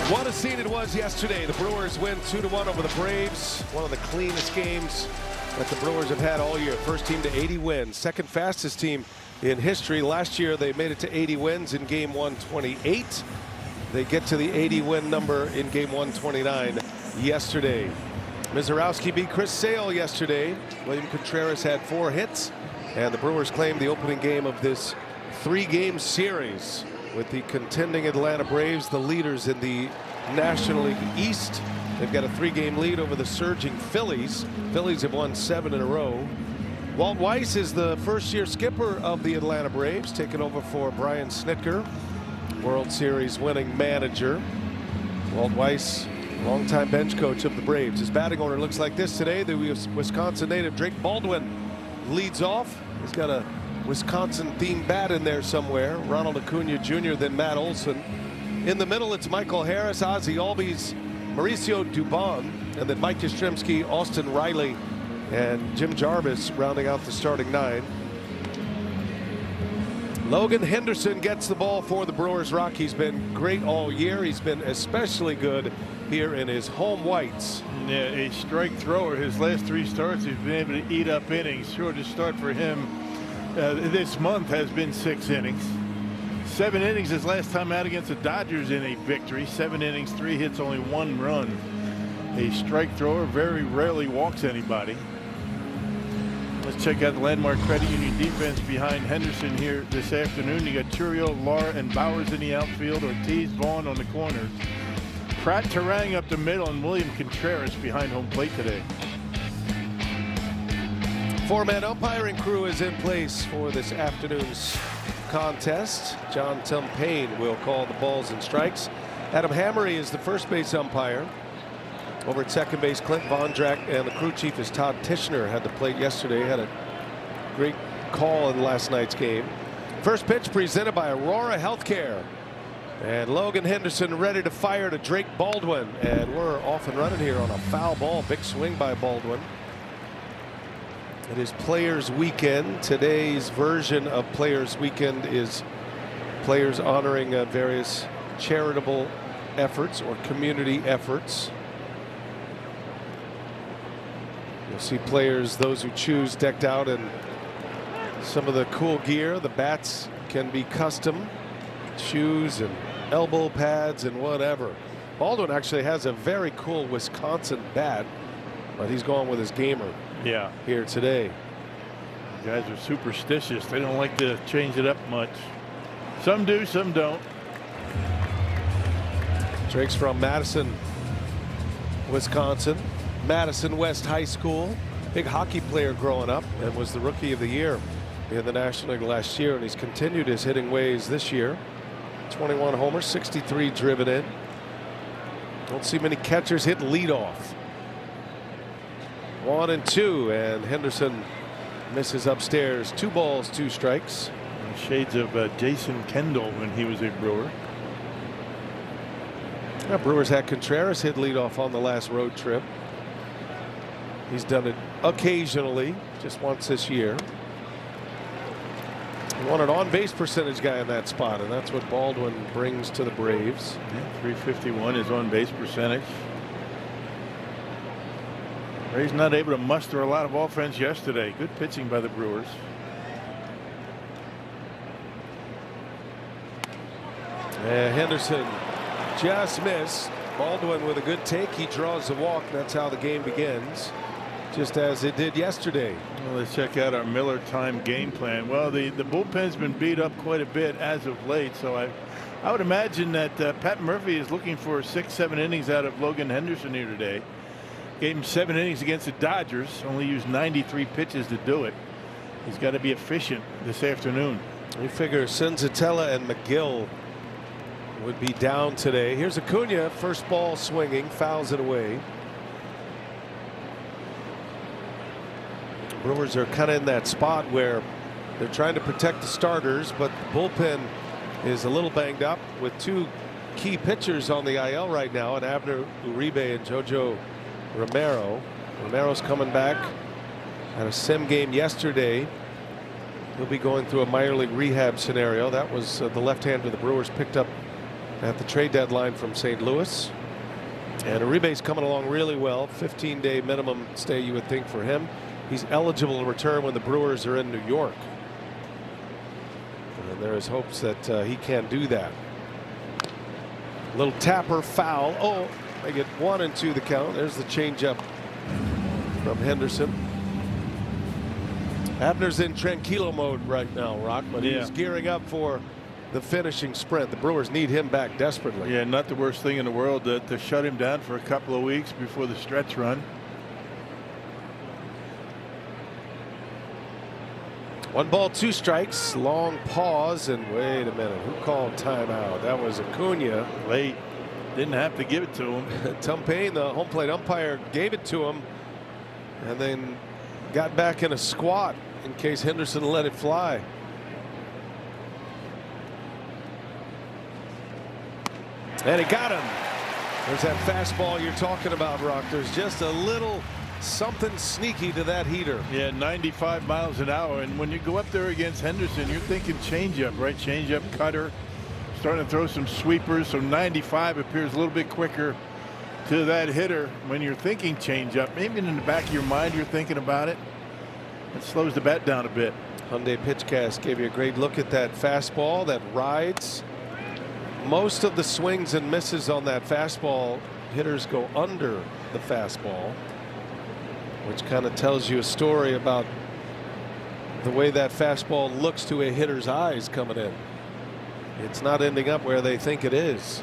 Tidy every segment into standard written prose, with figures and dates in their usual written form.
What a scene it was yesterday. The Brewers win 2-1 over the Braves. One of the cleanest games that the Brewers have had all year. First team to 80 wins. Second fastest team in history. Last year they made it to 80 wins in game 128. They get to the 80 win number in game 129 yesterday. Mizorowski beat Chris Sale yesterday. William Contreras had 4 hits. And the Brewers claimed the opening game of this 3-game series with the contending Atlanta Braves, the leaders in the National League East. They've got a 3-game lead over the surging Phillies. Phillies have won 7 in a row. Walt Weiss is the first-year skipper of the Atlanta Braves, taking over for Brian Snitker, World Series winning manager. Walt Weiss, longtime bench coach of the Braves. His batting order looks like this today. The Wisconsin native Drake Baldwin leads off. He's got a Wisconsin-themed bat in there somewhere. Ronald Acuna Jr., then Matt Olson. In the middle, it's Michael Harris, Ozzie Albies, Mauricio Dubon, and then Mike Yastrzemski, Austin Riley, and Jim Jarvis rounding out the starting 9. Logan Henderson gets the ball for the Brewers. Rock, he's been great all year. He's been especially good here in his home whites. Yeah, a strike thrower. His last 3 starts, he's been able to eat up innings. Shortest start for him this month has been 6 innings. 7 innings his last time out against the Dodgers in a victory. 7 innings, 3 hits, only 1 run. A strike thrower, very rarely walks anybody. Let's check out the Landmark Credit Union defense behind Henderson here this afternoon. You got Churio, Lara, and Bowers in the outfield. Ortiz, Vaughn on the corners. Pratt, Terang up the middle, and William Contreras behind home plate today. 4-man umpiring crew is in place for this afternoon's contest. John Tumpane will call the balls and strikes. Adam Hammery is the first base umpire. Over at second base, Clint Vondrak, and the crew chief is Todd Tishner. Had the plate yesterday, had a great call in last night's game. First pitch presented by Aurora Healthcare. And Logan Henderson ready to fire to Drake Baldwin. And we're off and running here on a foul ball. Big swing by Baldwin. It is Players Weekend. Today's version of Players Weekend is players honoring various charitable efforts or community efforts. You'll see players, those who choose, decked out in some of the cool gear. The bats can be custom, shoes and elbow pads and whatever. Baldwin actually has a very cool Wisconsin bat, but he's going with his gamer. Yeah, here today. Guys are superstitious. They don't like to change it up much. Some do, some don't. Drake's from Madison, Wisconsin. Madison West High School. Big hockey player growing up and was the rookie of the year in the National League last year, and he's continued his hitting ways this year. 21 homers, 63 driven in. Don't see many catchers hit leadoff. 1-2, and Henderson misses upstairs. 2 balls, 2 strikes. And shades of Jason Kendall when he was a Brewer. Yeah, Brewers had Contreras hit leadoff on the last road trip. He's done it occasionally, just once this year. You want an on-base percentage guy in that spot, and that's what Baldwin brings to the Braves. Yeah, 351 is on-base percentage. He's not able to muster a lot of offense yesterday. Good pitching by the Brewers. And Henderson just missed. Baldwin with a good take. He draws the walk. That's how the game begins, just as it did yesterday. Well, let's check out our Miller time game plan. Well, the bullpen's been beat up quite a bit as of late, so I would imagine that Pat Murphy is looking for 6-7 innings out of Logan Henderson here today. Gave him 7 innings against the Dodgers, only used 93 pitches to do it. He's got to be efficient this afternoon. We figure Senzatella and McGill would be down today. Here's Acuna, first ball swinging, fouls it away. Brewers are kind of in that spot where they're trying to protect the starters, but the bullpen is a little banged up with 2 key pitchers on the IL right now, and Abner Uribe and JoJo Romero. Romero's coming back. Had a sim game yesterday. He'll be going through a minor league rehab scenario. That was the left-hander the Brewers picked up at the trade deadline from St. Louis. And Uribe's coming along really well. 15-day minimum stay, you would think, for him. He's eligible to return when the Brewers are in New York. And there is hopes that he can do that. Little tapper foul. Oh, they get 1 and 2 the count. There's the changeup from Henderson. Abner's in tranquilo mode right now, Rock, but he's gearing up for the finishing sprint. The Brewers need him back desperately. Yeah, not the worst thing in the world to shut him down for a couple of weeks before the stretch run. 1 ball, 2 strikes. Long pause, and wait a minute. Who called timeout? That was Acuna. Late. Didn't have to give it to him. Tom Payne, the home plate umpire, gave it to him and then got back in a squat in case Henderson let it fly. And he got him. There's that fastball you're talking about, Rock. There's just a little something sneaky to that heater. Yeah, 95 miles an hour. And when you go up there against Henderson, you're thinking changeup, right? Changeup, cutter, starting to throw some sweepers. So 95 appears a little bit quicker to that hitter when you're thinking changeup. Maybe in the back of your mind you're thinking about it. It slows the bat down a bit. Hyundai Pitchcast gave you a great look at that fastball that rides. Most of the swings and misses on that fastball, hitters go under the fastball, which kind of tells you a story about the way that fastball looks to a hitter's eyes coming in. It's not ending up where they think it is.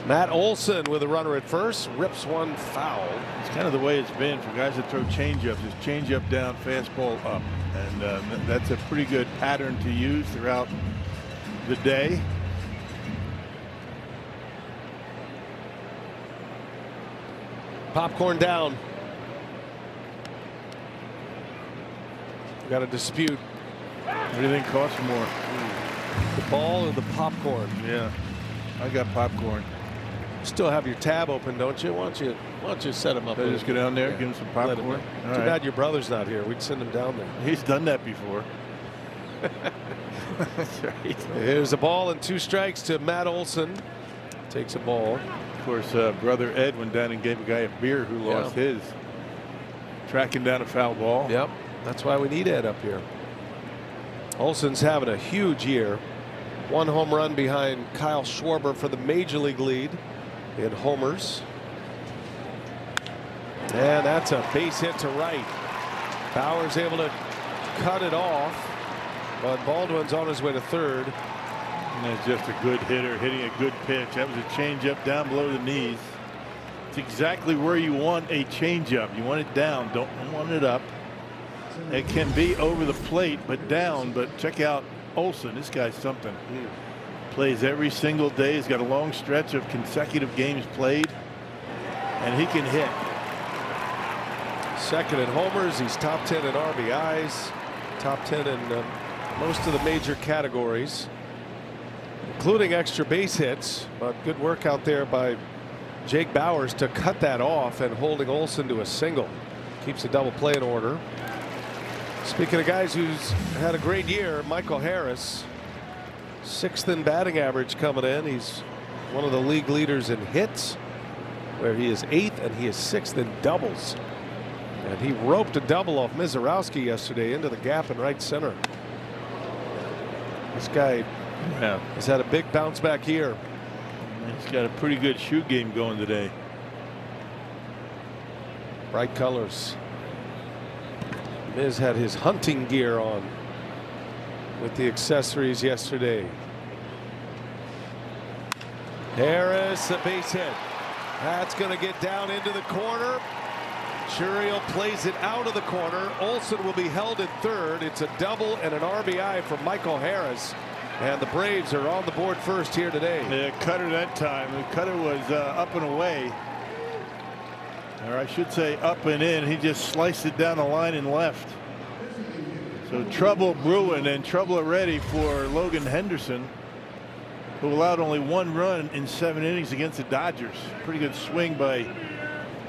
Matt Olson with a runner at first, rips one foul. It's kind of the way it's been for guys that throw changeups. It's changeup down, fastball up, and that's a pretty good pattern to use throughout the day. Popcorn down. We got a dispute. Everything costs more. The ball or the popcorn? Yeah, I got popcorn. Still have your tab open, don't you? Why don't you set him up? Just go down there, give him some popcorn. Too bad your brother's not here. We'd send him down there. He's done that before. That's right. Here's a ball and 2 strikes to Matt Olson. Takes a ball. Of course, brother Ed went down and gave a guy a beer who lost his. Tracking down a foul ball. Yep. That's why we need Ed up here. Olson's having a huge year. 1 home run behind Kyle Schwarber for the major league lead in homers. And that's a base hit to right. Bauer's able to cut it off, but Baldwin's on his way to third. And that's just a good hitter hitting a good pitch. That was a changeup down below the knees. It's exactly where you want a changeup. You want it down, don't want it up. It can be over the plate, but down. But check out Olson. This guy's something. Plays every single day. He's got a long stretch of consecutive games played, and he can hit. Second in homers. He's top 10 in RBIs, top 10 in most of the major categories, including extra base hits. But good work out there by Jake Bauers to cut that off and holding Olson to a single. Keeps the double play in order. Speaking of guys who's had a great year, Michael Harris, 6th in batting average coming in. He's one of the league leaders in hits, where he is 8th, and he is 6th in doubles. And he roped a double off Mizorowski yesterday into the gap in right center. This guy has had a big bounce back year. He's got a pretty good shoot game going today. Bright colors. Miz had his hunting gear on with the accessories yesterday. Harris, a base hit. That's going to get down into the corner. Churiel plays it out of the corner. Olson will be held at third. It's a double and an RBI for Michael Harris. And the Braves are on the board first here today. Yeah, cutter that time. The cutter was up and away. Or I should say up and in. He just sliced it down the line and left. So trouble brewing, and trouble already for Logan Henderson, who allowed only 1 run in 7 innings against the Dodgers. Pretty good swing by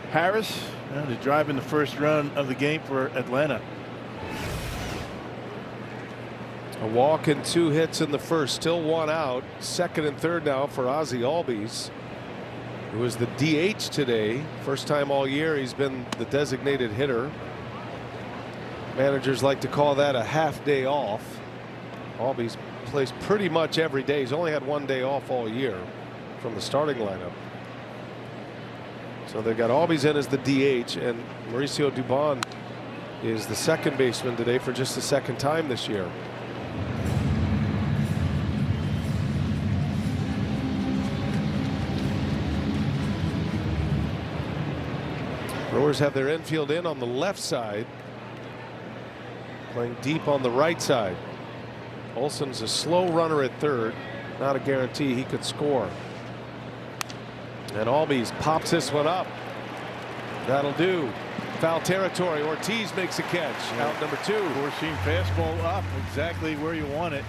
Harris to drive in the first run of the game for Atlanta. A walk and 2 hits in the first, still 1 out. Second and third now for Ozzie Albies, who is the DH today. First time all year he's been the designated hitter. Managers like to call that a half day off. Albies plays pretty much every day. He's only had 1 day off all year from the starting lineup. So they've got Albies in as the DH, and Mauricio Dubon is the second baseman today for just the second time this year. Brewers have their infield in on the left side, playing deep on the right side. Olson's a slow runner at third, not a guarantee he could score. And Albies pops this one up. That'll do. Foul territory. Ortiz makes a catch. Out number 2. Four-seam fastball up exactly where you want it.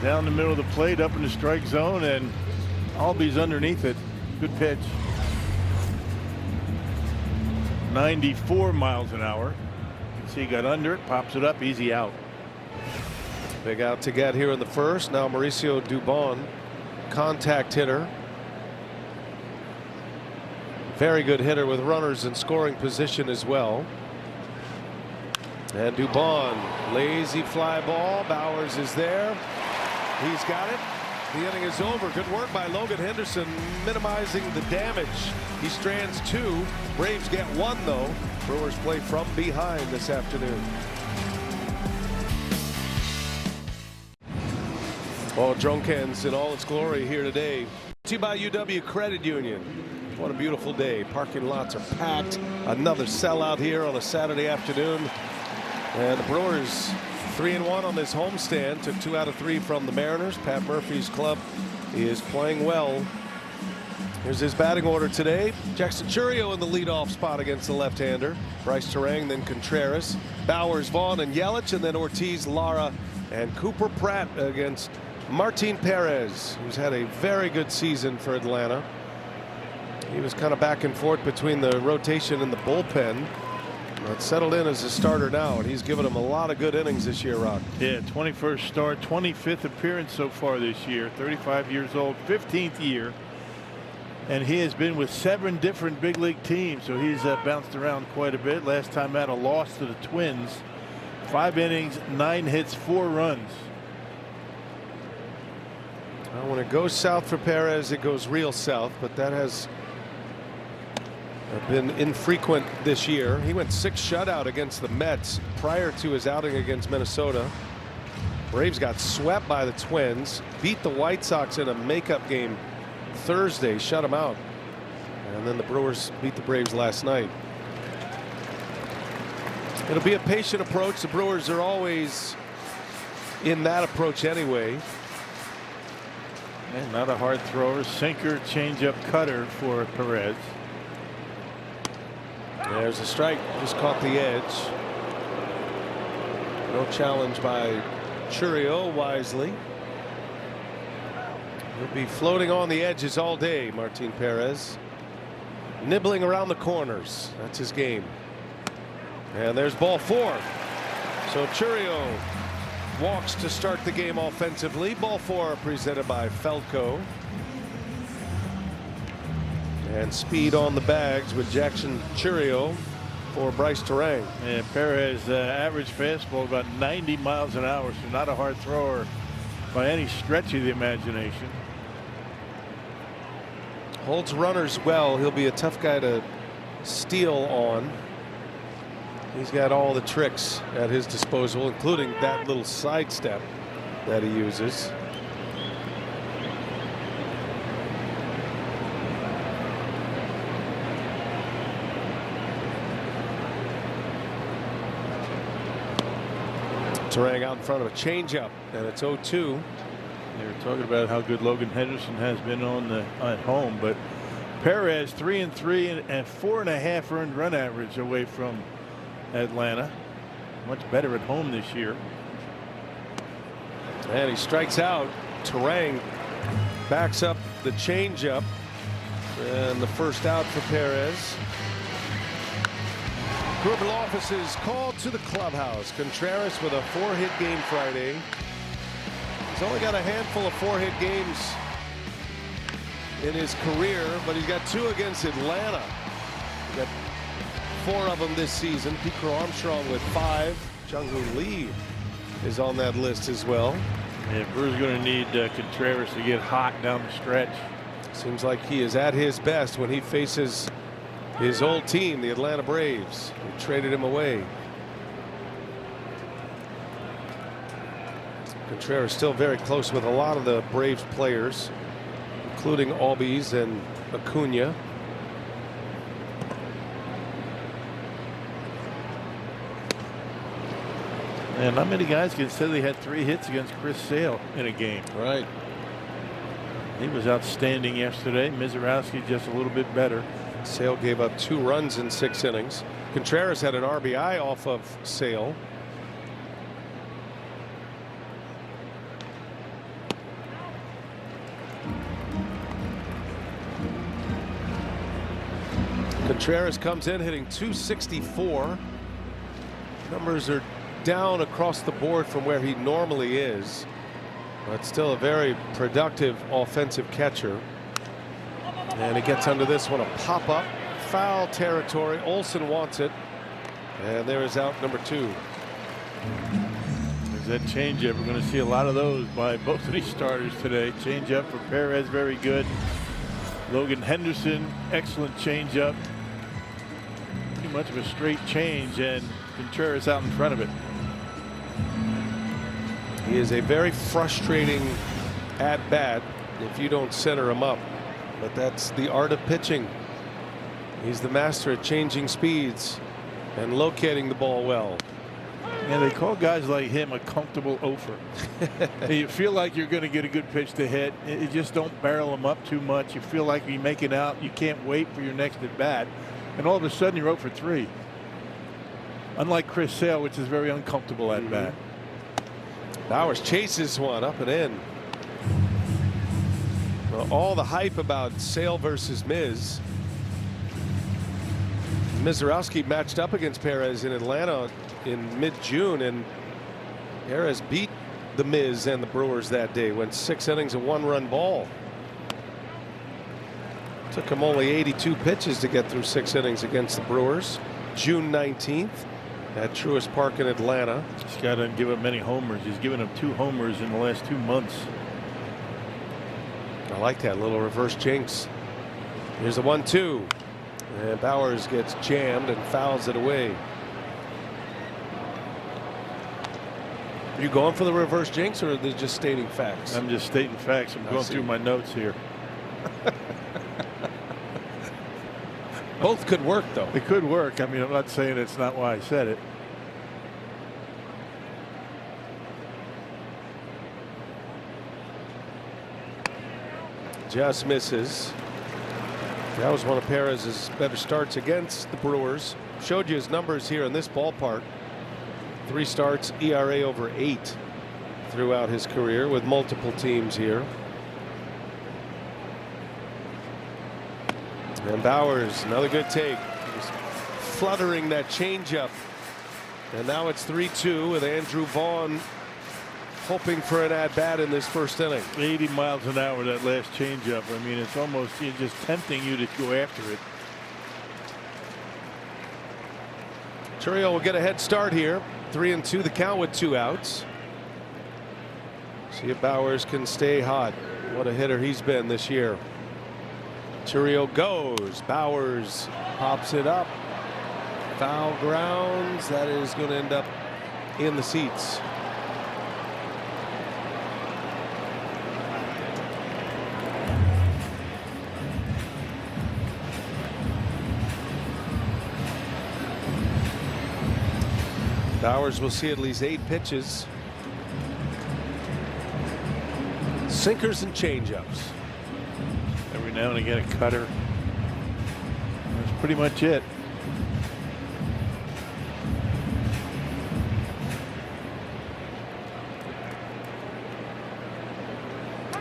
Down the middle of the plate, up in the strike zone, and Albies underneath it. Good pitch. 94 miles an hour. You can see he got under it, pops it up, easy out. Big out to get here in the first. Now Mauricio Dubon, contact hitter. Very good hitter with runners in scoring position as well. And Dubon, lazy fly ball. Bowers is there. He's got it. The inning is over. Good work by Logan Henderson, minimizing the damage. He strands 2. Braves get 1 though. Brewers play from behind this afternoon. Well, Dronkens in all its glory here today. To you by UW Credit Union. What a beautiful day. Parking lots are packed. Another sellout here on a Saturday afternoon. And the Brewers 3-1 on this homestand. Took 2 out of 3 from the Mariners. Pat Murphy's club is playing well. Here's his batting order today. Jackson Chourio in the leadoff spot against the left-hander. Bryce Terang, then Contreras. Bowers, Vaughn, and Yelich. And then Ortiz, Lara, and Cooper Pratt against Martin Perez, who's had a very good season for Atlanta. He was kind of back and forth between the rotation and the bullpen. But settled in as a starter now, and he's given him a lot of good innings this year, Rock. Yeah, 21st start, 25th appearance so far this year. 35 years old, 15th year. And he has been with 7 different big league teams, so he's bounced around quite a bit. Last time out, a loss to the Twins. 5 innings, 9 hits, 4 runs. Well, when it goes south for Perez, it goes real south, but that has been infrequent this year. He went 6 shutout against the Mets prior to his outing against Minnesota. Braves got swept by the Twins, beat the White Sox in a makeup game Thursday, shut them out, and then the Brewers beat the Braves last night. It'll be a patient approach. The Brewers are always in that approach anyway. And not a hard thrower. Sinker, changeup, cutter for Perez. There's a strike, just caught the edge. No challenge by Chourio, wisely. He'll be floating on the edges all day, Martin Perez. Nibbling around the corners. That's his game. And there's ball 4. So Chourio walks to start the game offensively. Ball 4 presented by Felco. And speed on the bags with Jackson Chourio for Bryce Terang. And Perez average fastball about 90 miles an hour, so not a hard thrower by any stretch of the imagination. Holds runners well. He'll be a tough guy to steal on. He's got all the tricks at his disposal, including that little sidestep that he uses. Terang out in front of a changeup, and it's 0-2. They were talking about how good Logan Henderson has been at home, but Perez 3-3 and 4.5 earned run average away from Atlanta. Much better at home this year. And he strikes out. Terang backs up the changeup, and the first out for Perez. Grubel offices called to the clubhouse. Contreras with a 4-hit game Friday. He's only got a handful of 4-hit games in his career, but he's got 2 against Atlanta. He got 4 of them this season. Pete Armstrong with 5. Jung-Hoo Lee is on that list as well. Yeah, Brewers going to need Contreras to get hot down the stretch. Seems like he is at his best when he faces his old team, the Atlanta Braves, who traded him away. Contreras still very close with a lot of the Braves players, including Albies and Acuna. And not many guys can say they had 3 hits against Chris Sale in a game. Right. He was outstanding yesterday. Mizorowski just a little bit better. Sale gave up 2 runs in 6 innings. Contreras had an RBI off of Sale. Contreras comes in hitting .264. Numbers are down across the board from where he normally is, but still a very productive offensive catcher. And he gets under this one, a pop up, foul territory. Olsen wants it, and there is out number 2. There's that changeup. We're going to see a lot of those by both of these starters today. Changeup for Perez, very good. Logan Henderson, excellent changeup. Too much of a straight change, and Contreras out in front of it. He is a very frustrating at bat if you don't center him up, but that's the art of pitching. He's the master at changing speeds and locating the ball well. And they call guys like him a comfortable ofer. You feel like you're going to get a good pitch to hit. You just don't barrel him up too much. You feel like you make it out. You can't wait for your next at bat, and all of a sudden you're 0 for 3. Unlike Chris Sale, which is very uncomfortable at bat. Bowers chases one up and in. Well, all the hype about Sale versus Miz. Mizorowski matched up against Perez in Atlanta in mid-June, and Perez beat the Miz and the Brewers that day. Went 6 innings of 1-run ball. Took him only 82 pitches to get through 6 innings against the Brewers. June 19th at Truist Park in Atlanta. This guy doesn't give up many homers. He's given up 2 homers in the last 2 months. I like that little reverse jinx. Here's a 1-2, and Bowers gets jammed and fouls it away. Are you going for the reverse jinx, or are they just stating facts? I'm just stating facts. I'm going through my notes here. Both could work, though. It could work. I mean, I'm not saying it's not why I said it. Just misses. That was one of Perez's better starts against the Brewers. Showed you his numbers here in this ballpark. 3 starts, ERA over 8 throughout his career with multiple teams here. And Bowers, another good take. Just fluttering that changeup. And now it's 3-2 with Andrew Vaughn hoping for an at-bat in this first inning. 80 miles an hour, that last changeup. I mean, it's almost just tempting you to go after it. Churiel will get a head start here. 3-2 the count with 2 outs. See if Bowers can stay hot. What a hitter he's been this year. Churiel goes. Bowers pops it up. Foul grounds. That is going to end up in the seats. Bowers will see at least 8 pitches. Sinkers and changeups. Every now and again a cutter. That's pretty much it.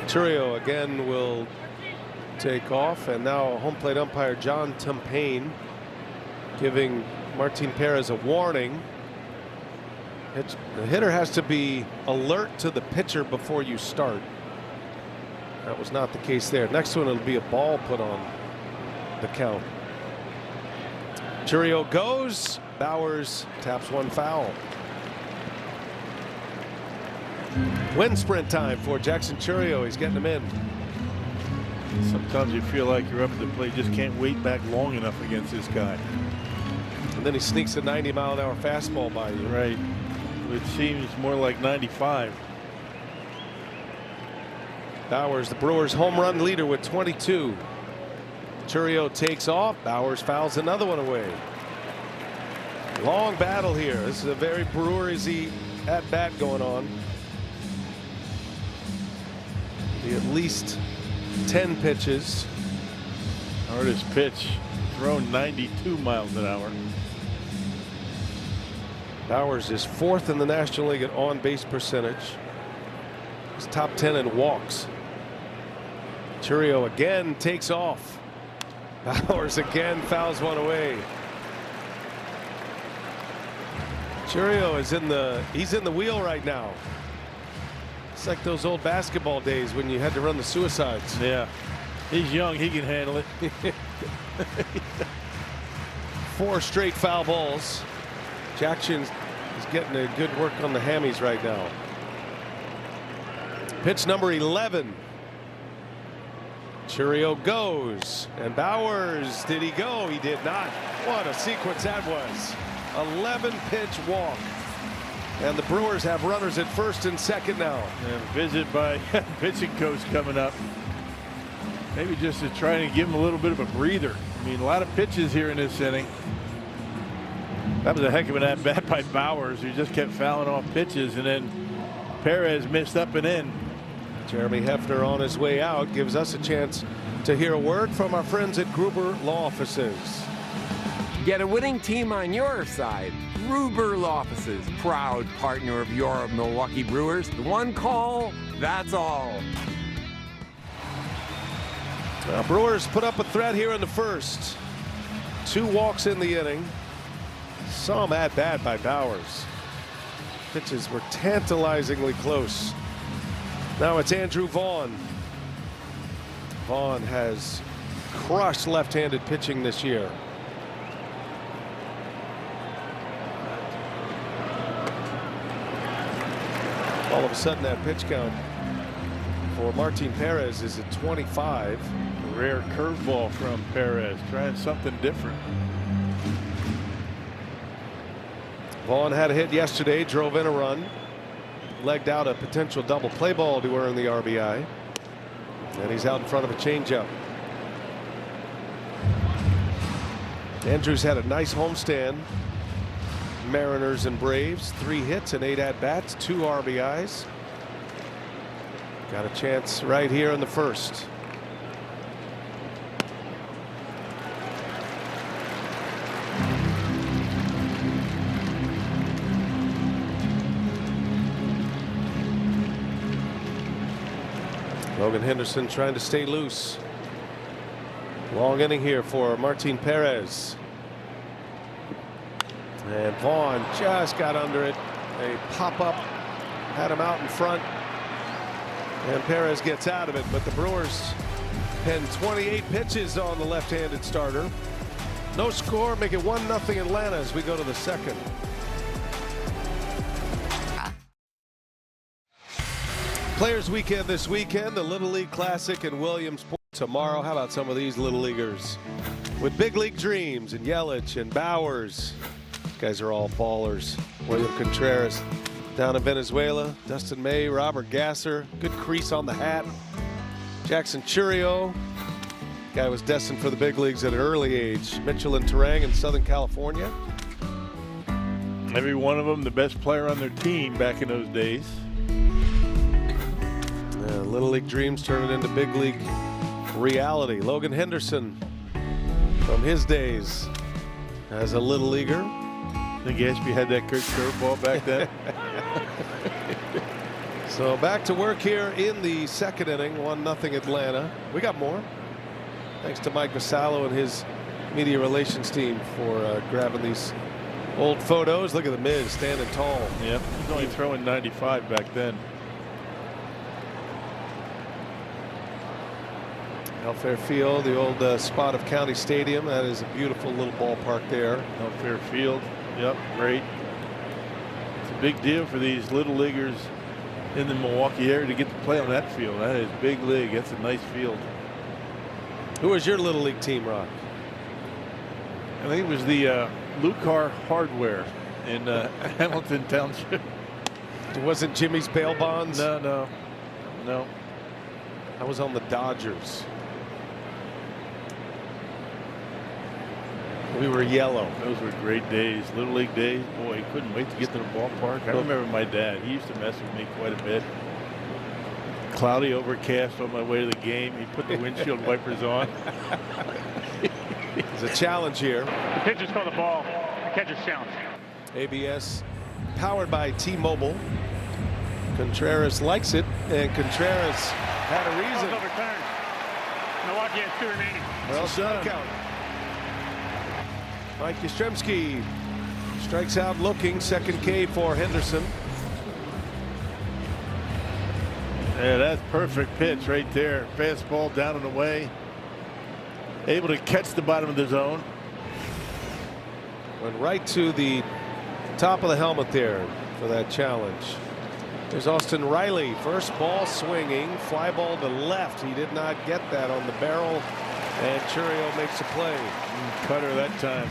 Churiel again will take off, and now home plate umpire John Tumpane giving Martin Perez a warning. The hitter has to be alert to the pitcher before you start. That was not the case there. Next one, it'll be a ball put on the count. Chourio goes. Bowers taps one foul. Wind sprint time for Jackson Chourio. He's getting him in. Sometimes you feel like you're up at the plate, just can't wait back long enough against this guy. And then he sneaks a 90-mile-an-hour fastball by you. Right. It seems more like 95. Bowers, the Brewers' home run leader with 22. Chourio takes off. Bowers fouls another one away. Long battle here. This is a very Brewers-y at-bat going on. At least 10 pitches. Hardest pitch thrown 92 miles an hour. Bowers is 4th in the National League at on-base percentage. He's top 10 in walks. Chourio again takes off. Bowers again fouls one away. Chourio is he's in the wheel right now. It's like those old basketball days when you had to run the suicides. Yeah, he's young, he can handle it. 4 straight foul balls. Jackson is getting a good work on the hammies right now. Pitch number 11. Chourio goes, and Bowers, did he go? He did not. What a sequence that was. 11-pitch walk. And the Brewers have runners at first and second now. And visit by pitching coach coming up. Maybe just to try and give him a little bit of a breather. I mean, a lot of pitches here in this inning. That was a heck of an at-bat by Bowers, who just kept fouling off pitches, and then Perez missed up and in. Jeremy Hefner on his way out gives us a chance to hear a word from our friends at Gruber Law Offices. Get a winning team on your side. Gruber Law Offices, proud partner of your Milwaukee Brewers. The one call, that's all. Brewers put up a threat here in the first. 2 walks in the inning. Some at bat by Bowers. Pitches were tantalizingly close. Now it's Andrew Vaughn. Vaughn has crushed left-handed pitching this year. All of a sudden that pitch count for Martin Perez is at 25. A rare curveball from Perez, trying something different. Vaughn had a hit yesterday, drove in a run, legged out a potential double play ball to earn the RBI, and he's out in front of a changeup. Andrews had a nice homestand. Mariners and Braves, 3 hits and 8 at-bats, 2 RBIs. Got a chance right here in the first. Logan Henderson trying to stay loose. Long inning here for Martin Perez. And Vaughn just got under it. A pop-up had him out in front. And Perez gets out of it, but the Brewers pen 28 pitches on the left-handed starter. No score, make it 1-0 Atlanta as we go to the second. Players Weekend this weekend, the Little League Classic in Williamsport tomorrow. How about some of these Little Leaguers with big league dreams, and Yelich and Bowers. Guys are all ballers. William Contreras down in Venezuela. Dustin May, Robert Gasser, good crease on the hat. Jackson Chourio, guy was destined for the big leagues at an early age. Mitchell and Terang in Southern California. Every one of them the best player on their team back in those days. Little League dreams turning into big league reality. Logan Henderson from his days as a little leaguer. I think Ashby had that curveball back then. So back to work here in the second inning, 1-0 Atlanta. We got more. Thanks to Mike Vasallo and his media relations team for grabbing these Old photos. Look at the Miz standing tall. Yep. He's only throwing 95 back then. Belfair Field, the old spot of County Stadium. That is a beautiful little ballpark there. Belfair Field. Yep. Great. It's a big deal for these little leaguers in the Milwaukee area to get to play on that field. That is big league. That's a nice field. Who was your little league team, Rock? I think it was the Lucar Hardware in Hamilton Township. It wasn't Jimmy's Bail Bonds? No. I was on the Dodgers. We were yellow. Those were great days, little league days. Boy, couldn't wait to get to the ballpark. I remember my dad. He used to mess with me quite a bit. Cloudy, overcast on my way to the game. He put the windshield wipers on. It's a challenge here. The pitcher's called the ball. The catcher's challenge. ABS powered by T-Mobile. Contreras likes it, and Contreras had a reason. Overturned. Milwaukee has 2 remaining. Well, strikeout. Mike Yastrzemski strikes out looking. Second K for Henderson. Yeah, that's perfect pitch right there. Fastball down and away. Able to catch the bottom of the zone. Went right to the top of the helmet there for that challenge. There's Austin Riley. First ball swinging. Fly ball to left. He did not get that on the barrel. And Churio makes a play. Cutter that time.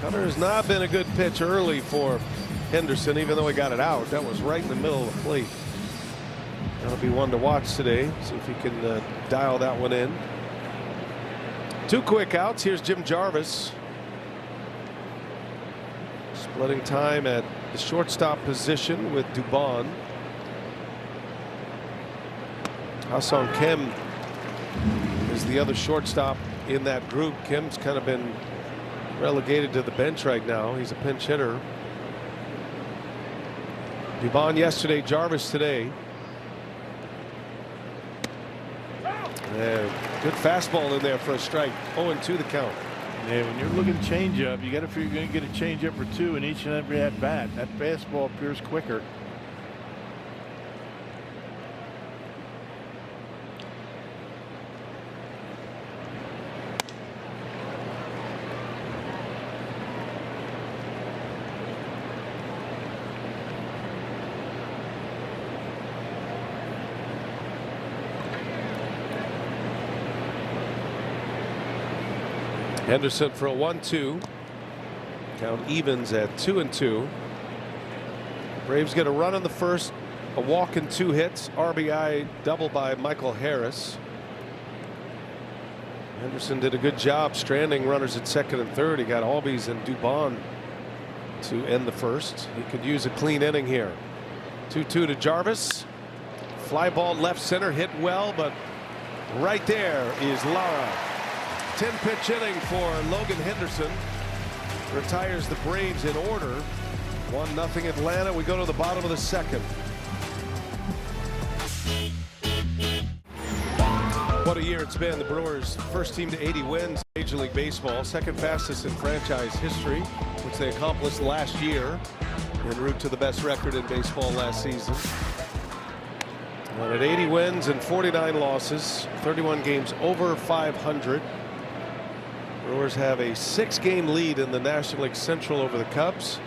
Cutter has not been a good pitch early for Henderson, even though he got it out. That was right in the middle of the plate. That'll be one to watch today. See if he can dial that one in. 2 quick outs. Here's Jim Jarvis. Splitting time at the shortstop position with Dubon. Ha-Seong Kim is the other shortstop in that group. Kim's kind of been relegated to the bench right now. He's a pinch hitter. Dubon yesterday, Jarvis today. Good fastball in there for a strike. 0-2 the count. Yeah, when you're looking changeup, you got to figure you're going to get a changeup or 2 in each and every at bat. That fastball appears quicker. Henderson for a 1-2. Count evens at 2-2. Braves get a run in the first, a walk and 2 hits. RBI double by Michael Harris. Henderson did a good job stranding runners at second and third. He got Albies and Dubon to end the first. He could use a clean inning here. 2-2 to Jarvis. Fly ball left center, hit well, but right there is Lara. 10-pitch inning for Logan Henderson. Retires the Braves in order. 1-0 Atlanta. We go to the bottom of the second. What a year it's been. The Brewers first team to 80 wins in Major League Baseball. Second fastest in franchise history, which they accomplished last year en route to the best record in baseball last season. And at 80 wins and 49 losses, 31 games over 500. Brewers have a 6-game lead in the National League Central over the Cubs.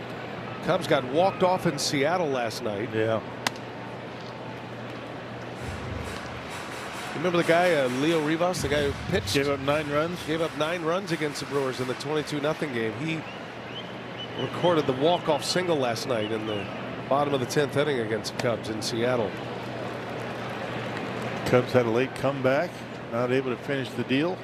Cubs got walked off in Seattle last night. Yeah. Remember the guy, Leo Rivas, the guy who pitched? Gave up 9 runs. Gave up 9 runs against the Brewers in the 22-0 game. He recorded the walk-off single last night in the bottom of the 10th inning against the Cubs in Seattle. Cubs had a late comeback, not able to finish the deal.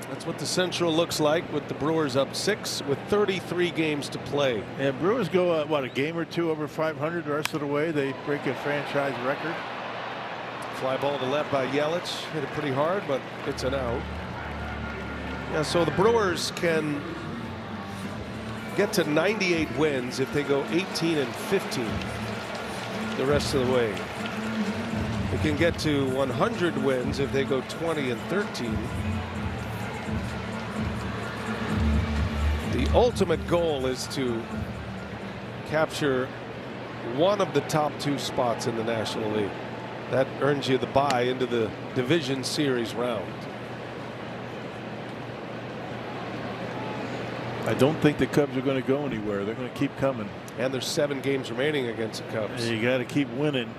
That's what the Central looks like, with the Brewers up 6 with 33 games to play. Yeah, Brewers go what, a game or 2 over 500 the rest of the way. They break a franchise record. Fly ball to left by Yelich. Hit it pretty hard, but it's an out. Yeah, so the Brewers can get to 98 wins if they go 18-15 the rest of the way. They can get to 100 wins if they go 20-13. The ultimate goal is to capture one of the top 2 spots in the National League. That earns you the bye into the division series round. I don't think the Cubs are going to go anywhere. They're going to keep coming. And there's 7 games remaining against the Cubs. You got to keep winning.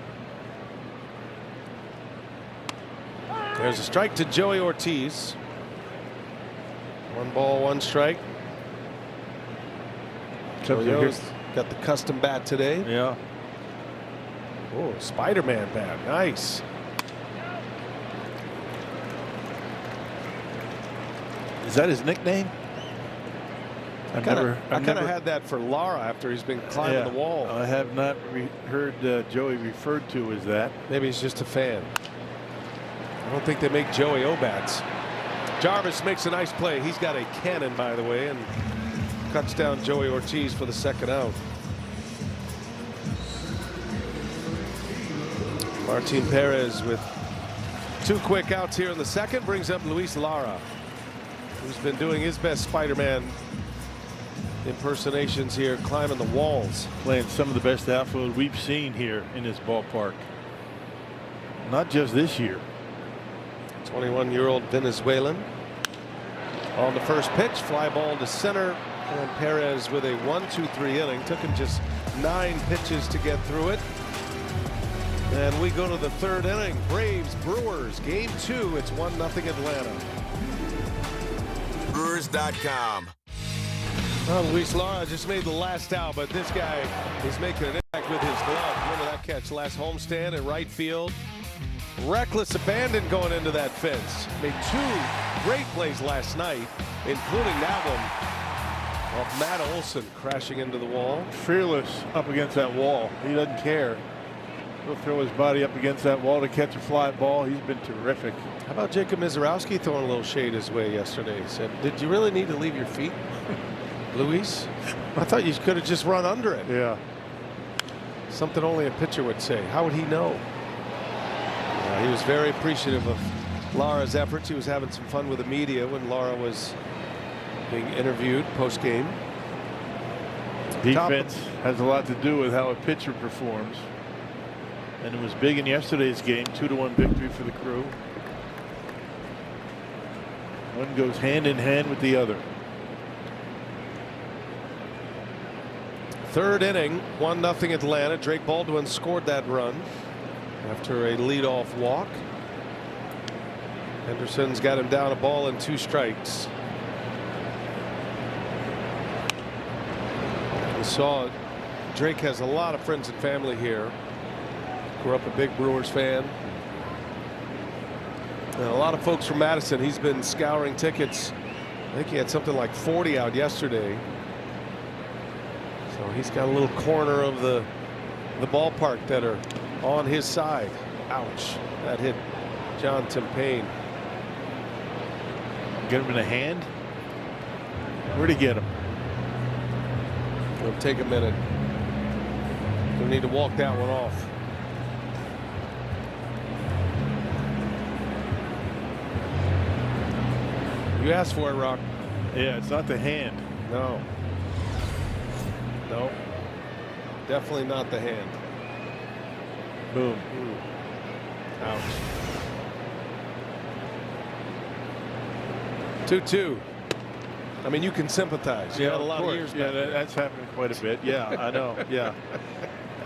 There's a strike to Joey Ortiz. 1 ball, 1 strike. Joey's got the custom bat today. Yeah. Oh, Spider-Man bat. Nice. Is that his nickname? I kind of had that for Lara after he's been climbing the wall. I have not heard Joey referred to as that. Maybe he's just a fan. I don't think they make Joey O-bats. Jarvis makes a nice play. He's got a cannon, by the way, and cuts down Joey Ortiz for the 2nd out. Martin Perez with 2 quick outs here in the 2nd brings up Luis Lara, who's been doing his best Spider-Man impersonations here, climbing the walls. Playing some of the best outfield we've seen here in this ballpark. Not just this year. 21-year-old Venezuelan. On the first pitch, fly ball to center, and Perez with a 1-2-3 inning. Took him just 9 pitches to get through it. And we go to the 3rd inning. Braves Brewers game 2. It's 1-0 Atlanta. Brewers.com. Well, Luis Lara just made the last out, but this guy is making an impact with his glove. Remember that catch last homestand at right field? Reckless abandon going into that fence. Made 2 great plays last night, including that one of Matt Olson crashing into the wall. Fearless up against that wall. He doesn't care. He'll throw his body up against that wall to catch a fly ball. He's been terrific. How about Jacob Mizorowski throwing a little shade his way yesterday? He said, "Did you really need to leave your feet, Luis? I thought you could have just run under it." Yeah. Something only a pitcher would say. How would he know? He was very appreciative of Lara's efforts. He was having some fun with the media when Lara was being interviewed post-game. Defense has a lot to do with how a pitcher performs. And it was big in yesterday's game. 2-1 victory for the Crew. One goes hand in hand with the other. 3rd inning, 1-0 Atlanta. Drake Baldwin scored that run after a leadoff walk. Henderson's got him down a ball and 2 strikes. We saw Drake has a lot of friends and family here. Grew up a big Brewers fan. And a lot of folks from Madison. He's been scouring tickets. I think he had something like 40 out yesterday. So he's got a little corner of the ballpark that are on his side. Ouch. That hit John Timpain. Get him in the hand. Where'd he get him? It'll take a minute. You'll need to walk that one off. You asked for it, Rock. Yeah, it's not the hand. No. No. Definitely not the hand. Boom. Ouch. 2-2. I mean, you can sympathize. You had a lot of years back. Yeah, that's happened quite a bit. Yeah, I know. Yeah.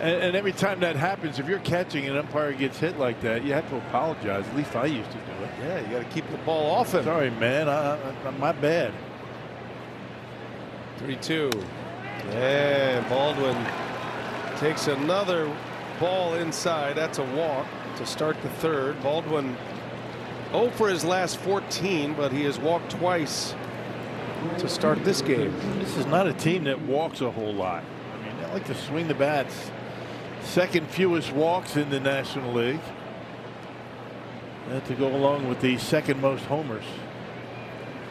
And every time that happens, if you're catching and an umpire gets hit like that, you have to apologize. At least I used to do it. Yeah, you got to keep the ball off him. Sorry, man. My bad. 3-2. And Baldwin takes another ball inside. That's a walk to start the 3rd. Baldwin 0 for his last 14, but he has walked twice to start this game. This is not a team that walks a whole lot. I mean, they like to swing the bats. 2nd fewest walks in the National League. That to go along with the 2nd most homers.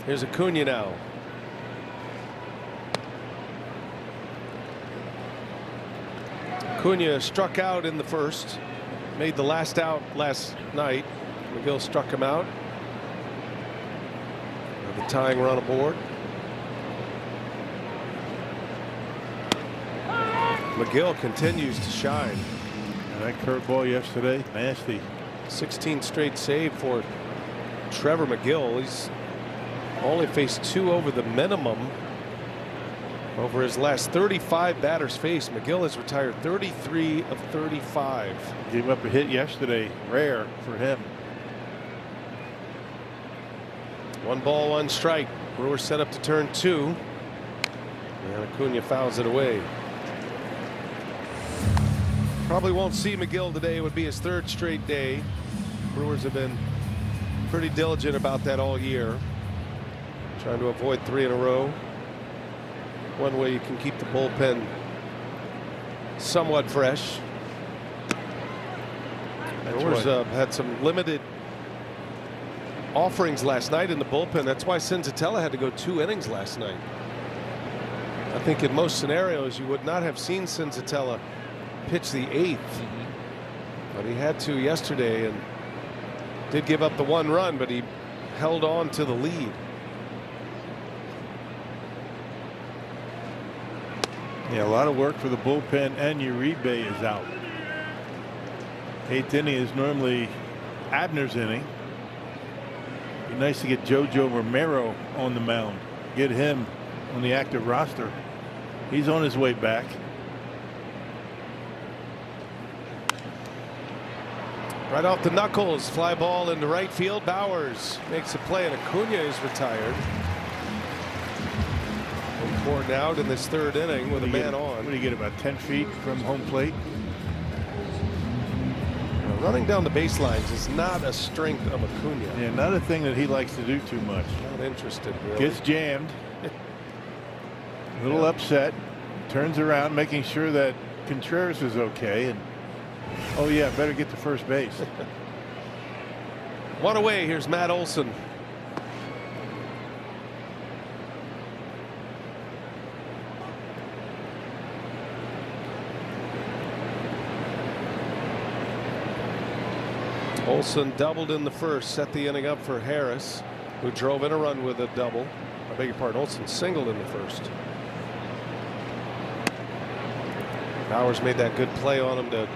Here's Acuna now. Acuna struck out in the 1st. Made the last out last night. McGill struck him out. The tying run aboard. McGill continues to shine. And that curveball yesterday, nasty. 16 straight save for Trevor McGill. He's only faced 2 over the minimum over his last 35 batters faced. McGill has retired 33 of 35. Gave up a hit yesterday. Rare for him. 1 ball, 1 strike. Brewers set up to turn 2. And Acuna fouls it away. Probably won't see McGill today. It would be his 3rd straight day. Brewers have been pretty diligent about that all year, trying to avoid 3 in a row. One way you can keep the bullpen somewhat fresh. Brewers had some limited offerings last night in the bullpen. That's why Senzatella had to go 2 innings last night. I think in most scenarios you would not have seen Senzatella pitch the 8th, but he had to yesterday and did give up the 1 run, but he held on to the lead. Yeah, a lot of work for the bullpen, and Uribe is out. 8th inning is normally Abner's inning. Be nice to get JoJo Romero on the mound. Get him on the active roster. He's on his way back. Right off the knuckles, fly ball into right field. Bowers makes a play, and Acuna is retired. 1-4 out in this 3rd inning with a man on. What do you get, about 10 feet from home plate? Running down the baselines is not a strength of Acuna. Yeah, not a thing that he likes to do too much. Not interested, really. Gets jammed. A little upset. Turns around, making sure that Contreras is okay. And oh yeah, better get to first base. 1 away. Here's Matt Olson. Olson doubled in the 1st, set the inning up for Harris, who drove in a run with a double. I beg your pardon, Olson singled in the 1st. Bowers made that good play on him to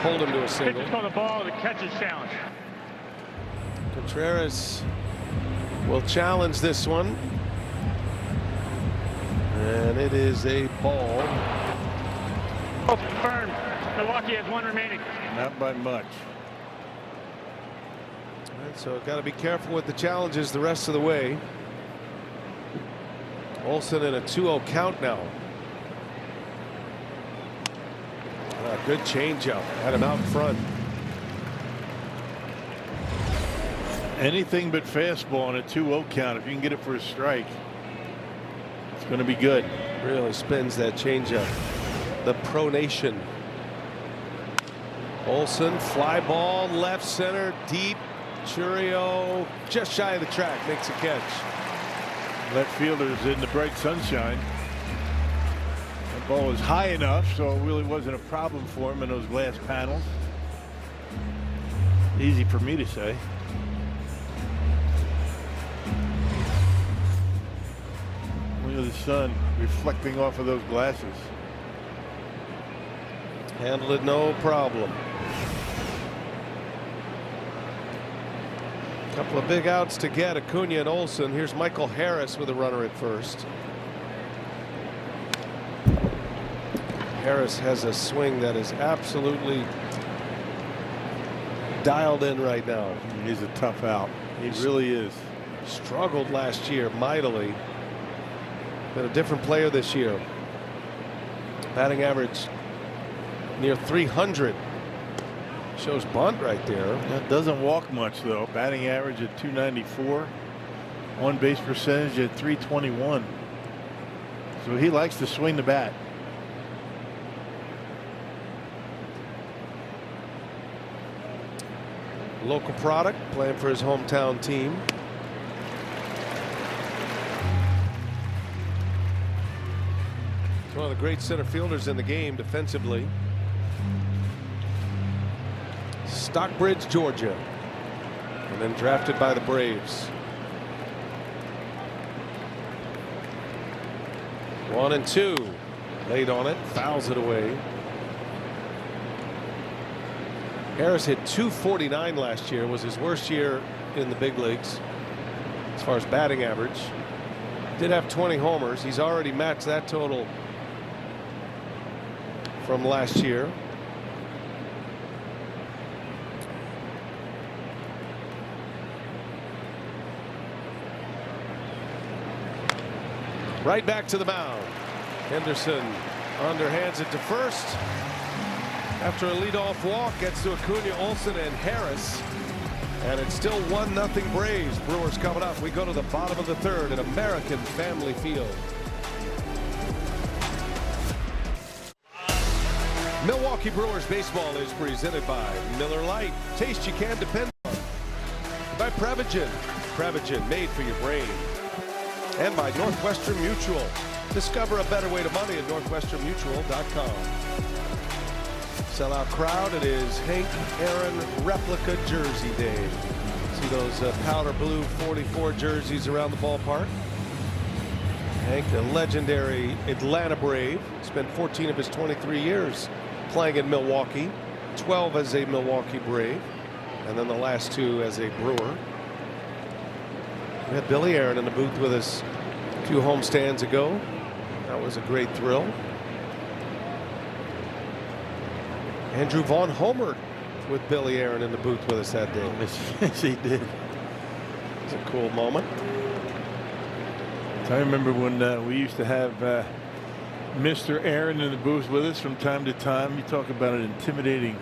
hold him to a single. Pitch on the ball, the catcher's challenge. Contreras will challenge this one, and it is a ball. Confirmed. Milwaukee has 1 remaining. Not by much. So got to be careful with the challenges the rest of the way. Olson in a 2-0 count now. Good changeup. Had him out in front. Anything but fastball on a 2-0 count. If you can get it for a strike, it's going to be good. Really spins that changeup. The pronation. Olson, fly ball, left center, deep. Churio just shy of the track, makes a catch. Left fielder's in the bright sunshine. That ball was high enough, so it really wasn't a problem for him in those glass panels. Easy for me to say. Look at the sun reflecting off of those glasses. Handled it no problem. Couple of big outs to get Acuna and Olson. Here's Michael Harris with a runner at 1st. Harris has a swing that is absolutely dialed in right now. He's a tough out. He really is. Struggled last year mightily. Been a different player this year. Batting average near 300. Shows bunt right there. That doesn't walk much though. Batting average at 294. On base percentage at 321. So he likes to swing the bat. Local product, playing for his hometown team. He's one of the great center fielders in the game defensively. Stockbridge, Georgia, and then drafted by the Braves. 1-2. Late on it, fouls it away. Harris hit .249 last year, was his worst year in the big leagues as far as batting average. Did have 20 homers. He's already matched that total from last year. Right back to the mound. Henderson underhands it to first. After a leadoff walk, gets to Acuna, Olsen, and Harris. And it's still 1-0 Braves. Brewers coming up. We go to the bottom of the third at American Family Field. Milwaukee Brewers baseball is presented by Miller Lite. Taste you can depend on. By Prevagen. Prevagen, made for your brain. And by Northwestern Mutual. Discover a better way to money at northwesternmutual.com. Sellout crowd. It is Hank Aaron replica jersey day. See those powder blue 44 jerseys around the ballpark. Hank, a legendary Atlanta Brave, spent 14 of his 23 years playing in Milwaukee, 12 as a Milwaukee Brave, and then the last 2 as a Brewer. We had Billy Aaron in the booth with us a few homestands ago. That was a great thrill. Andrew Vaughn homered with Billy Aaron in the booth with us that day. Yes, he did. It's a cool moment. I remember when we used to have Mr. Aaron in the booth with us from time to time. You talk about an intimidating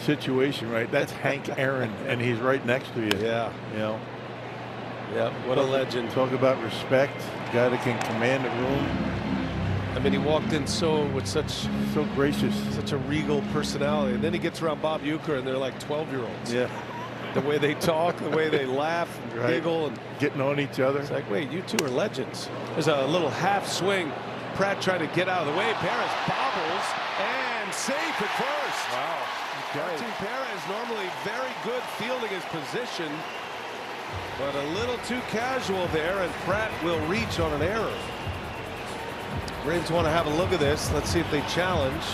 situation, right? That's Hank Aaron, and he's right next to you. Yeah. You know. Yeah. What a legend. Talk about respect. Guy that can command the room. I mean, he walked in so gracious, such a regal personality, and then he gets around Bob Uecker, and they're like 12-year-olds. Yeah. The way they talk, the way they laugh, and right. Giggle, and getting on each other. It's like, wait, you two are legends. There's a little half swing. Pratt trying to get out of the way. Perez bobbles and safe at first. Wow. Okay. Martin Perez normally very good fielding his position, but a little too casual there, and Pratt will reach on an error. Braves want to have a look at this. Let's see if they challenge.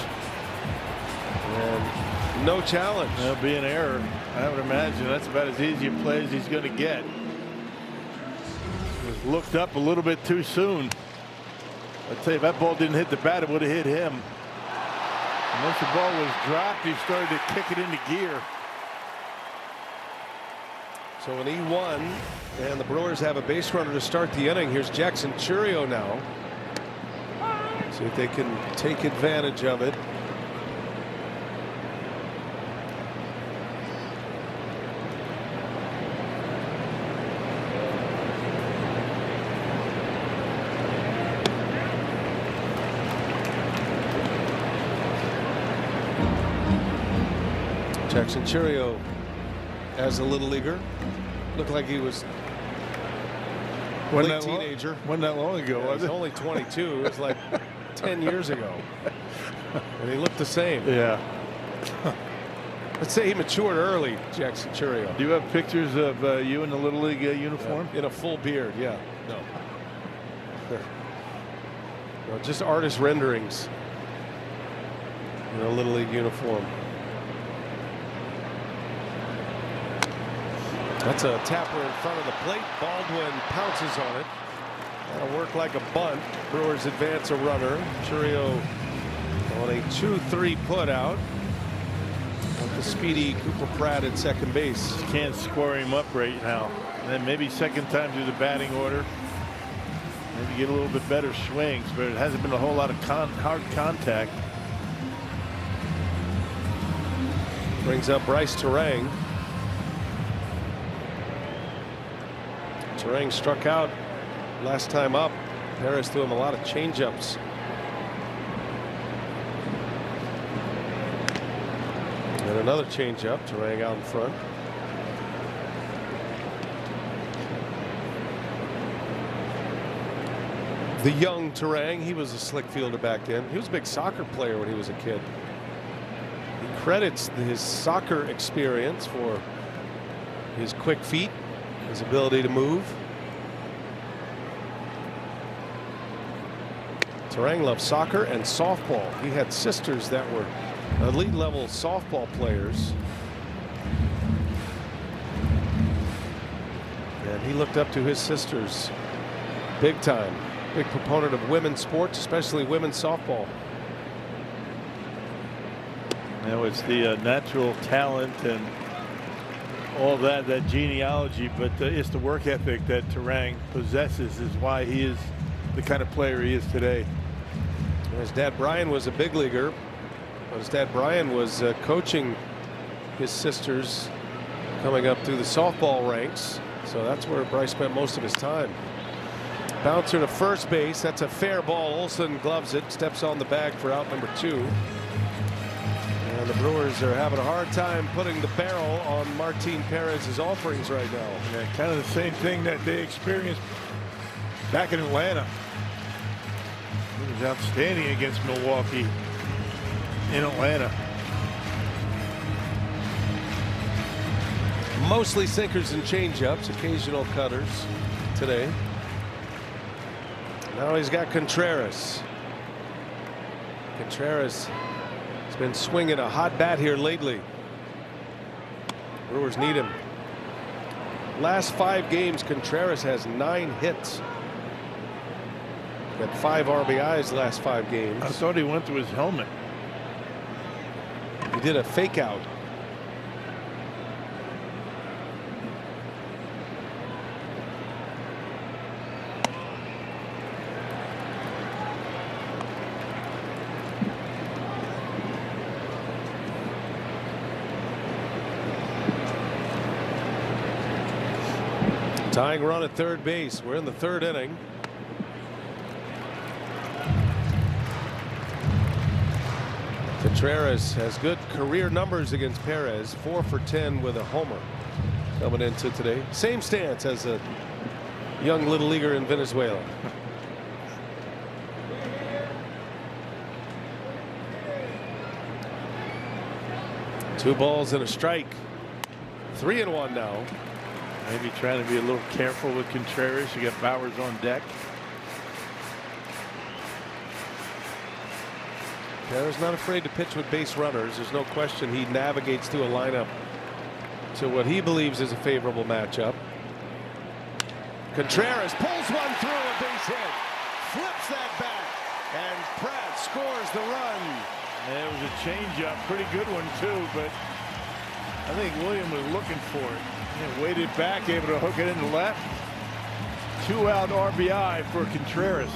And no challenge. There'll be an error. I would imagine that's about as easy a play as he's going to get. Was looked up a little bit too soon. I tell you, if that ball didn't hit the bat, it would have hit him. And once the ball was dropped, he started to kick it into gear. So an E1, and the Brewers have a base runner to start the inning. Here's Jackson Chourio now. See if they can take advantage of it. Jackson Chourio as a little leaguer. Looked like he was a late teenager. Wasn't that long ago, Yeah, was he's it? only 22. It was like 10 years ago. And he looked the same. Yeah. Let's say he matured early, Jackson Chourio. Do you have pictures of you in the Little League uniform? In a full beard, yeah. No. No, just artist renderings in a Little League uniform. That's a tapper in front of the plate. Baldwin pounces on it. That'll work like a bunt. Brewers advance a runner. Chourio on a 2-3 put out. With the speedy Cooper Pratt at second base. Can't square him up right now. And then maybe second time through the batting order. Maybe get a little bit better swings, but it hasn't been a whole lot of hard contact. Brings up Bryce Terang. Terang struck out last time up. Perez threw him a lot of changeups. And another changeup. Terang out in front. The young Terang, he was a slick fielder back then. He was a big soccer player when he was a kid. He credits his soccer experience for his quick feet, his ability to move. Terang loved soccer and softball. He had sisters that were elite level softball players. And he looked up to his sisters big time. Big proponent of women's sports, especially women's softball. Now it's the natural talent and all that genealogy, but it's the work ethic that Terang possesses is why he is the kind of player he is today. His dad Brian was a big leaguer. His dad Brian was coaching his sisters coming up through the softball ranks. So that's where Bryce spent most of his time. Bouncer to first base. That's a fair ball. Olsen gloves it, steps on the bag for out number 2. And the Brewers are having a hard time putting the barrel on Martin Perez's offerings right now. Yeah, kind of the same thing that they experienced back in Atlanta. He was outstanding against Milwaukee in Atlanta. Mostly sinkers and changeups, occasional cutters today. Now he's got Contreras. Contreras has been swinging a hot bat here lately. Brewers need him. Last 5 games, Contreras has 9 hits. Got 5 RBIs last 5 games. I thought he went to his helmet. He did a fake out. Tying run at third base. We're in the 3rd inning. Contreras has good career numbers against Perez. 4 for 10 with a homer coming into today. Same stance as a young little leaguer in Venezuela. Two balls and a strike. 3-1 now. Maybe trying to be a little careful with Contreras. You got Bowers on deck. Perez not afraid to pitch with base runners. There's no question he navigates through a lineup to what he believes is a favorable matchup. Contreras pulls one through, a base hit. Flips that back. And Pratt scores the run. There was a changeup, pretty good one too, but I think William was looking for it. He waited back, able to hook it into left. 2-out RBI for Contreras.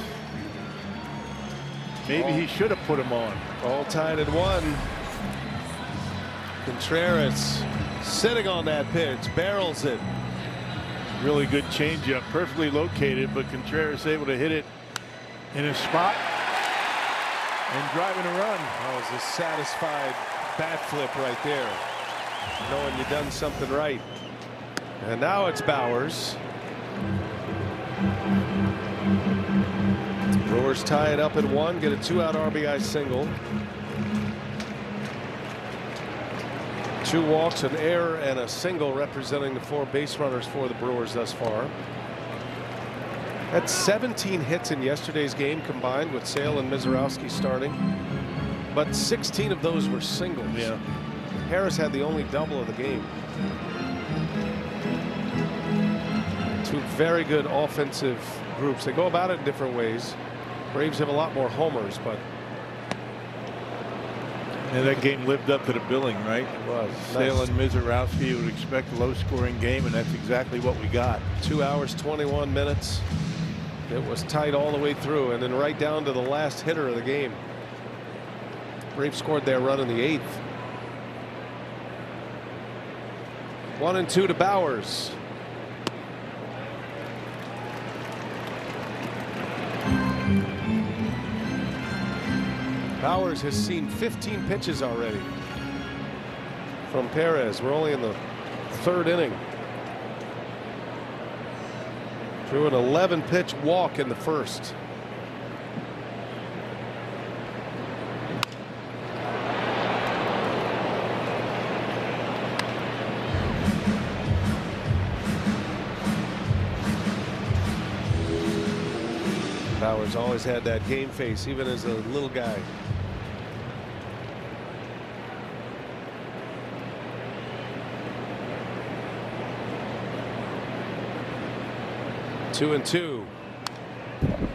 Maybe he should have put him on. All tied at 1. Contreras sitting on that pitch, barrels it. Really good changeup, perfectly located, but Contreras able to hit it in a spot and driving a run. That was a satisfied bat flip right there, knowing you've done something right. And now it's Bowers. Brewers tie it up at 1, get a 2-out RBI single. 2 walks, an error, and a single representing the 4 base runners for the Brewers thus far. Had 17 hits in yesterday's game combined with Sale and Mizorowski starting, but 16 of those were singles. Yeah. Harris had the only double of the game. 2 very good offensive groups. They go about it in different ways. Braves have a lot more homers, but and that game lived up to the billing, right? It was. Sale and Mizorowski, you would expect a low-scoring game, and that's exactly what we got. 2 hours, 21 minutes. It was tight all the way through, and then right down to the last hitter of the game. Braves scored their run in the 8th. 1-2 to Bowers. Bowers has seen 15 pitches already from Perez. We're only in the 3rd inning. Threw an 11-pitch walk in the 1st. Bowers always had that game face, even as a little guy. Two and two.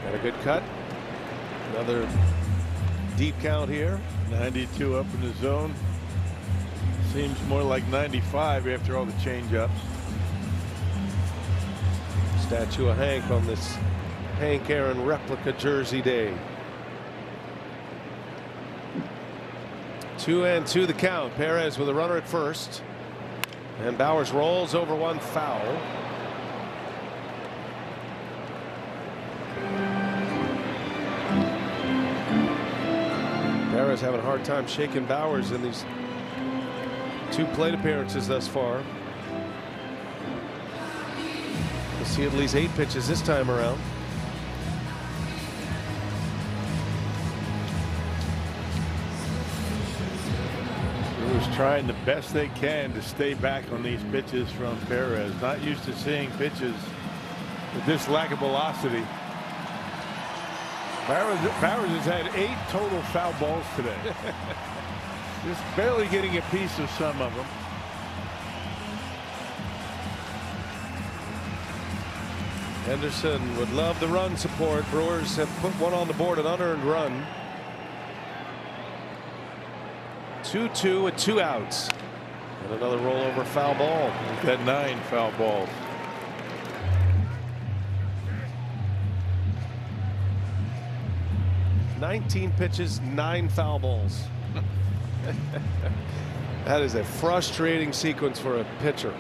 Got a good cut. Another deep count here. 92 up in the zone. Seems more like 95 after all the changeups. Statue of Hank on this Hank Aaron replica jersey day. 2-2 the count. Perez with a runner at first. And Bowers rolls over one foul. Perez having a hard time shaking Bowers in these 2 plate appearances thus far. We'll see at least 8 pitches this time around. Brewers trying the best they can to stay back on these pitches from Perez. Not used to seeing pitches with this lack of velocity. Bowers has had 8 total foul balls today. Just barely getting a piece of some of them. Henderson would love the run support. Brewers have put one on the board, an unearned run. 2-2 with 2 outs. And another rollover foul ball. He's got 9 foul balls. "19 pitches, 9 foul balls." That is a frustrating sequence for a pitcher,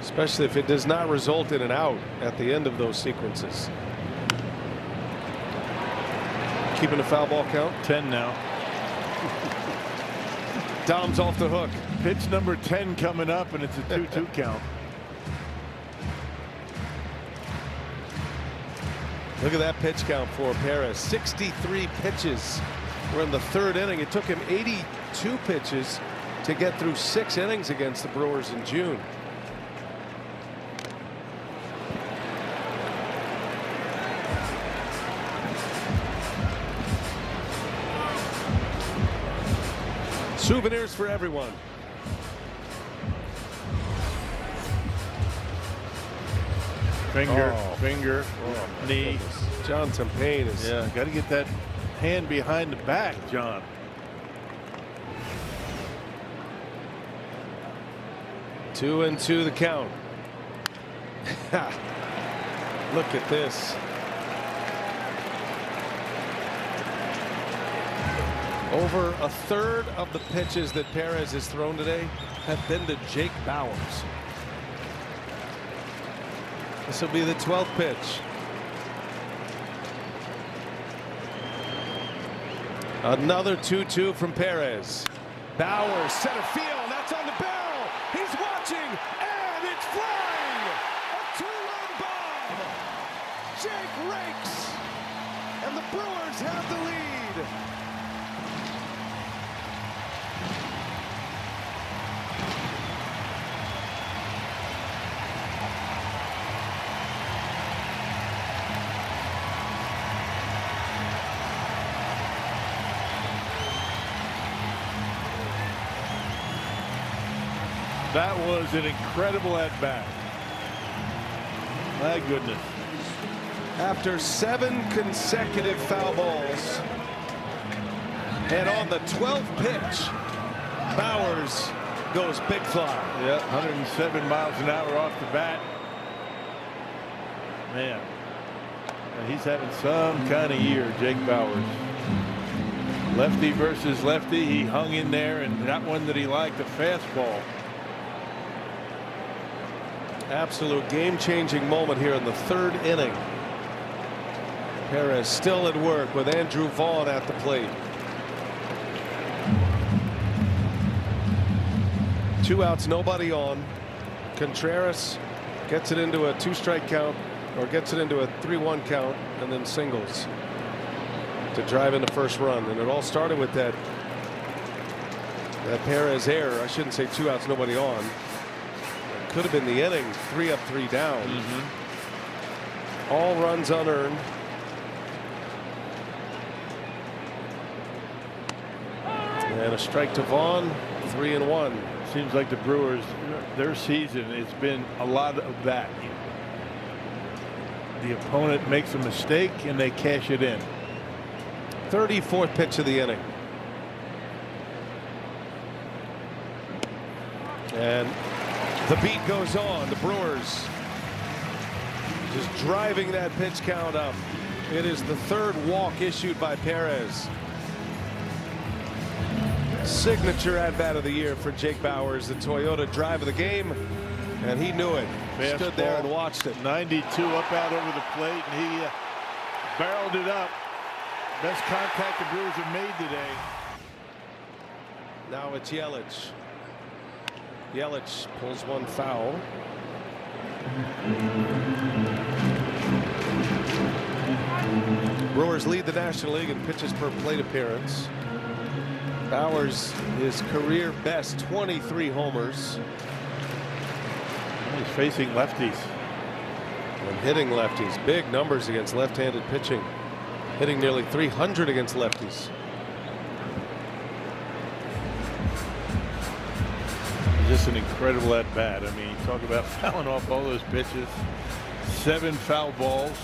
especially if it does not result in an out at the end of those sequences. Keeping the foul ball count. 10 now. Dom's off the hook. Pitch number 10 coming up, and it's a 2-2 count. Look at that pitch count for Perez. 63 pitches. We're in the 3rd inning. It took him 82 pitches to get through 6 innings against the Brewers in June. Souvenirs for everyone. Finger, knee. John Tempain is. Yeah, got to get that hand behind the back, John. Two and two the count. Look at this. Over a third of the pitches that Perez has thrown today have been to Jake Bowers. This will be the 12th pitch. Another 2-2 from Perez. Bowers, center field. That's on the barrel. He's watching, and it's flying. A 2-run bomb. Jake rakes, and the Brewers have the lead. That was an incredible at-bat. My goodness. After 7 consecutive foul balls, and on the 12th pitch, Bowers goes big fly. Yeah, 107 miles an hour off the bat. Man, he's having some kind of year, Jake Bowers. Lefty versus lefty. He hung in there and got one that he liked, a fastball. Absolute game-changing moment here in the 3rd inning. Perez still at work with Andrew Vaughn at the plate. 2 outs, nobody on. Contreras gets it into a 2-strike count, or gets it into a 3-1 count, and then singles to drive in the first run. And it all started with that Perez error. I shouldn't say 2 outs, nobody on. Could have been the inning. 3 up, 3 down. All runs unearned. And a strike to Vaughn. 3-1. Seems like the Brewers, their season, it's been a lot of that. The opponent makes a mistake and they cash it in. 34th pitch of the inning. And the beat goes on. The Brewers just driving that pitch count up. It is the third walk issued by Perez. Signature at bat of the year for Jake Bauers, the Toyota drive of the game, and he knew it. Fastball, stood there and watched it. 92 up out over the plate, and he barreled it up. Best contact the Brewers have made today. Now it's Yelich. Yelich pulls one foul. Brewers lead the National League in pitches per plate appearance. Bauers, his career best 23 homers. He's facing lefties. And hitting lefties. Big numbers against left-handed pitching. Hitting nearly 300 against lefties. Just an incredible at bat. I mean, talk about fouling off all those pitches. 7 foul balls.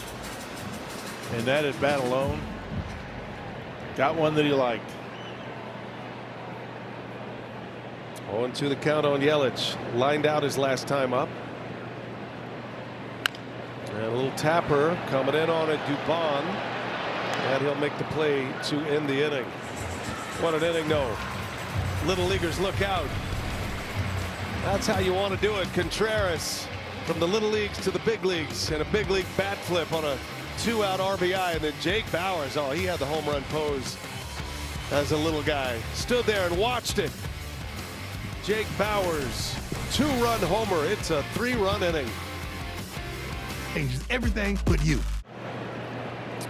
And that at bat alone. Got one that he liked. 0-2 the count on Yelich. Lined out his last time up. And a little tapper coming in on it, Dubon. And he'll make the play to end the inning. What an inning, no. Little leaguers, look out. That's how you want to do it. Contreras from the little leagues to the big leagues, and a big league bat flip on a 2-out RBI. And then Jake Bauers, oh, he had the home run pose as a little guy. Stood there and watched it. Jake Bauers, 2-run homer. It's a 3-run inning. Changes everything but you.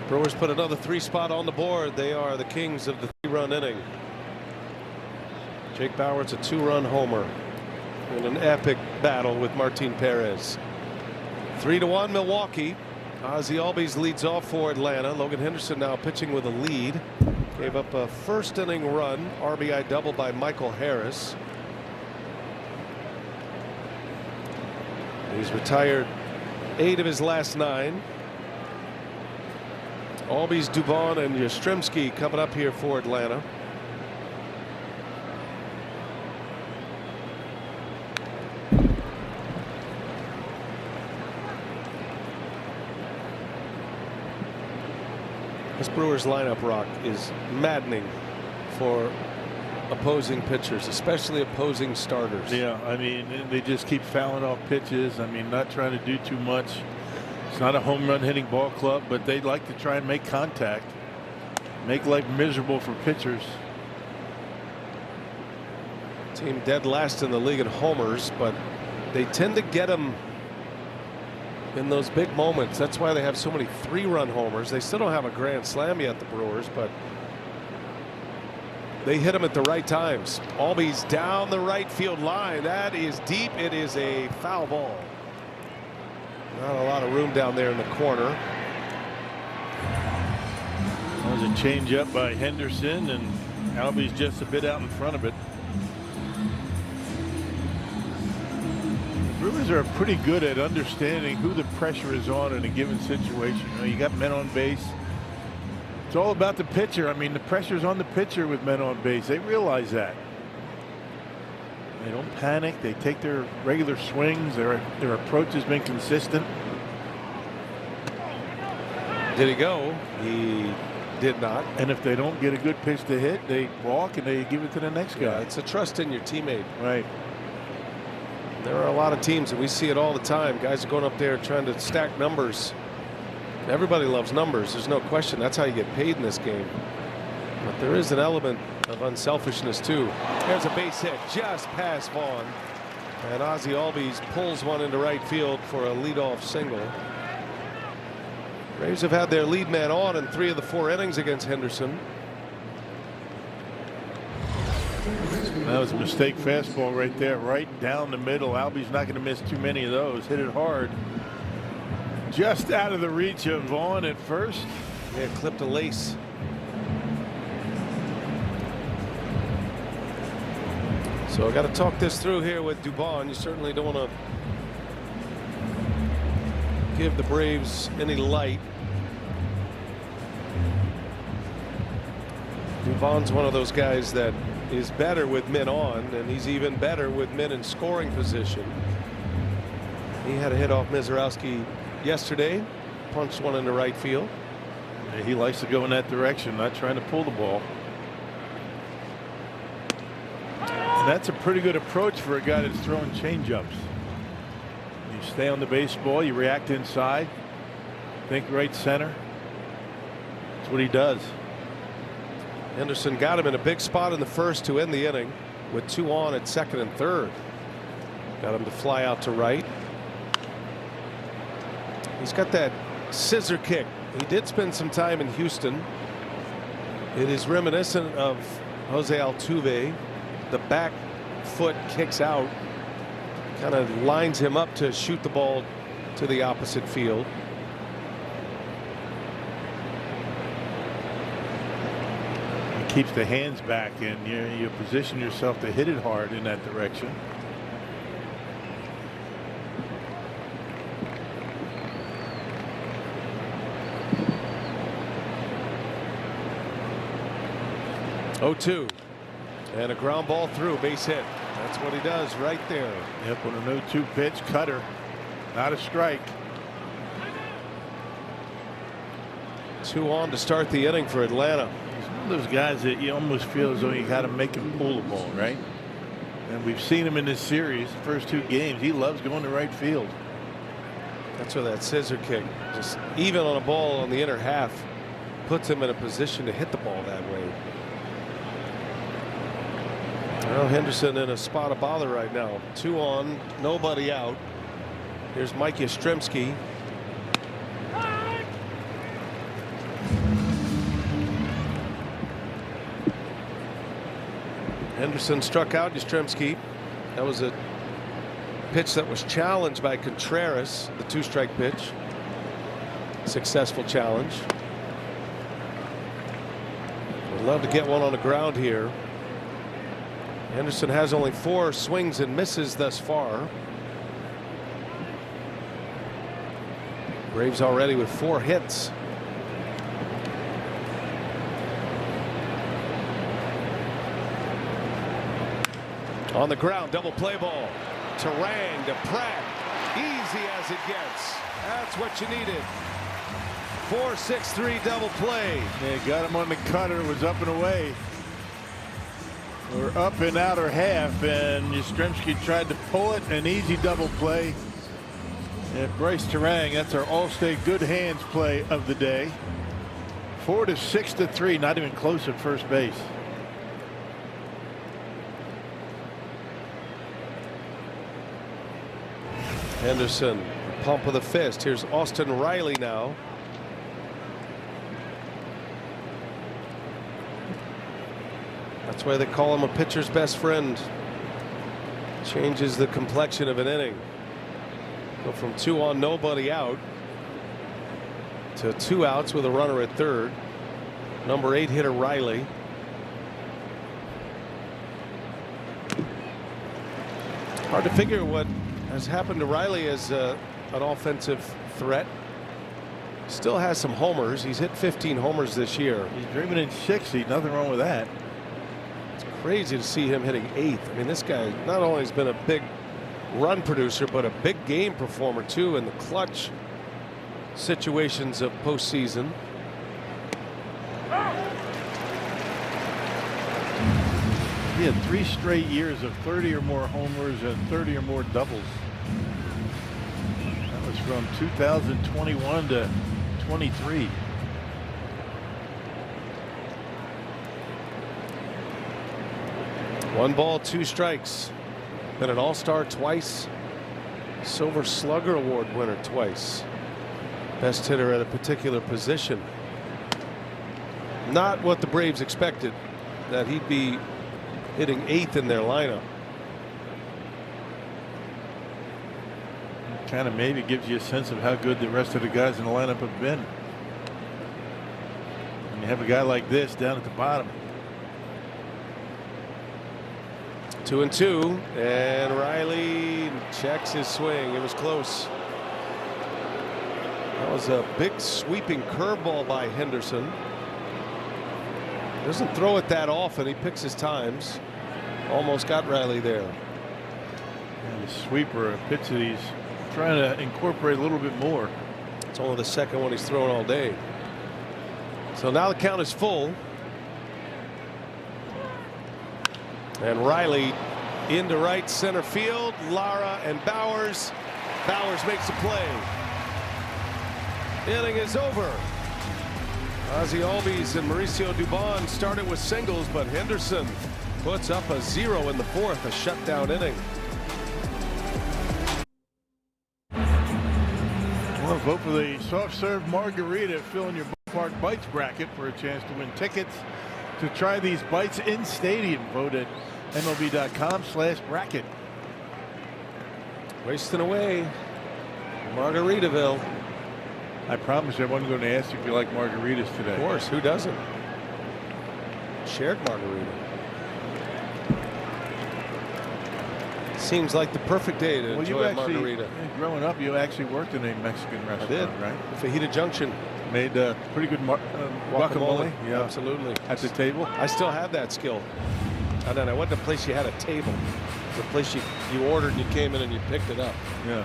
Brewers put another 3 spot on the board. They are the kings of the 3-run inning. Jake Bauers, a 2-run homer in an epic battle with Martin Perez. 3-1 Milwaukee. Ozzie Albies leads off for Atlanta. Logan Henderson now pitching with a lead. Gave up a first inning run. RBI double by Michael Harris. He's retired 8 of his last 9. Albies, Dubon, and Yastrzemski coming up here for Atlanta. This Brewers lineup, Rock, is maddening for opposing pitchers, especially opposing starters. Yeah, I mean, they just keep fouling off pitches. I mean, not trying to do too much. It's not a home run hitting ball club, but they like to try and make contact, make life miserable for pitchers. Team dead last in the league in homers, but they tend to get them in those big moments. That's why they have so many 3-run homers. They still don't have a grand slam yet, the Brewers, but they hit them at the right times. Albies down the right field line. That is deep. It is a foul ball. Not a lot of room down there in the corner. That was a change up by Henderson, and Albies just a bit out in front of it. The Brewers are pretty good at understanding who the pressure is on in a given situation. You know, you got men on base. It's all about the pitcher. I mean, the pressure's on the pitcher with men on base. They realize that. They don't panic. They take their regular swings. Their approach has been consistent. Did he go? He did not. And if they don't get a good pitch to hit, they walk and they give it to the next guy. Yeah, it's a trust in your teammate. Right. There are a lot of teams, and we see it all the time. Guys are going up there trying to stack numbers. Everybody loves numbers. There's no question. That's how you get paid in this game. But there is an element of unselfishness, too. There's a base hit just past Vaughn. And Ozzie Albies pulls one into right field for a leadoff single. Braves have had their lead man on in 3 of the 4 innings against Henderson. That was a mistake fastball right there, right down the middle. Albies not going to miss too many of those. Hit it hard. Just out of the reach of Vaughn at first. Yeah, clipped a lace. So I got to talk this through here with Dubon. You certainly don't want to give the Braves any light. Dubon's one of those guys that is better with men on, and he's even better with men in scoring position. He had a hit off Mizorowski yesterday, punched one into right field. Yeah, he likes to go in that direction, not trying to pull the ball. And that's a pretty good approach for a guy that's throwing changeups. You stay on the baseball, you react inside, think right center. That's what he does. Henderson got him in a big spot in the first to end the inning with 2 on at second and third. Got him to fly out to right. He's got that scissor kick. He did spend some time in Houston. It is reminiscent of Jose Altuve. The back foot kicks out, kind of lines him up to shoot the ball to the opposite field. Keeps the hands back, and you position yourself to hit it hard in that direction. Oh, 2 and a ground ball through, base hit. That's what he does right there. Yep, on a 0-2 pitch, cutter, not a strike. 2 on to start the inning for Atlanta. Those guys that you almost feel as though you got to make him pull the ball, right? And we've seen him in this series, the first 2 games. He loves going to right field. That's where that scissor kick, just even on a ball on the inner half, puts him in a position to hit the ball that way. Well, Henderson in a spot of bother right now. 2 on, nobody out. Here's Mike Yastrzemski. Henderson struck out Yastrzemski. That was a pitch that was challenged by Contreras, the 2-strike pitch. Successful challenge. Would love to get one on the ground here. Henderson has only 4 swings and misses thus far. Braves already with 4 hits. On the ground, double play ball. Terang to Pratt. Easy as it gets. That's what you needed. 4-6-3 double play. Yeah, got him on the cutter. Was up and away. We're up and outer half, and Yastrzemski tried to pull it. An easy double play. And Bryce Terang, that's our All-State good hands play of the day. 4-6-3, not even close at first base. Henderson, pump of the fist. Here's Austin Riley now. That's why they call him a pitcher's best friend. Changes the complexion of an inning. Go from 2 on, nobody out, to 2 outs with a runner at third. Number 8 hitter Riley. Hard to figure what has happened to Riley as an offensive threat. Still has some homers. He's hit 15 homers this year. He's dreaming in 60. Nothing wrong with that. It's crazy to see him hitting 8th. I mean, this guy not only has been a big run producer, but a big game performer too in the clutch situations of postseason. He had 3 straight years of 30 or more homers and 30 or more doubles. That was from 2021 to 23. One ball, 2 strikes. Been an All-Star twice. Silver Slugger Award winner twice. Best hitter at a particular position. Not what the Braves expected, that he'd be hitting 8th in their lineup. Kind of maybe gives you a sense of how good the rest of the guys in the lineup have been. And you have a guy like this down at the bottom. 2-2, and Riley checks his swing. It was close. That was a big sweeping curveball by Henderson. Doesn't throw it that often. He picks his times. Almost got Riley there. And the sweeper, a pitch that he's trying to incorporate a little bit more. It's only the second one he's thrown all day. So now the count is full. And Riley into right center field. Lara and Bowers. Bowers makes the play. Inning is over. Ozzie Albies and Mauricio Dubon started with singles, but Henderson puts up a 0 in the fourth, a shutdown inning. Well, vote for the soft serve margarita. Fill in your Ballpark Bites bracket for a chance to win tickets to try these bites in stadium. Vote at MLB.com/bracket. Wasting away. Margaritaville. I promise I wasn't going to ask you if you like margaritas today. Of course, who doesn't? Shared margarita. Seems like the perfect day to enjoy a margarita. Growing up, you actually worked in a Mexican restaurant, I did, right? Fajita Junction. Made pretty good guacamole. Yeah, absolutely. At the table. I still have that skill. And then I went to a place you had a table. The place you ordered and you came in and you picked it up. Yeah.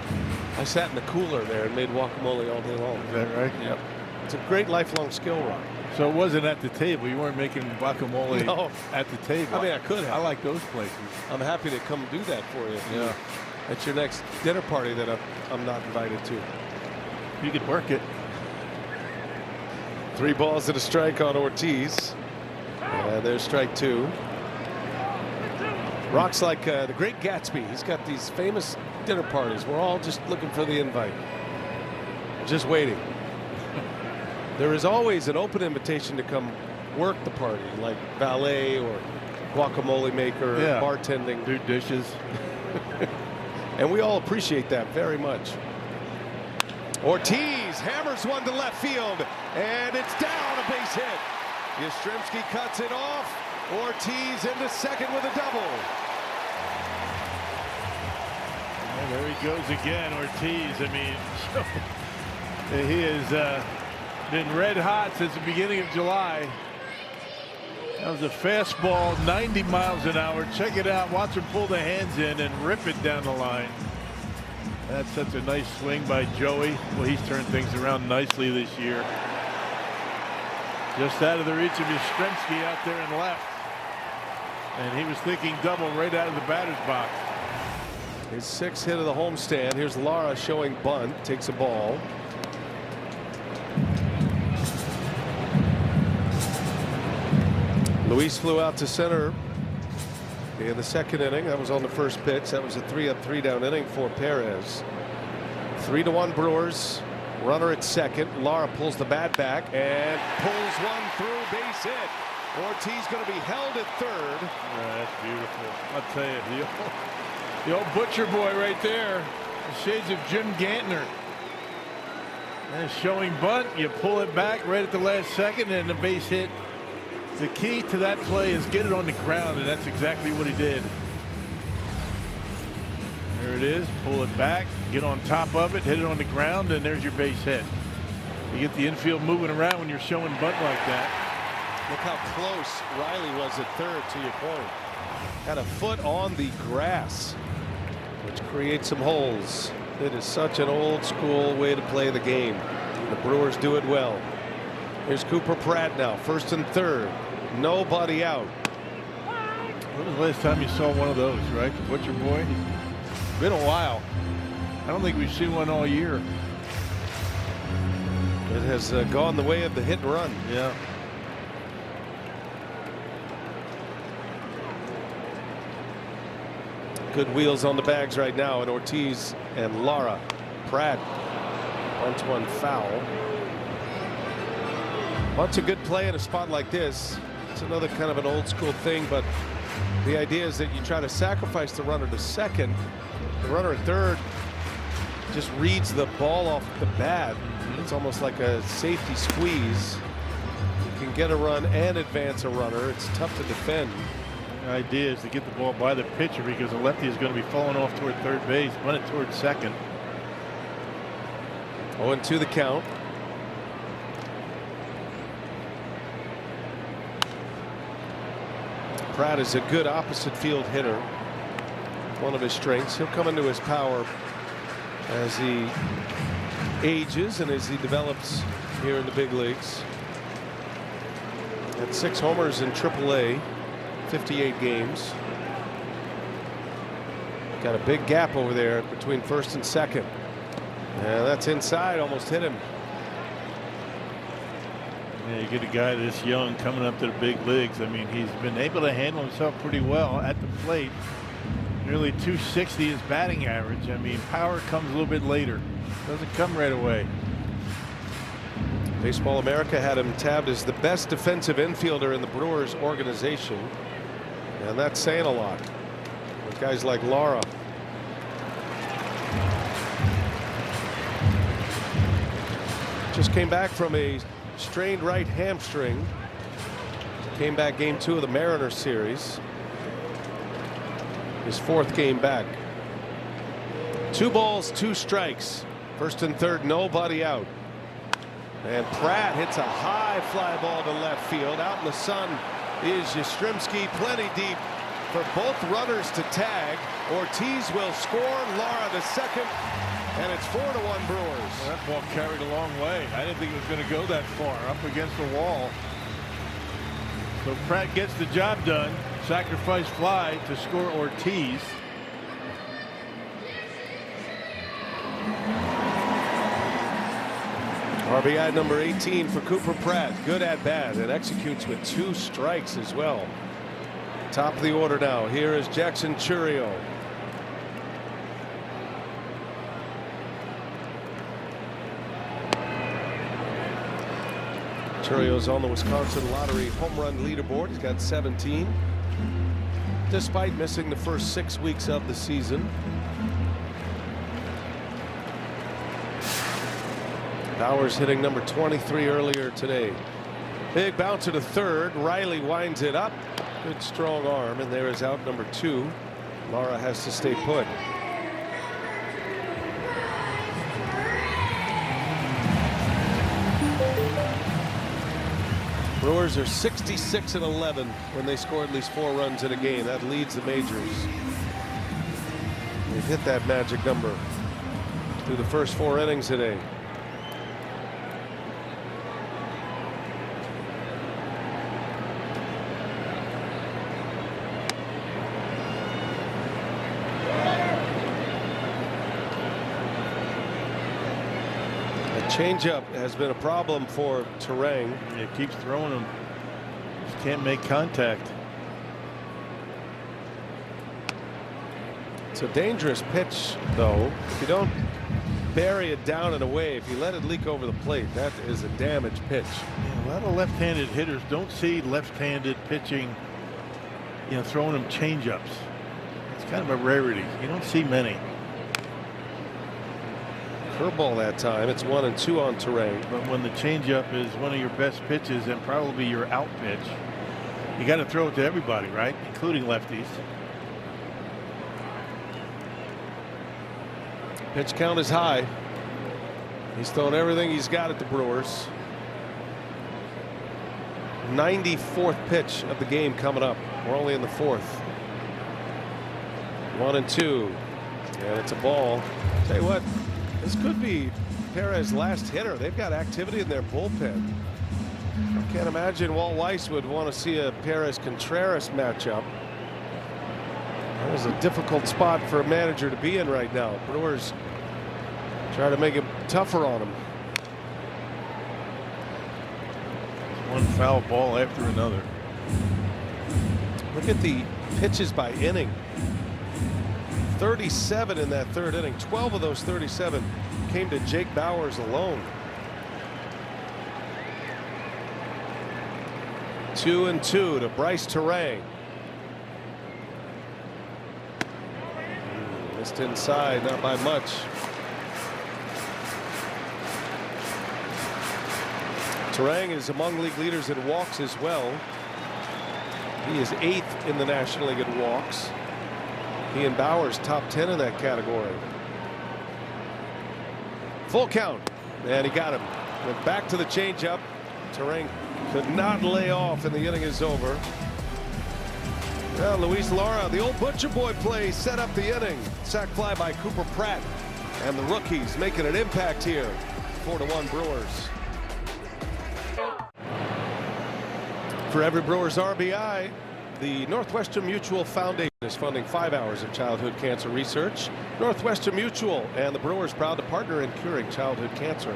I sat in the cooler there and made guacamole all day long. Is that right? Yep. It's a great lifelong skill, Ron. So it wasn't at the table. You weren't making guacamole at the table. I mean, I could have. I like those places. I'm happy to come do that for you. Yeah. At your next dinner party that I'm not invited to. You could work it. 3 balls and a strike on Ortiz. There's strike 2. Rock's like the Great Gatsby. He's got these famous dinner parties. We're all just looking for the invite. Just waiting. There is always an open invitation to come work the party, like valet or guacamole maker, bartending. Do dishes. And we all appreciate that very much. Ortiz hammers one to left field, and it's down, a base hit. Yastrzemski cuts it off. Ortiz into second with a double. And there he goes again, Ortiz. I mean, he has been red hot since the beginning of July. That was a fastball, 90 miles an hour. Check it out. Watch him pull the hands in and rip it down the line. That's such a nice swing by Joey. Well, he's turned things around nicely this year. Just out of the reach of Yastrzemski out there and left. And he was thinking double right out of the batter's box. His 6th hit of the homestand. Here's Lara showing bunt. Takes a ball. Luis flew out to center in the 2nd inning. That was on the first pitch. That was a 3-up, 3-down inning for Perez. 3-1 Brewers. Runner at 2nd. Lara pulls the bat back and pulls one through, base hit. Ortiz going to be held at 3rd. That's beautiful. I'll tell you, the old butcher boy right there. The shades of Jim Gantner. And showing bunt, you pull it back right at the last second, and the base hit. The key to that play is get it on the ground, and that's exactly what he did. There it is. Pull it back, get on top of it, hit it on the ground, and there's your base hit. You get the infield moving around when you're showing bunt like that. Look how close Riley was at 3rd, to your point. Had a foot on the grass, which creates some holes. It is such an old school way to play the game. The Brewers do it well. Here's Cooper Pratt now, 1st and 3rd. Nobody out. When was the last time you saw one of those, right? The butcher boy? Been a while. I don't think we've seen one all year. It has gone the way of the hit and run. Yeah. Good wheels on the bags right now, and Ortiz and Lara. Pratt bunts one foul. Bunts a good play in a spot like this. It's another kind of an old school thing, but the idea is that you try to sacrifice the runner to 2nd. The runner at 3rd just reads the ball off the bat. It's almost like a safety squeeze. You can get a run and advance a runner. It's tough to defend. idea is to get the ball by the pitcher because the lefty is going to be falling off toward third base, run it toward second. 0-2 the count. Pratt is a good opposite field hitter. One of his strengths. He'll come into his power as he ages and as he develops here in the big leagues. Had 6 homers in AAA, 58 games. Got a big gap over there between first and second. Yeah, that's inside, almost hit him. Yeah, you get a guy this young coming up to the big leagues. I mean, he's been able to handle himself pretty well at the plate. Nearly 260 is batting average. I mean, power comes a little bit later. Doesn't come right away. Baseball America had him tabbed as the best defensive infielder in the Brewers organization. And that's saying a lot with guys like Lara. Just came back from a strained right hamstring. Came back game 2 of the Mariners series. His 4th game back. 2 balls, 2 strikes. First and third, nobody out. And Pratt hits a high fly ball to left field. Out in the sun is Yastrzemski, plenty deep for both runners to tag. Ortiz will score. Lara to second. And it's 4-1 Brewers. Well, that ball carried a long way. I didn't think it was going to go that far, up against the wall. So Pratt gets the job done. Sacrifice fly to score Ortiz. RBI number 18 for Cooper Pratt. Good at bat and executes with 2 strikes as well. Top of the order now. Here is Jackson Chourio. Chourio's on the Wisconsin Lottery home run leaderboard. He's got 17. Despite missing the first 6 weeks of the season. Bowers hitting number 23 earlier today. Big bouncer to third. Riley winds it up. Good strong arm, and there is out number 2. Lara has to stay put. Brewers are 66-11 when they score at least 4 runs in a game. That leads the majors. They've hit that magic number through the first 4 innings today. Changeup has been a problem for Terang. He keeps throwing them. Just can't make contact. It's a dangerous pitch, though. If you don't bury it down and away, if you let it leak over the plate, that is a damaged pitch. Yeah, a lot of left-handed hitters don't see left-handed pitching, throwing them changeups. It's kind of a rarity. You don't see many. Curveball that time. It's 1-2 on Terang. But when the changeup is one of your best pitches and probably your out pitch, you got to throw it to everybody, right? Including lefties. Pitch count is high. He's thrown everything he's got at the Brewers. 94th pitch of the game coming up. We're only in the 4th. 1-2. And it's a ball. Tell you what, this could be Perez's last hitter. They've got activity in their bullpen. I can't imagine Walt Weiss would want to see a Perez-Contreras matchup. That was a difficult spot for a manager to be in right now. Brewers try to make it tougher on him. One foul ball after another. Look at the pitches by inning. 37 in that 3rd inning. 12 of those 37 came to Jake Bauers alone. 2-2 to Bryce Terang. Missed inside, not by much. Terang is among league leaders in walks as well. He is 8th in the National League in walks. He and Bauer's top 10 in that category. Full count, and he got him. Went back to the changeup. Terang could not lay off, and the inning is over. Well, Luis Lara, the old Butcher Boy play, set up the inning. Sac fly by Cooper Pratt, and the rookies making an impact here. 4-1 Brewers. For every Brewers RBI, the Northwestern Mutual Foundation is funding 5 hours of childhood cancer research. Northwestern Mutual and the Brewers proud to partner in curing childhood cancer.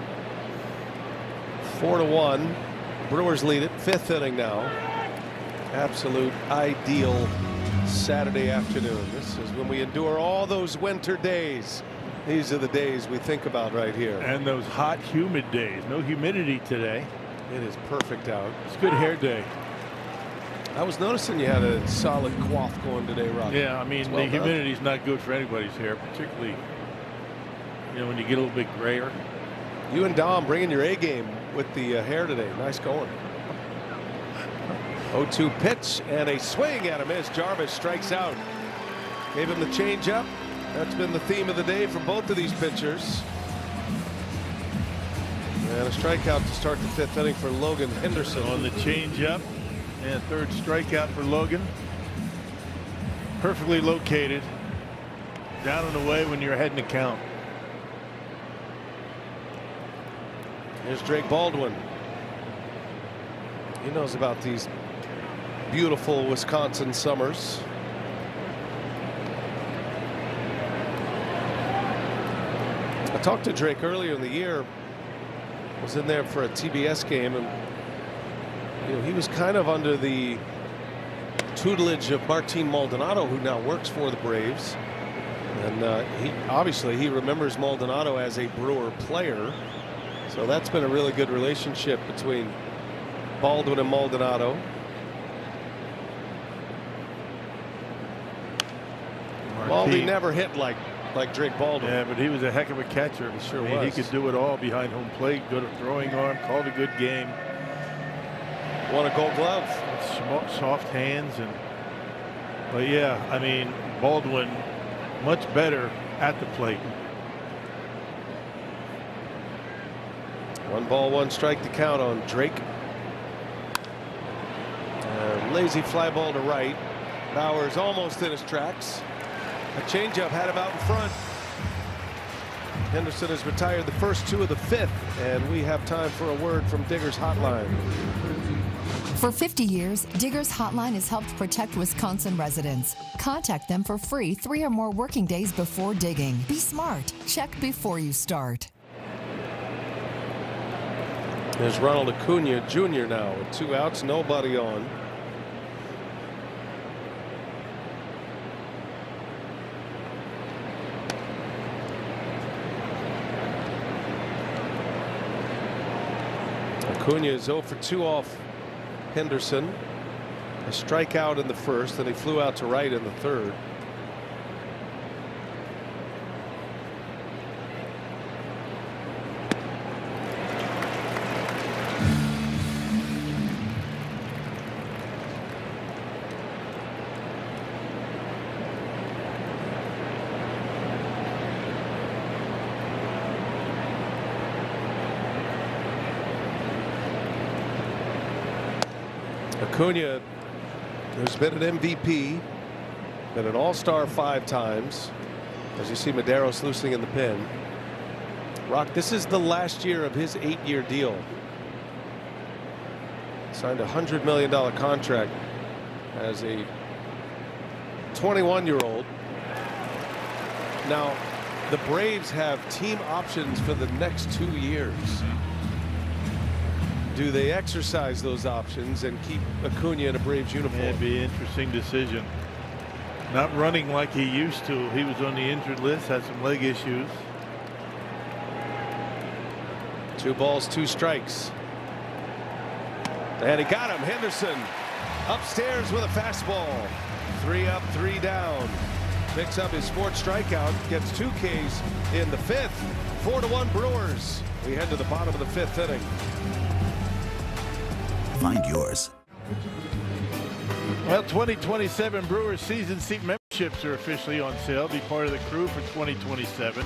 4-1. Brewers lead it. 5th inning now. Absolute ideal Saturday afternoon. This is when we endure all those winter days. These are the days we think about right here. And those hot, humid days. No humidity today. It is perfect out. It's a good hair day. I was noticing you had a solid quaff going today, Rob. Yeah, I mean, the humidity's not good for anybody's hair, particularly, when you get a little bit grayer. You and Dom bringing your A game with the hair today. Nice going. 0-2 pitch and a swing at him as Jarvis strikes out. Gave him the changeup. That's been the theme of the day for both of these pitchers. And a strikeout to start the 5th inning for Logan Henderson. On the changeup. And 3rd strikeout for Logan. Perfectly located. Down and away when you're ahead in the count. Here's Drake Baldwin. He knows about these beautiful Wisconsin summers. I talked to Drake earlier in the year. Was in there for a TBS game, and he was kind of under the tutelage of Martin Maldonado, who now works for the Braves. And he remembers Maldonado as a Brewer player. So that's been a really good relationship between Baldwin and Maldonado. Maldi never hit like Drake Baldwin. Yeah, but he was a heck of a catcher. He sure was. He could do it all behind home plate. Good at throwing arm. Called a good game. Won a Gold Glove. Soft hands. But yeah, I mean, Baldwin much better at the plate. 1 ball, 1 strike to count on Drake. Lazy fly ball to right. Bauer's almost in his tracks. A changeup had him out in front. Henderson has retired the first 2 of the 5th, and we have time for a word from Digger's Hotline. For 50 years, Digger's Hotline has helped protect Wisconsin residents. Contact them for free 3 or more working days before digging. Be smart. Check before you start. There's Ronald Acuna Jr. now with 2 outs, nobody on. Acuna is 0 for 2 off Henderson. A strikeout in the 1st, and he flew out to right in the 3rd. Acuna has been an MVP, been an all-star 5 times. As you see, Medeiros loosening in the pen. Rock, this is the last year of his 8-year deal. Signed a $100 million contract as a 21-year-old. Now, the Braves have team options for the next 2 years. Do they exercise those options and keep Acuna in a Braves uniform? It'd be an interesting decision. Not running like he used to. He was on the injured list, had some leg issues. 2 balls, 2 strikes. And he got him. Henderson upstairs with a fastball. 3 up, 3 down. Picks up his 4th strikeout. Gets 2 Ks in the 5th. 4-1 Brewers. We head to the bottom of the 5th inning. Find yours. Well, 2027 Brewers season seat memberships are officially on sale. Be part of the crew for 2027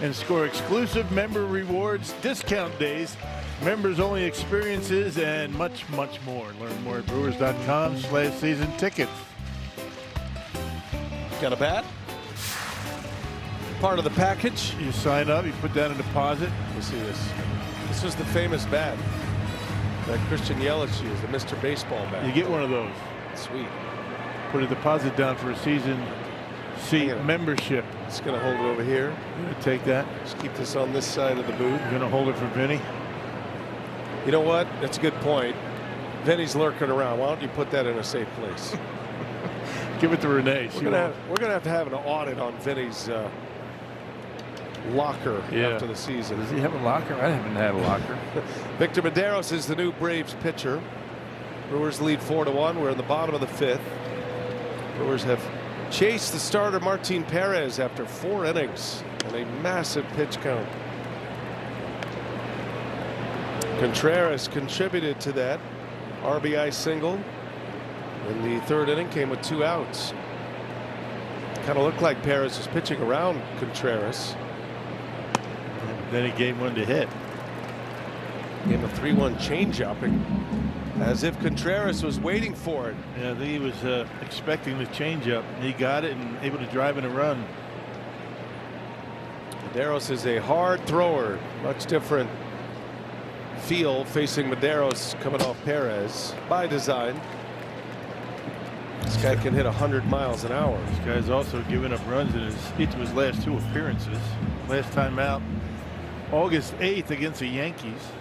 and score exclusive member rewards, discount days, members only experiences, and much, much more. Learn more at brewers.com/season tickets. Got a bat? Part of the package. You sign up, you put down a deposit. Let me see this. This is the famous bat that Christian Yelich used, the Mr. Baseball bat. You get one of those. Sweet. Put a deposit down for a season seat membership. It's going to hold it over here. You gonna take that? Just keep this on this side of the booth. You're going to hold it for Vinny? You know what? That's a good point. Vinny's lurking around. Why don't you put that in a safe place? Give it to Renee. We're gonna have to have an audit on Vinny's locker after the season. Does he have a locker? I haven't had a locker. Victor Medeiros is the new Braves pitcher. Brewers lead 4-1. We're in the bottom of the 5th. Brewers have chased the starter Martin Perez after 4 innings and a massive pitch count. Contreras contributed to that RBI single in the 3rd inning, came with 2 outs. Kind of looked like Perez was pitching around Contreras. Then he gave one to hit. Gave him a 3-1 changeup, as if Contreras was waiting for it. Yeah, I think he was expecting the changeup. He got it and able to drive in a run. Medeiros is a hard thrower, much different feel facing Medeiros coming off Perez by design. This guy can hit 100 miles an hour. This guy's also given up runs in each of his last 2 appearances. Last time out, August 8th against the Yankees.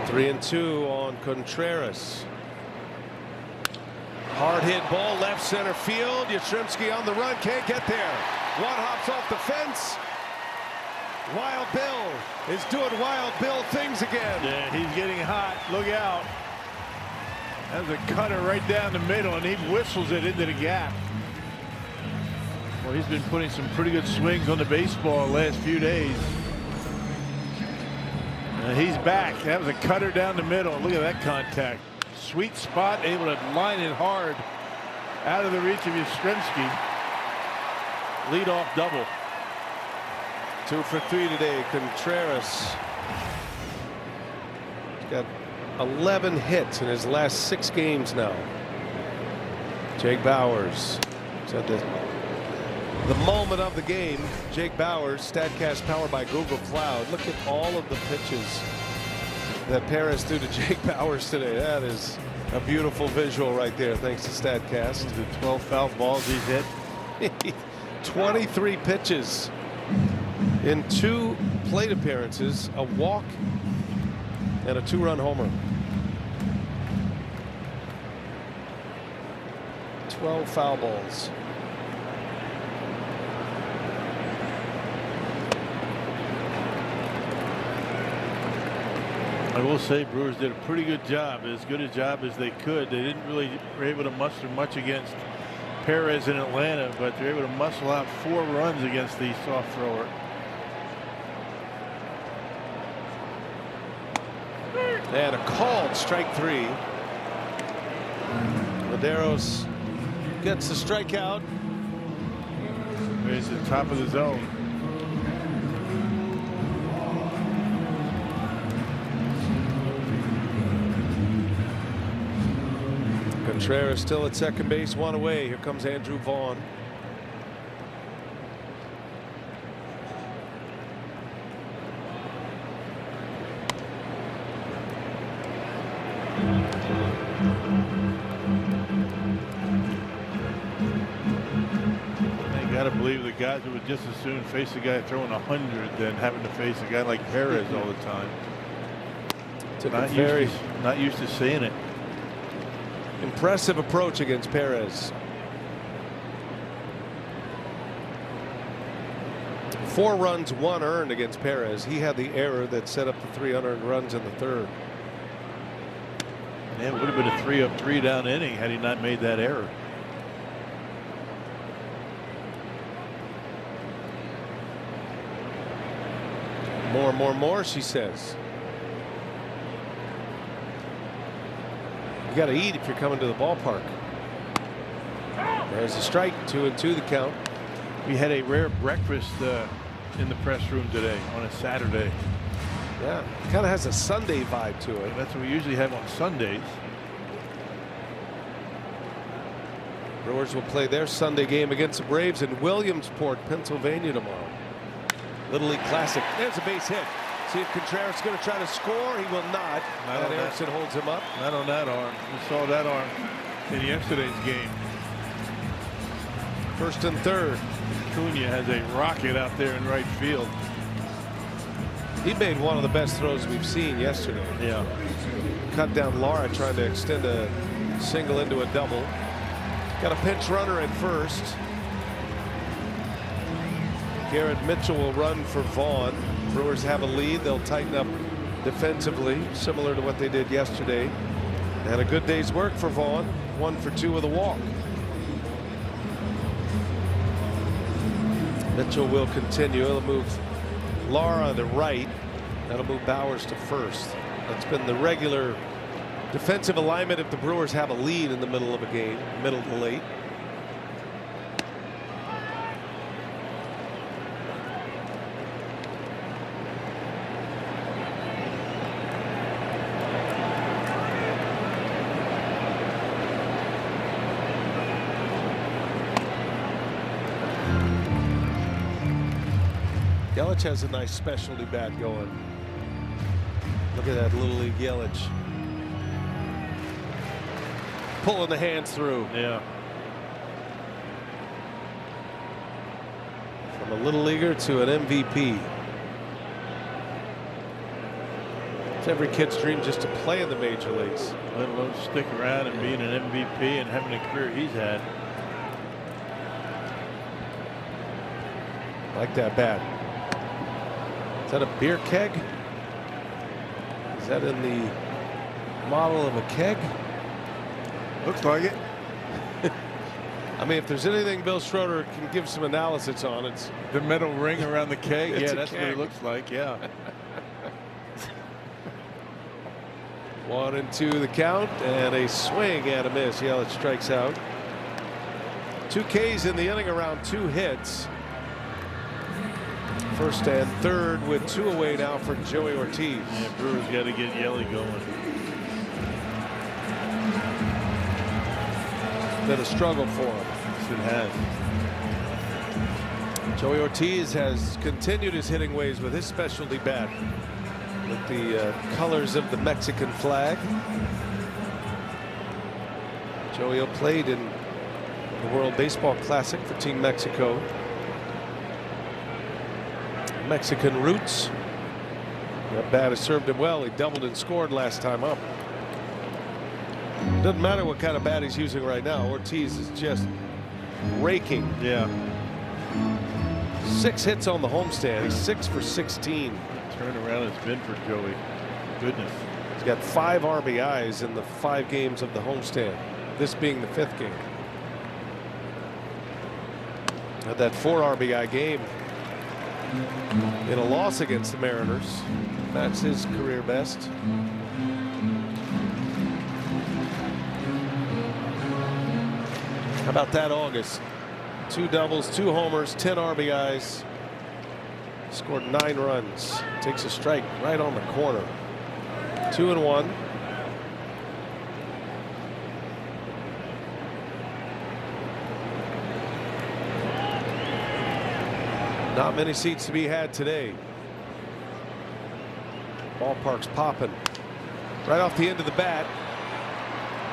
Three and 2 on Contreras. Hard hit ball left center field. Yastrzemski on the run, can't get there. One hops off the fence. Wild Bill is doing Wild Bill things again. Yeah, he's getting hot. Look out. That's a cutter right down the middle, and he whistles it into the gap. Well, he's been putting some pretty good swings on the baseball the last few days. And he's back. That was a cutter down the middle. Look at that contact. Sweet spot, able to line it hard out of the reach of Yastrzemski. Leadoff double. 2 for 3 today. Contreras got 11 hits in his last 6 games now. Jake Bauers said the moment of the game. Jake Bauers, StatCast powered by Google Cloud. Look at all of the pitches that Perez threw to Jake Bauers today. That is a beautiful visual right there, thanks to StatCast. The 12 foul balls he's hit. 23 pitches in 2 plate appearances, a walk and a 2-run homer. 12 foul balls. I will say Brewers did a pretty good job, as good a job as they could. They didn't really were able to muster much against Perez in Atlanta, but they're able to muscle out 4 runs against the soft thrower. And a called strike 3. Medeiros gets the strikeout. He's at the top of the zone. Contreras still at second base, 1 away. Here comes Andrew Vaughn. You got to believe the guys who would just as soon face a guy throwing 100 than having to face a guy like Perez all the time. Not used to seeing it. Impressive approach against Perez. 4 runs, 1 earned against Perez. He had the error that set up the 3 unearned runs in the 3rd. Yeah, it would have been a 3-up, 3-down inning had he not made that error. More, she says. You got to eat if you're coming to the ballpark. There's a strike, 2-2 the count. We had a rare breakfast in the press room today on a Saturday. Yeah, kind of has a Sunday vibe to it. That's what we usually have on Sundays. Brewers will play their Sunday game against the Braves in Williamsport, Pennsylvania tomorrow. Little League Classic. There's a base hit. See if Contreras is going to try to score. He will not. And Erickson holds him up. Not on that arm. We saw that arm in yesterday's game. 1st and 3rd. Cunha has a rocket out there in right field. He made one of the best throws we've seen yesterday. Yeah. Cut down Lara trying to extend a single into a double. Got a pinch runner at first. Garrett Mitchell will run for Vaughn. Brewers have a lead. They'll tighten up defensively, similar to what they did yesterday. And a good day's work for Vaughn. 1 for 2 with a walk. Mitchell will continue. He'll move Lara to right. That'll move Bowers to first. That's been the regular defensive alignment if the Brewers have a lead in the middle of a game, middle to late. Yelich has a nice specialty bat going. Look at that Little League Yelich. Pulling the hands through. Yeah. From a little leaguer to an MVP. It's every kid's dream just to play in the major leagues. Let alone stick around and being an MVP and having a career he's had. Like that bat. Is that a beer keg? Is that in the model of a keg? Looks like it. I mean, if there's anything Bill Schroeder can give some analysis on, it's the metal ring around the keg. Yeah, that's keg. what it looks like. Yeah. 1-2 the count, and a swing and a miss. Yelich strikes out. 2 Ks in the inning, around 2 hits. 1st and 3rd with 2 away now for Joey Ortiz. Yeah, Brewers got to get Yelly going. Been a struggle for him. Yes, it has. Joey Ortiz has continued his hitting ways with his specialty bat with the colors of the Mexican flag. Joey played in the World Baseball Classic for Team Mexico. Mexican roots. That bat has served him well. He doubled and scored last time up. Doesn't matter what kind of bat he's using right now. Ortiz is just raking. Yeah. 6 hits on the homestand. He's 6 for 16. Turnaround has been for Joey. Goodness. He's got 5 RBIs in the 5 games of the homestand. This being the 5th game. Had that 4 RBI game in a loss against the Mariners. That's his career best. How about that August? 2 doubles, 2 homers, 10 RBIs. Scored 9 runs. Takes a strike right on the corner. 2-1. Not many seats to be had today. Ballpark's popping. Right off the end of the bat.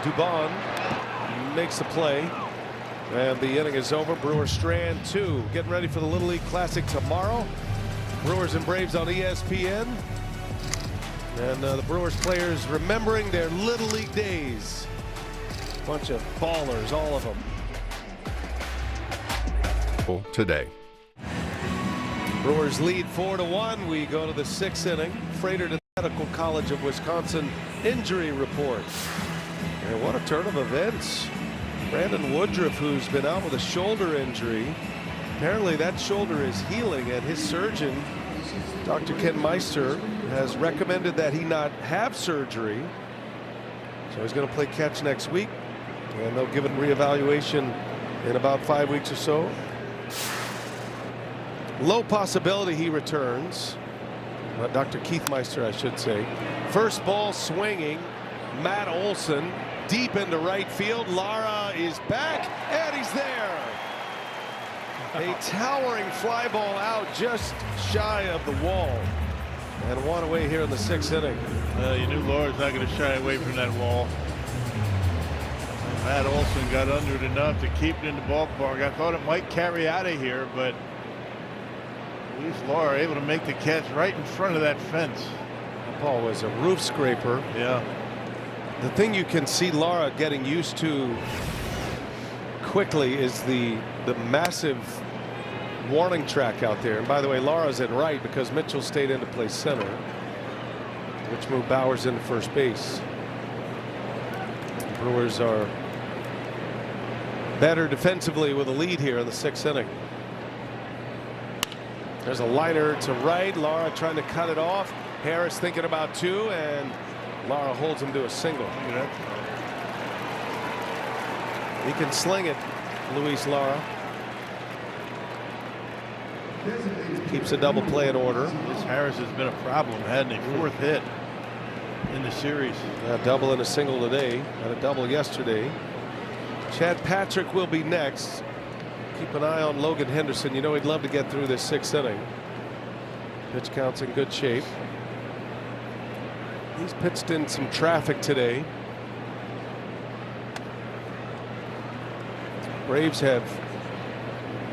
Dubon makes the play. And the inning is over. Brewers strand 2. Getting ready for the Little League Classic tomorrow. Brewers and Braves on ESPN. And the Brewers players remembering their Little League days. Bunch of ballers, all of them. Today. Brewers lead 4-1. We go to the 6th inning. Freighter to the Medical College of Wisconsin injury report. And what a turn of events. Brandon Woodruff, who's been out with a shoulder injury. Apparently that shoulder is healing, and his surgeon, Dr. Ken Meister, has recommended that he not have surgery. So he's going to play catch next week, and they'll give him reevaluation in about 5 weeks or so. Low possibility he returns. Dr. Keith Meister, I should say. First ball swinging. Matt Olson deep into right field. Lara is back, and he's there. A towering fly ball out just shy of the wall. And one away here in the 6th inning. You knew Lara's not going to shy away from that wall. Matt Olson got under it enough to keep it in the ballpark. I thought it might carry out of here, but at least Lara able to make the catch right in front of that fence. The ball was a roof scraper. Yeah. The thing you can see Lara getting used to quickly is the massive warning track out there. And by the way, Lara's at right because Mitchell stayed in to play center, which moved Bowers into first base. The Brewers are better defensively with a lead here in the 6th inning. There's a liner to right. Lara trying to cut it off. Harris thinking about 2, and Lara holds him to a single. He can sling it, Luis Lara. Keeps a double play in order. This Harris has been a problem, hadn't he? 4th hit in the series. A double and a single today, and a double yesterday. Chad Patrick will be next. Keep an eye on Logan Henderson. You know he'd love to get through this 6th inning. Pitch count's in good shape. He's pitched in some traffic today. Braves have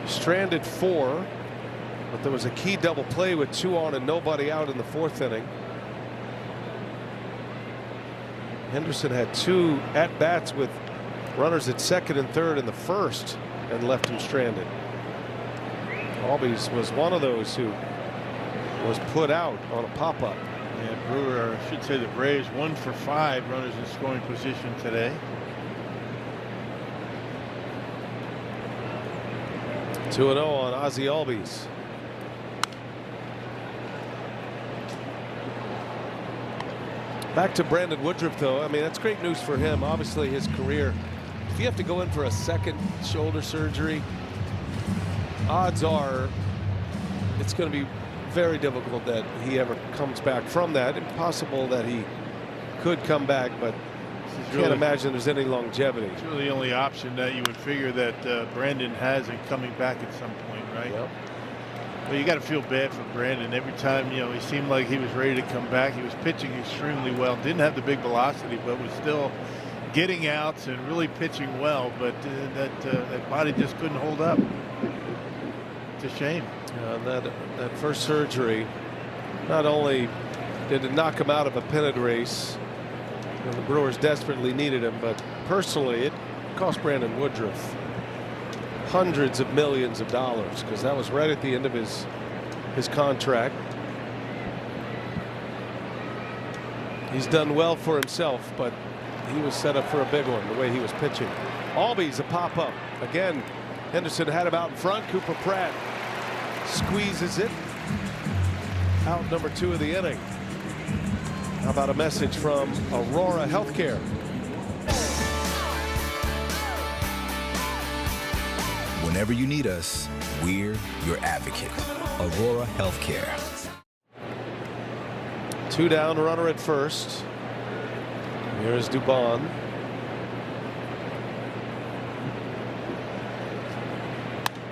stranded 4, but there was a key double play with 2 on and nobody out in the 4th inning. Henderson had 2 at-bats with runners at 2nd and 3rd in the 1st and left him stranded. Albies was one of those who was put out on a pop-up. Yeah, Brewer, I should say the Braves 1 for 5 runners in scoring position today. 2-0 on Ozzie Albies. Back to Brandon Woodruff, though. I mean, that's great news for him. Obviously, his career. If you have to go in for a second shoulder surgery, odds are it's going to be very difficult that he ever comes back from that. Impossible that he could come back, but can't imagine there's any longevity. It's really the only option that you would figure that Brandon has in coming back at some point, right? Yep. But you got to feel bad for Brandon. Every time, you know, he seemed like he was ready to come back. He was pitching extremely well. Didn't have the big velocity, but was still getting outs and really pitching well. But that body just couldn't hold up. It's a shame. That first surgery, not only did it knock him out of a pennant race, and the Brewers desperately needed him, but personally it cost Brandon Woodruff hundreds of millions of dollars, because that was right at the end of his contract. He's done well for himself, but he was set up for a big one the way he was pitching. Albies a pop-up again. Henderson had him out in front. Cooper Pratt squeezes it out, number 2 of the inning. How about a message from Aurora Healthcare? Whenever you need us, we're your advocate. Aurora Healthcare. 2 down, runner at first. Here's Dubon.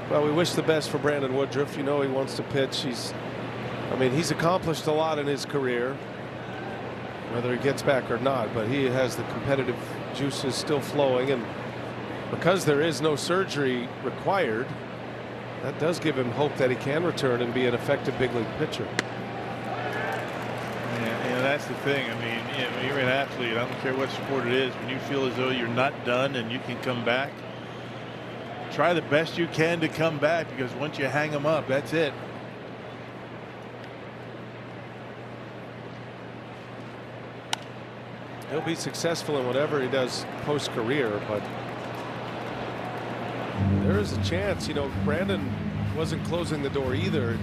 Well, we wish the best for Brandon Woodruff. You know he wants to pitch. He's accomplished a lot in his career, whether he gets back or not, but he has the competitive juices still flowing, and because there is no surgery required, that does give him hope that he can return and be an effective big league pitcher. Yeah, that's the thing. I mean, when you're an athlete, I don't care what sport it is, when you feel as though you're not done and you can come back, try the best you can to come back, because once you hang them up, that's it. He'll be successful in whatever he does post-career, but there is a chance. You know, Brandon wasn't closing the door either.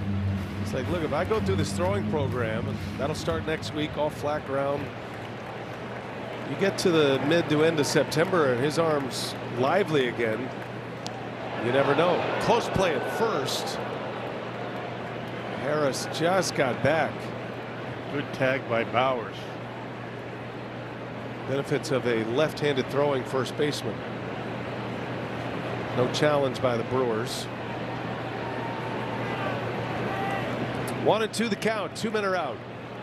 It's like, look, if I go through this throwing program, and that'll start next week, all flat ground. You get to the mid to end of September and his arm's lively again. You never know. Close play at first. Harris just got back. Good tag by Bowers. Benefits of a left-handed throwing first baseman. No challenge by the Brewers. 1-2 the count. 2 men are out.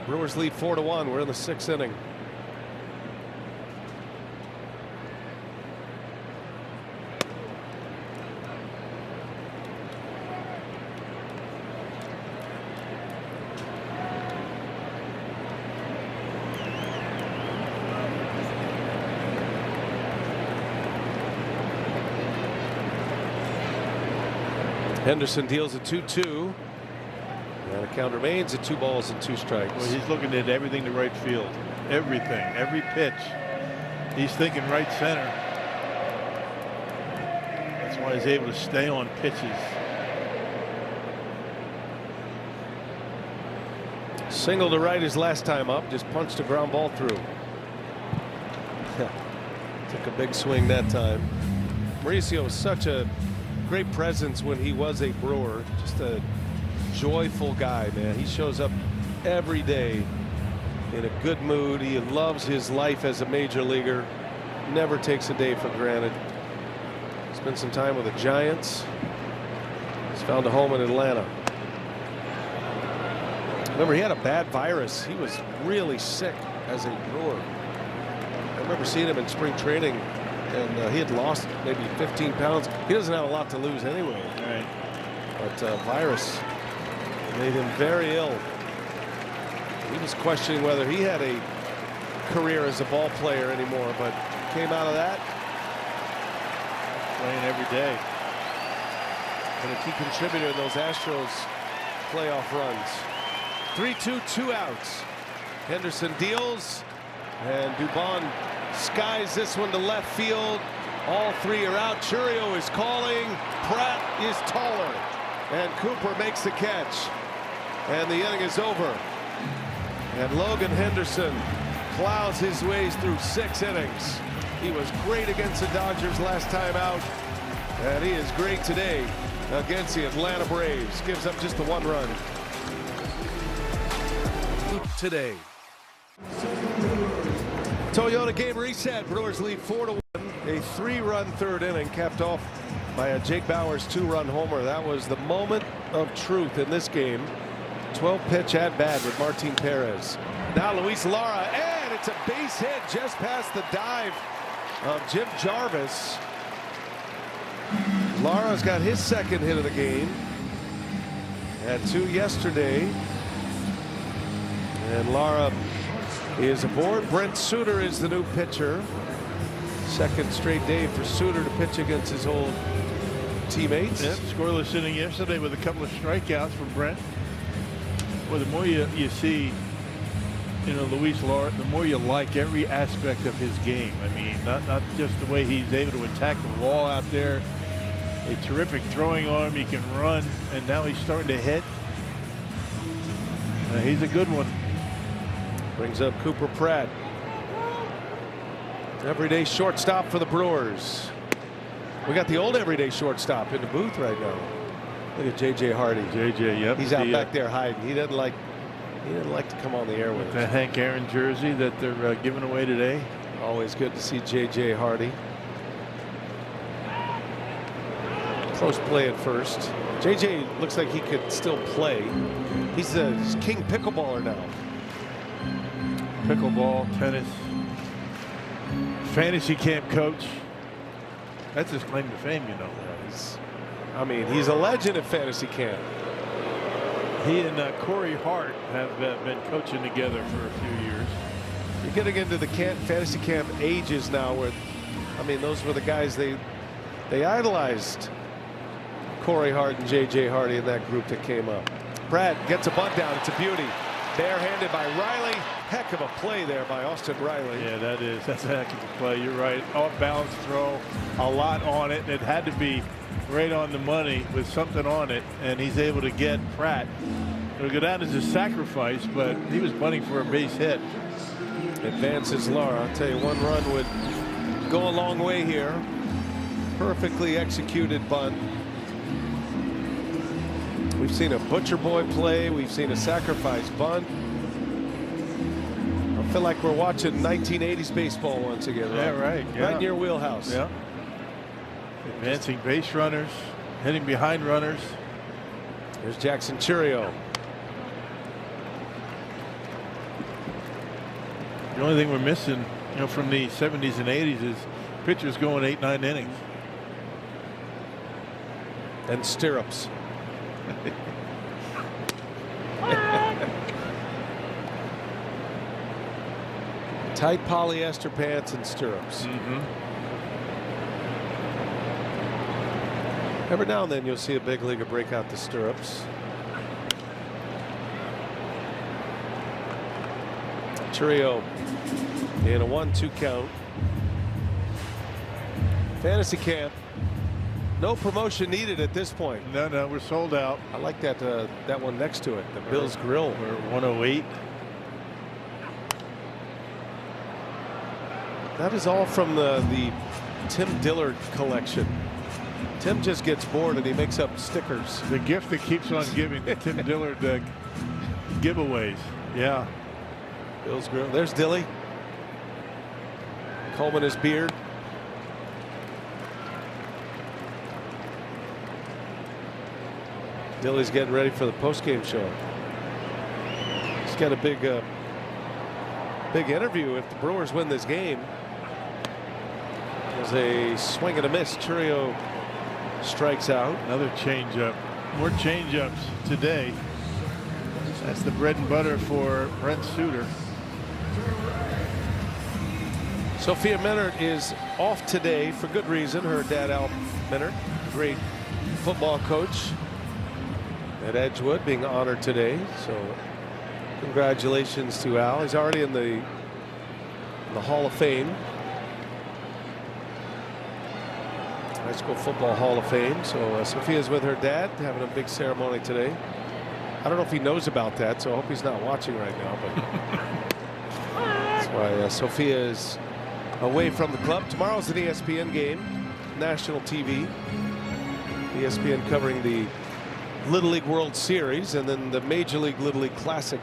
Brewers lead 4-1. We're in the 6th inning. Henderson deals a 2-2. And the count remains at 2 balls and 2 strikes. Well, he's looking at everything to right field. Everything. Every pitch. He's thinking right center. That's why he's able to stay on pitches. Single to right his last time up. Just punched a ground ball through. Took a big swing that time. Mauricio was such a great presence when he was a Brewer. Just a joyful guy, man. He shows up every day in a good mood. He loves his life as a major leaguer. Never takes a day for granted. Spent some time with the Giants. He's found a home in Atlanta. Remember, he had a bad virus. He was really sick as a Brewer. I remember seeing him in spring training, and he had lost maybe 15 pounds. He doesn't have a lot to lose anyway. Right. But virus made him very ill. He was questioning whether he had a career as a ball player anymore, but came out of that Playing every day. and a key contributor in those Astros playoff runs. 3-2, 2 outs. Henderson deals, and Dubon skies this one to left field. All 3 are out. Churio is calling. Pratt is taller, and Cooper makes the catch, and the inning is over. And Logan Henderson plows his ways through 6 innings. He was great against the Dodgers last time out, and he is great today against the Atlanta Braves. Gives up just the 1 run today. Toyota game reset. Brewers lead 4-1. A 3-run 3rd inning capped off by a Jake Bauers 2-run homer. That was the moment of truth in this game. 12-pitch at bat with Martin Perez. Now Luis Lara, and it's a base hit just past the dive of Jim Jarvis. Lara's got his 2nd hit of the game. Had 2 yesterday. And Lara is aboard. Brent Suter is the new pitcher. 2nd straight day for Suter to pitch against his old teammates. Yep, scoreless inning yesterday with a couple of strikeouts from Brent. Well, the more you see, you know, Luis Lara, the more you like every aspect of his game. I mean, not just the way he's able to attack the wall out there. A terrific throwing arm. He can run, and now he's starting to hit. He's a good one. Brings up Cooper Pratt. Everyday shortstop for the Brewers. We got the old everyday shortstop in the booth right now. Look at J.J. Hardy. J.J., yep. He's out back there hiding. He didn't like to come on the air with the us. Hank Aaron jersey that they're giving away today. Always good to see J.J. Hardy. Close play at first. J.J. looks like he could still play. He's king pickleballer now. Pickleball, tennis, fantasy camp coach. That's his claim to fame, you know. I mean, he's a legend at fantasy camp. He and Corey Hart have been coaching together for a few years. You're getting into the fantasy camp ages now where, I mean, those were the guys they idolized. Corey Hart and J.J. Hardy in that group that came up. Pratt gets a bunt down. It's a beauty. Barehanded by Riley. Heck of a play there by Austin Riley. Yeah, that's a heck of a play. You're right. Off balance throw, a lot on it. It had to be right on the money with something on it, and he's able to get Pratt. It'll go down as a sacrifice, but he was bunting for a base hit. Advances Laura. I'll tell you, one run would go a long way here. Perfectly executed bunt. We've seen a butcher boy play. We've seen a sacrifice bunt. I feel like we're watching 1980s baseball once again. Right? Yeah, right. Yeah. Right in your wheelhouse. Yeah. Advancing base runners, hitting behind runners. Here's Jackson Churio. The only thing we're missing, from the 70s and 80s is pitchers going 8-9 innings. And stirrups. Tight polyester pants and stirrups. Every now and then you'll see a big leaguer break out the stirrups. Churio in a 1-2 count. Fantasy camp. No promotion needed at this point. No, we're sold out. I like that that one next to it, the Bill's Grill. We're 108. That is all from the Tim Dillard collection. Tim just gets bored and he makes up stickers. The gift that keeps on giving, the Tim Dillard giveaways. Yeah. Bill's Grill. There's Dilly. Combing his beard. Dilly's getting ready for the postgame show. He's got a big interview if the Brewers win this game. There's a swing and a miss. Churio strikes out. Another changeup. More changeups today. That's the bread and butter for Brent Suter. Sophia Minert is off today for good reason. Her dad, Al Minert, great football coach at Edgewood, being honored today. So congratulations to Al. He's already in the Hall of Fame. High School Football Hall of Fame. So Sophia's with her dad, having a big ceremony today. I don't know if he knows about that, so I hope he's not watching right now. But that's why Sophia is away from the club. Tomorrow's an ESPN game, national TV. ESPN covering the Little League World Series, and then the Major League Little League Classic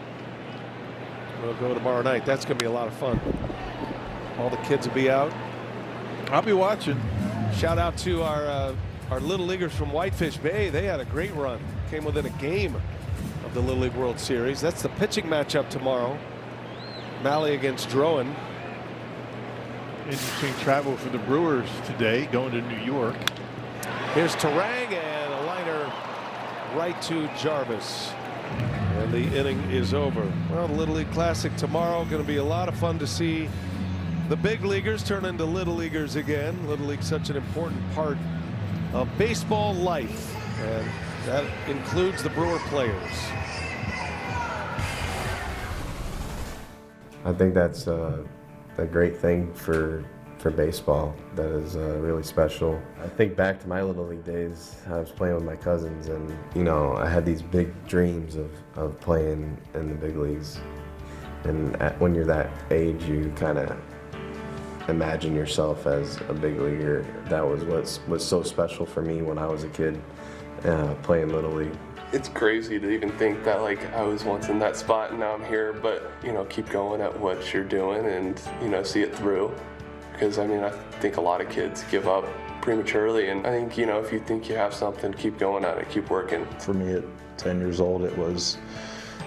will go tomorrow night. That's going to be a lot of fun. All the kids will be out. I'll be watching. Shout out to our Little Leaguers from Whitefish Bay. They had a great run. Came within a game of the Little League World Series. That's the pitching matchup tomorrow. Malley against Drowan. Interesting travel for the Brewers today, going to New York. Here's Terang and a liner right to Jarvis. And the inning is over. Well, the Little League Classic tomorrow. Going to be a lot of fun to see the big leaguers turn into little leaguers again. Little League such an important part of baseball life, and that includes the Brewer players. I think that's a great thing for baseball. That is really special. I think back to my Little League days. I was playing with my cousins, and I had these big dreams of playing in the big leagues. And when you're that age, you kind of imagine yourself as a big leaguer. That was what was so special for me when I was a kid playing Little League. It's crazy to even think that I was once in that spot and now I'm here, but keep going at what you're doing and see it through, because I think a lot of kids give up prematurely, and I think if you think you have something, keep going at it, keep working. For me at 10 years old, it was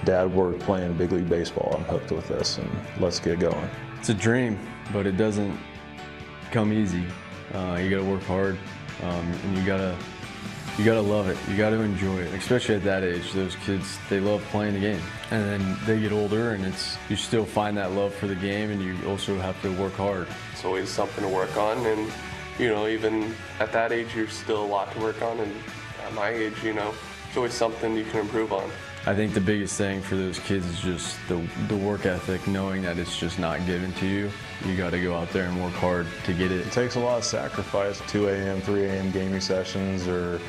Dad, we're playing big league baseball. I'm hooked with this, and let's get going. It's a dream, but it doesn't come easy. You got to work hard, and you got to love it. You got to enjoy it, especially at that age. Those kids, they love playing the game, and then they get older, and you still find that love for the game, and you also have to work hard. It's always something to work on, and even at that age, there's still a lot to work on, and at my age, it's always something you can improve on. I think the biggest thing for those kids is just the work ethic, knowing that it's just not given to you. You got to go out there and work hard to get it. It takes a lot of sacrifice, 2 a.m., 3 a.m. gaming sessions or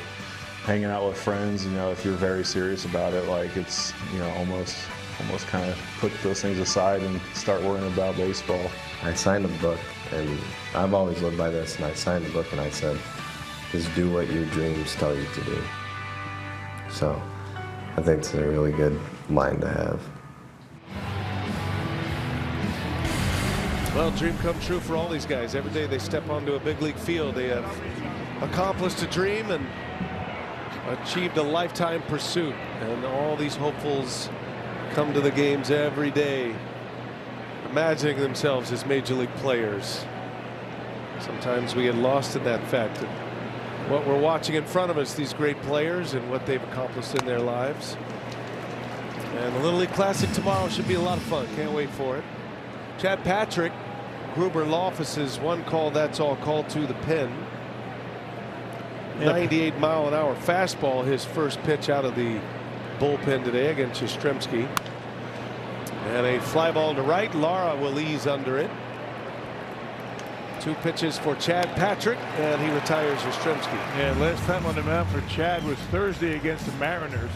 hanging out with friends, if you're very serious about it, like it's, almost kind of put those things aside and start worrying about baseball. I signed a book, and I've always lived by this, and I signed the book and I said, just do what your dreams tell you to do. So I think it's a really good line to have. Well, dream come true for all these guys. Every day they step onto a big league field, they have accomplished a dream and achieved a lifetime pursuit. And all these hopefuls come to the games every day, imagining themselves as major league players. Sometimes we get lost in that fact that what we're watching in front of us, these great players and what they've accomplished in their lives. And the Little League Classic tomorrow should be a lot of fun. Can't wait for it. Chad Patrick, Gruber Loftus's one call, that's all, called to the pin. 98-mile-an-hour fastball, his first pitch out of the bullpen today against Yastrzemski. And a fly ball to right. Lara will ease under it. 2 pitches for Chad Patrick, and he retires Yastrzemski. Yeah, last time on the mound for Chad was Thursday against the Mariners.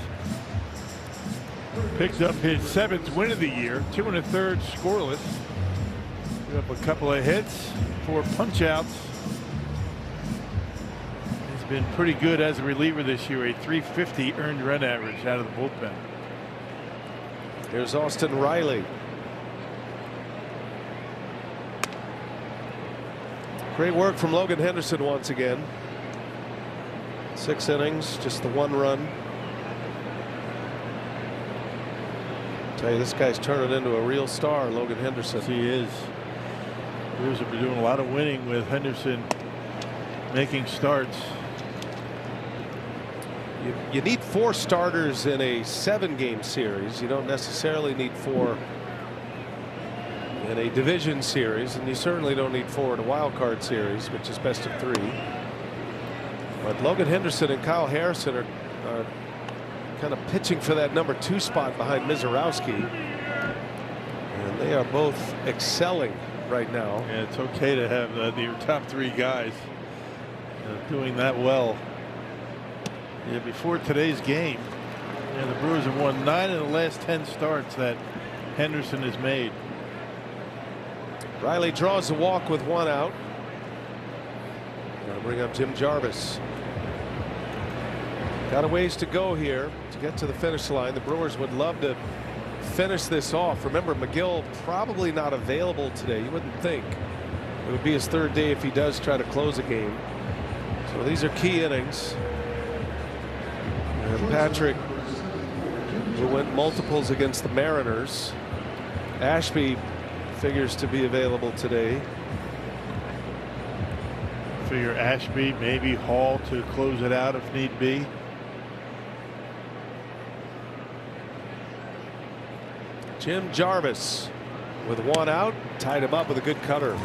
Picks up his 7th win of the year, 2 1/3 scoreless. Put up a couple of hits, 4 punch-outs. He's been pretty good as a reliever this year, a .350 earned run average out of the bullpen. Here's Austin Riley. Great work from Logan Henderson once again. 6 innings, just the 1 run. Tell you, this guy's turning into a real star, Logan Henderson. He is. Brewers have been doing a lot of winning with Henderson making starts. You need 4 starters in a 7-game series. You don't necessarily need 4 in a division series, and you certainly don't need 4 in a wild card series, which is best of 3. But Logan Henderson and Kyle Harrison are kind of pitching for that number 2 spot behind Mizorowski, and they are both excelling right now. Yeah, it's okay to have your top 3 guys doing that well. Yeah, before today's game, the Brewers have won 9 of the last 10 starts that Henderson has made. Riley draws the walk with 1 out. Gonna bring up Jim Jarvis. Got a ways to go here to get to the finish line. The Brewers would love to finish this off. Remember, McGill probably not available today. You wouldn't think. It would be his 3rd day if he does try to close a game. So these are key innings. And Patrick, who went multiples against the Mariners. Ashby figures to be available today. Figure Ashby, maybe Hall to close it out if need be. Jim Jarvis with 1 out, tied him up with a good cutter.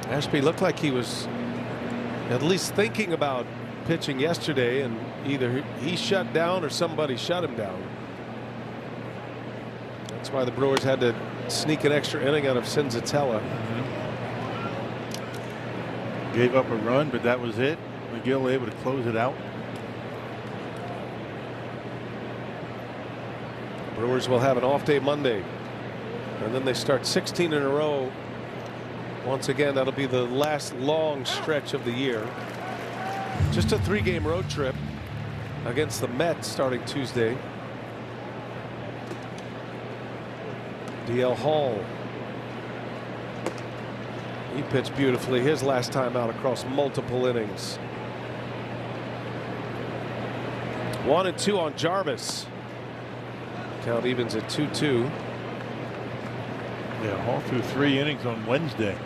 Ashby looked like he was at least thinking about pitching yesterday, and either he shut down or somebody shut him down. That's why the Brewers had to sneak an extra inning out of Senzatella. Gave up a run, but that was it. McGill able to close it out. Brewers will have an off day Monday, and then they start 16 in a row. Once again, that'll be the last long stretch of the year. Just a 3-game road trip against the Mets starting Tuesday. DL Hall. He pitched beautifully his last time out across multiple innings. 1-2 on Jarvis. Count evens at 2-2. Yeah, Hall threw 3 innings on Wednesday.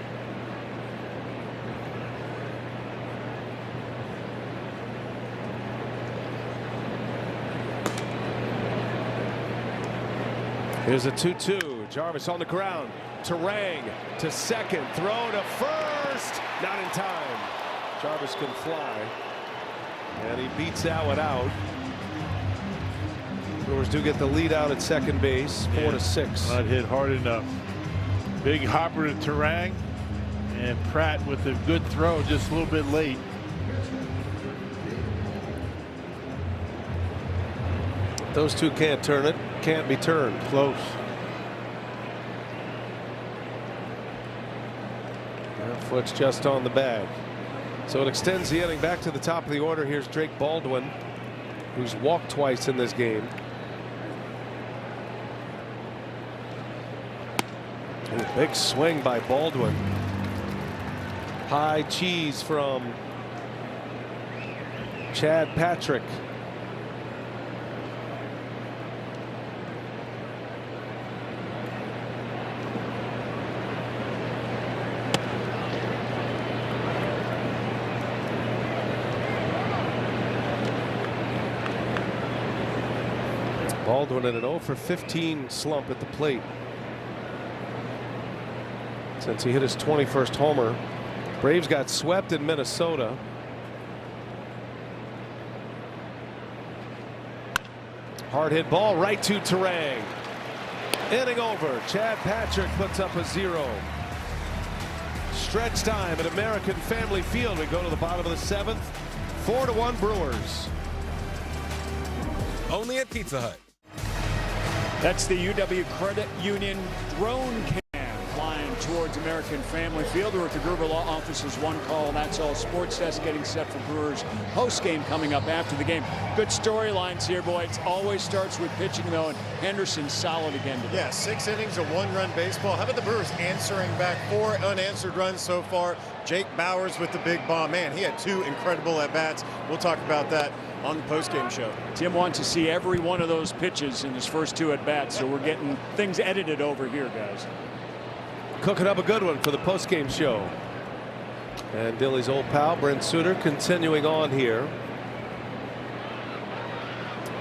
Here's a 2-2. Jarvis on the ground. Terang to second. Throw to first. Not in time. Jarvis can fly. And he beats that one out. Brewers do get the lead out at second base, 4-6. Not hit hard enough. Big hopper to Turang, and Pratt with a good throw, just a little bit late. Those two can't turn it. Can't be turned. Close. That foot's just on the bag. So it extends the inning back to the top of the order. Here's Drake Baldwin, who's walked twice in this game. A big swing by Baldwin. High cheese from Chad Patrick. Baldwin in an 0 for 15 slump at the plate since he hit his 21st homer. Braves got swept in Minnesota. Hard hit ball right to Turang. Inning over. Chad Patrick puts up a 0. Stretch time at American Family Field. We go to the bottom of the 7th. 4-1 Brewers. Only at Pizza Hut. That's the UW Credit Union drone cam flying towards American Family Field. We're at the Gruber Law Office's One Call That's All Sports Desk, getting set for Brewers post game coming up after the game. Good storylines here, boy. It always starts with pitching, though, and Henderson's solid again today. Yeah, 6 innings of 1-run baseball. How about the Brewers answering back 4 unanswered runs so far? Jake Bauers with the big bomb. Man, he had 2 incredible at-bats. We'll talk about that on the post-game show. Tim wants to see every one of those pitches in his first 2 at-bats, so we're getting things edited over here, guys. Cooking up a good one for the post-game show. And Dilly's old pal Brent Suter continuing on here.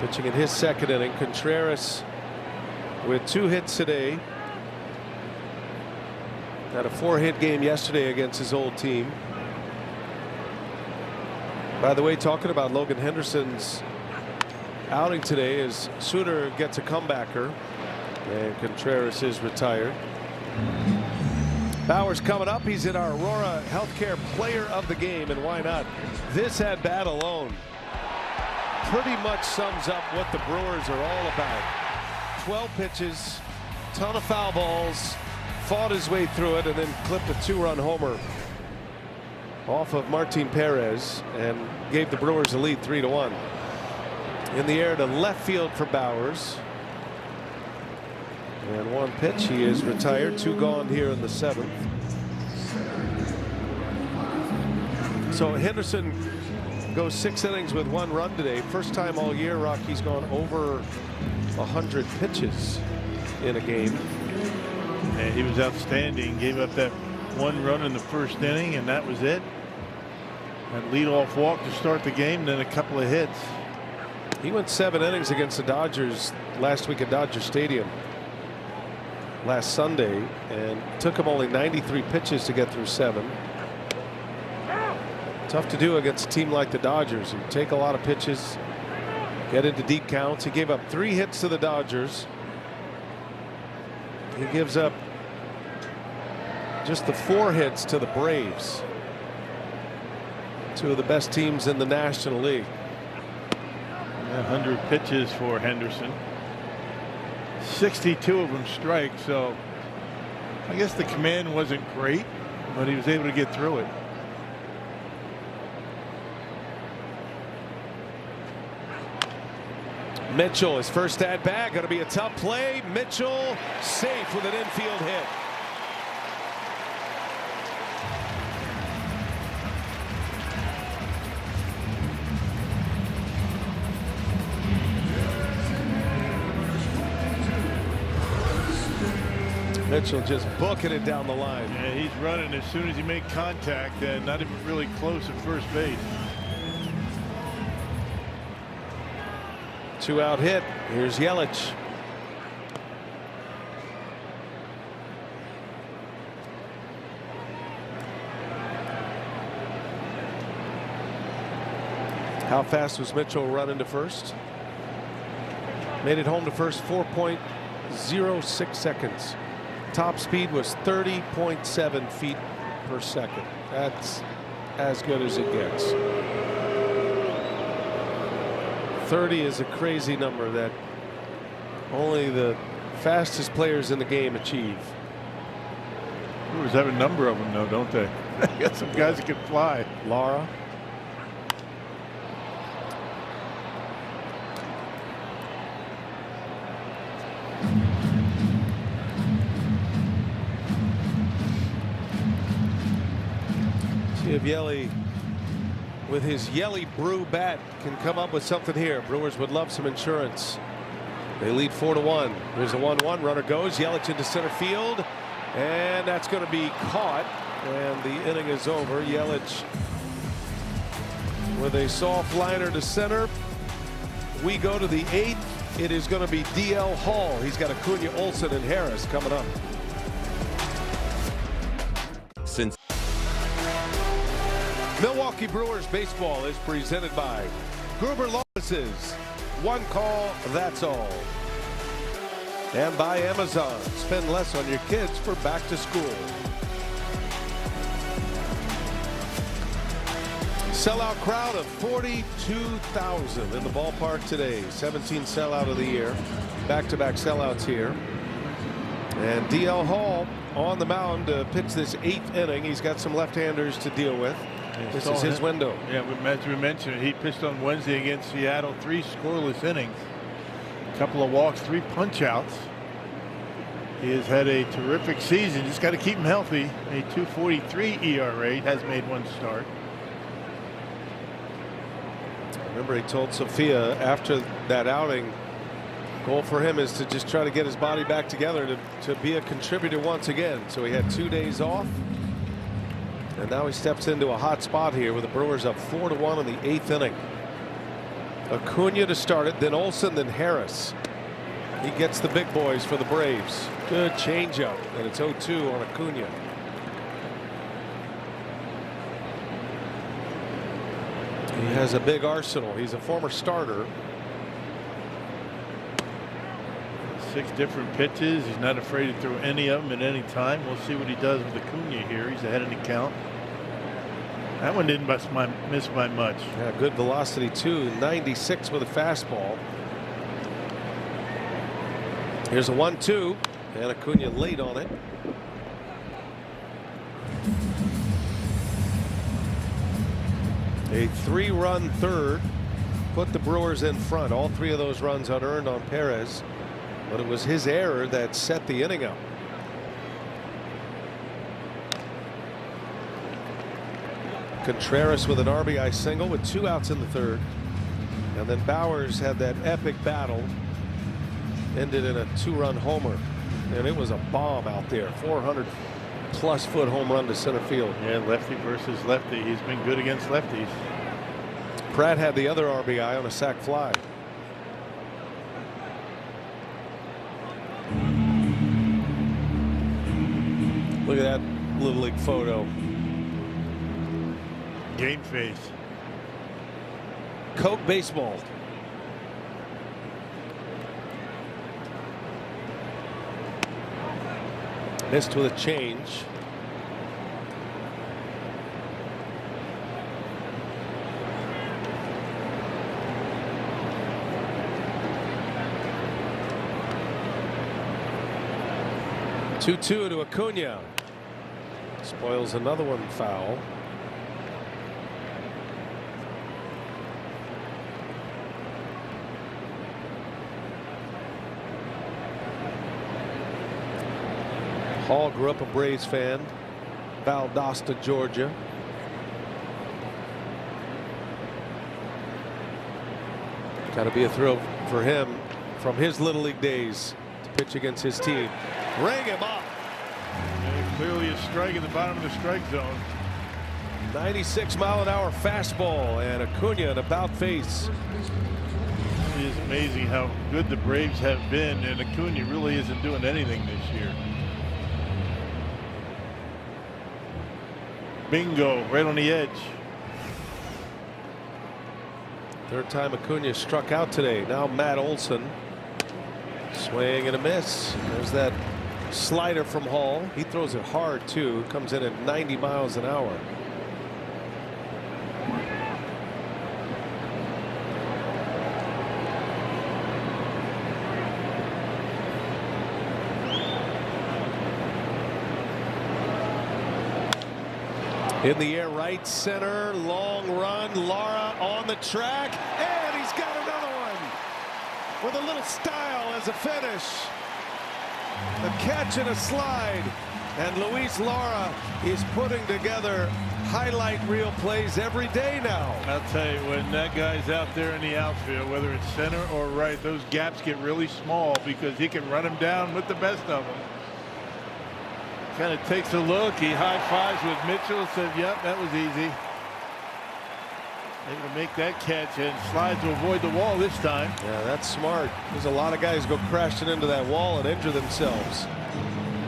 Pitching in his second inning. Contreras with 2 hits today. Had a 4-hit game yesterday against his old team. By the way, talking about Logan Henderson's outing today, as Suter gets a comebacker and Contreras is retired. Bauers coming up. He's in our Aurora Healthcare Player of the Game, and why not? This at bat alone pretty much sums up what the Brewers are all about. 12 pitches, ton of foul balls, fought his way through it, and then clipped a 2-run homer off of Martin Perez and gave the Brewers a lead 3-1. In the air to left field for Bauers. And 1 pitch. He is retired. 2 gone here in the 7th. So Henderson goes 6 innings with 1 run today. First time all year, Rocky's gone over 100 pitches in a game. And he was outstanding. Gave up that 1 run in the first inning, and that was it. That leadoff walk to start the game, then a couple of hits. He went 7 innings against the Dodgers last week at Dodger Stadium last Sunday, and took him only 93 pitches to get through 7. Tough to do against a team like the Dodgers, who take a lot of pitches, get into deep counts. He gave up 3 hits to the Dodgers. He gives up just the 4 hits to the Braves, 2 of the best teams in the National League. 100 pitches for Henderson. 62 of them strike, so I guess the command wasn't great, but he was able to get through it. Mitchell, his first at bat, going to be a tough play. Mitchell safe with an infield hit. Mitchell just booking it down the line. Yeah, he's running as soon as he made contact, and not even really close at first base. 2-out hit. Here's Yelich. How fast was Mitchell running to first? Made it home to first 4.06 seconds. Top speed was 30.7 feet per second. That's as good as it gets. 30 is a crazy number that only the fastest players in the game achieve. Brewers have a number of them, though, don't they? They got some guys that can fly. Lara. See if Yelly, with his Yelly Brew bat, can come up with something here. Brewers would love some insurance. They lead 4-1. There's a 1-1. Runner goes. Yelich into center field. And that's going to be caught. And the inning is over. Yelich with a soft liner to center. We go to the 8th. It is going to be DL Hall. He's got Acuna, Olsen, and Harris coming up. Since Milwaukee Brewers baseball is presented by Gruber Law Offices. One call, that's all. And by Amazon. Spend less on your kids for back to school. Sellout crowd of 42,000 in the ballpark today. 17th sellout of the year. Back-to-back sellouts here. And DL Hall on the mound to pitch this 8th inning. He's got some left-handers to deal with. This is his window. Yeah, as we mentioned, he pitched on Wednesday against Seattle. 3 scoreless innings. A couple of walks, 3 punch-outs. He has had a terrific season. Just got to keep him healthy. A 2.43 ERA. Has made 1 start. Remember, he told Sophia after that outing, goal for him is to just try to get his body back together to be a contributor once again. So he had 2 days off. And now he steps into a hot spot here with the Brewers up 4-1 in the 8th inning. Acuna to start it, then Olsen, then Harris. He gets the big boys for the Braves. Good changeup, and it's 0-2 on Acuna. He has a big arsenal. He's a former starter. 6 different pitches. He's not afraid to throw any of them at any time. We'll see what he does with Acuna here. He's ahead in the count. That one didn't miss by much. Yeah, good velocity too. 96 with a fastball. Here's a 1-2, and Acuna late on it. A 3-run third put the Brewers in front. All 3 of those runs unearned on Perez, but it was his error that set the inning up. Contreras with an RBI single with 2 outs in the 3rd, and then Bowers had that epic battle, ended in a 2-run homer, and it was a bomb out there. 400+ foot home run to center field. Yeah, lefty versus lefty. He's been good against lefties. Pratt had the other RBI on a sac fly. Look at that Little League photo. Game face. Coke baseball. Missed with a change. Two to Acuna. Spoils another one foul. Hall grew up a Braves fan. Valdosta, Georgia. Got to be a thrill for him from his Little League days to pitch against his team. Ring him up. And clearly a strike at the bottom of the strike zone. 96-mile-an-hour fastball, and Acuna an about face. It is amazing how good the Braves have been, and Acuna really isn't doing anything this year. Bingo, right on the edge. Third time Acuna struck out today. Now Matt Olson. Swing and a miss. There's that slider from Hall. He throws it hard too. Comes in at 90 miles an hour. In the air, right center, long run. Lara on the track, and he's got another one with a little style as a finish. A catch and a slide, and Luis Lara is putting together highlight reel plays every day now. I'll tell you, when that guy's out there in the outfield, whether it's center or right, those gaps get really small because he can run them down with the best of them. Kind of takes a look. He high-fives with Mitchell. Says, yep, that was easy. Able to make that catch and slides to avoid the wall this time. Yeah, that's smart. There's a lot of guys go crashing into that wall and injure themselves.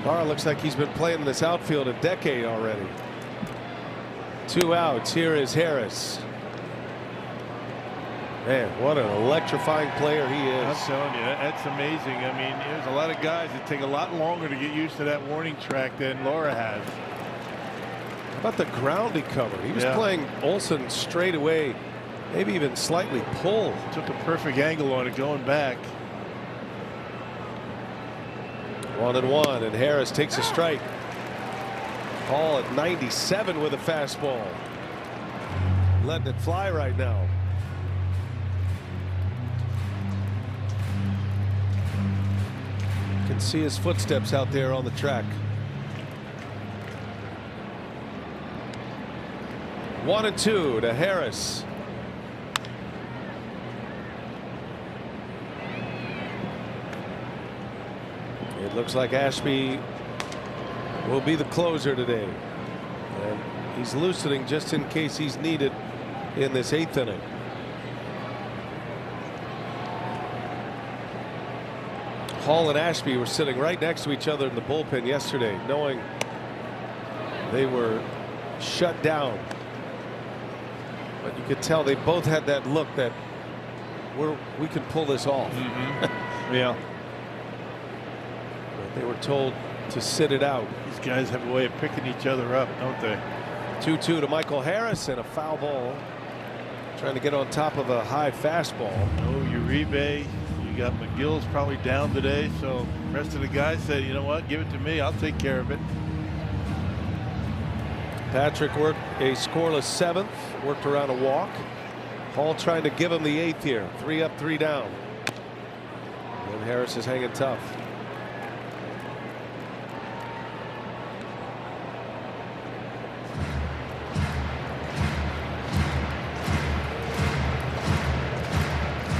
Lara looks like he's been playing in this outfield a decade already. 2 outs. Here is Harris. Man, what an electrifying player he is. I'm telling you, that's amazing. I mean, there's a lot of guys that take a lot longer to get used to that warning track than Lara has. How about the ground he covered? He was playing Olson straight away, maybe even slightly pulled. Took a perfect angle on it going back. 1-1, and Harris takes a strike. Hall at 97 with a fastball. Letting it fly right now. Can see his footsteps out there on the track. 1-2 to Harris. It looks like Ashby will be the closer today, and he's loosening just in case he's needed in this 8th inning. Hall and Ashby were sitting right next to each other in the bullpen yesterday, knowing they were shut down. But you could tell they both had that look that we can pull this off. Yeah. But they were told to sit it out. These guys have a way of picking each other up, don't they? 2-2 to Michael Harris, and a foul ball. Trying to get on top of a high fastball. Oh, Uribe. You got McGill's probably down today, so the rest of the guys said, you know what, give it to me, I'll take care of it. Patrick worked a scoreless 7th, worked around a walk. Hall trying to give him the 8th here. 3 up, 3 down. And Harris is hanging tough.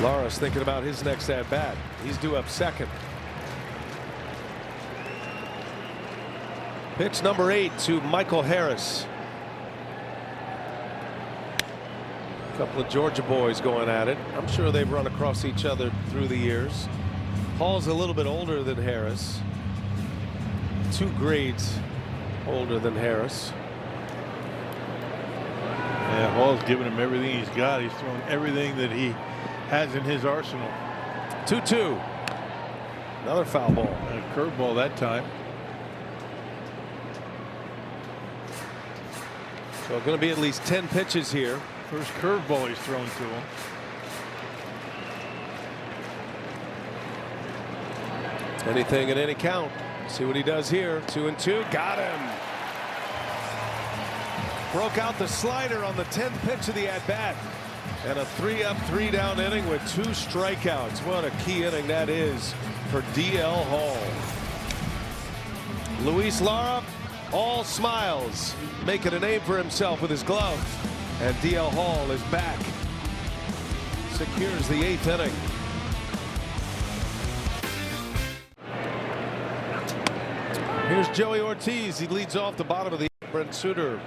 Lara's thinking about his next at bat. He's due up 2nd. Pitch number 8 to Michael Harris. A couple of Georgia boys going at it. I'm sure they've run across each other through the years. Hall's a little bit older than Harris. 2 grades older than Harris. Yeah, Hall's giving him everything he's got. He's throwing everything that he has in his arsenal. 2-2. Another foul ball. A curveball that time. So going to be at least 10 pitches here. First curveball he's thrown to him. Anything in any count. See what he does here. 2-2. Got him. Broke out the slider on the 10th pitch of the at-bat. And a 3 up, 3 down inning with 2 strikeouts. What a key inning that is for DL Hall. Luis Lara, all smiles, making a name for himself with his glove. And DL Hall is back. Secures the 8th inning. Here's Joey Ortiz. He leads off the bottom of the 8th. Brent Suter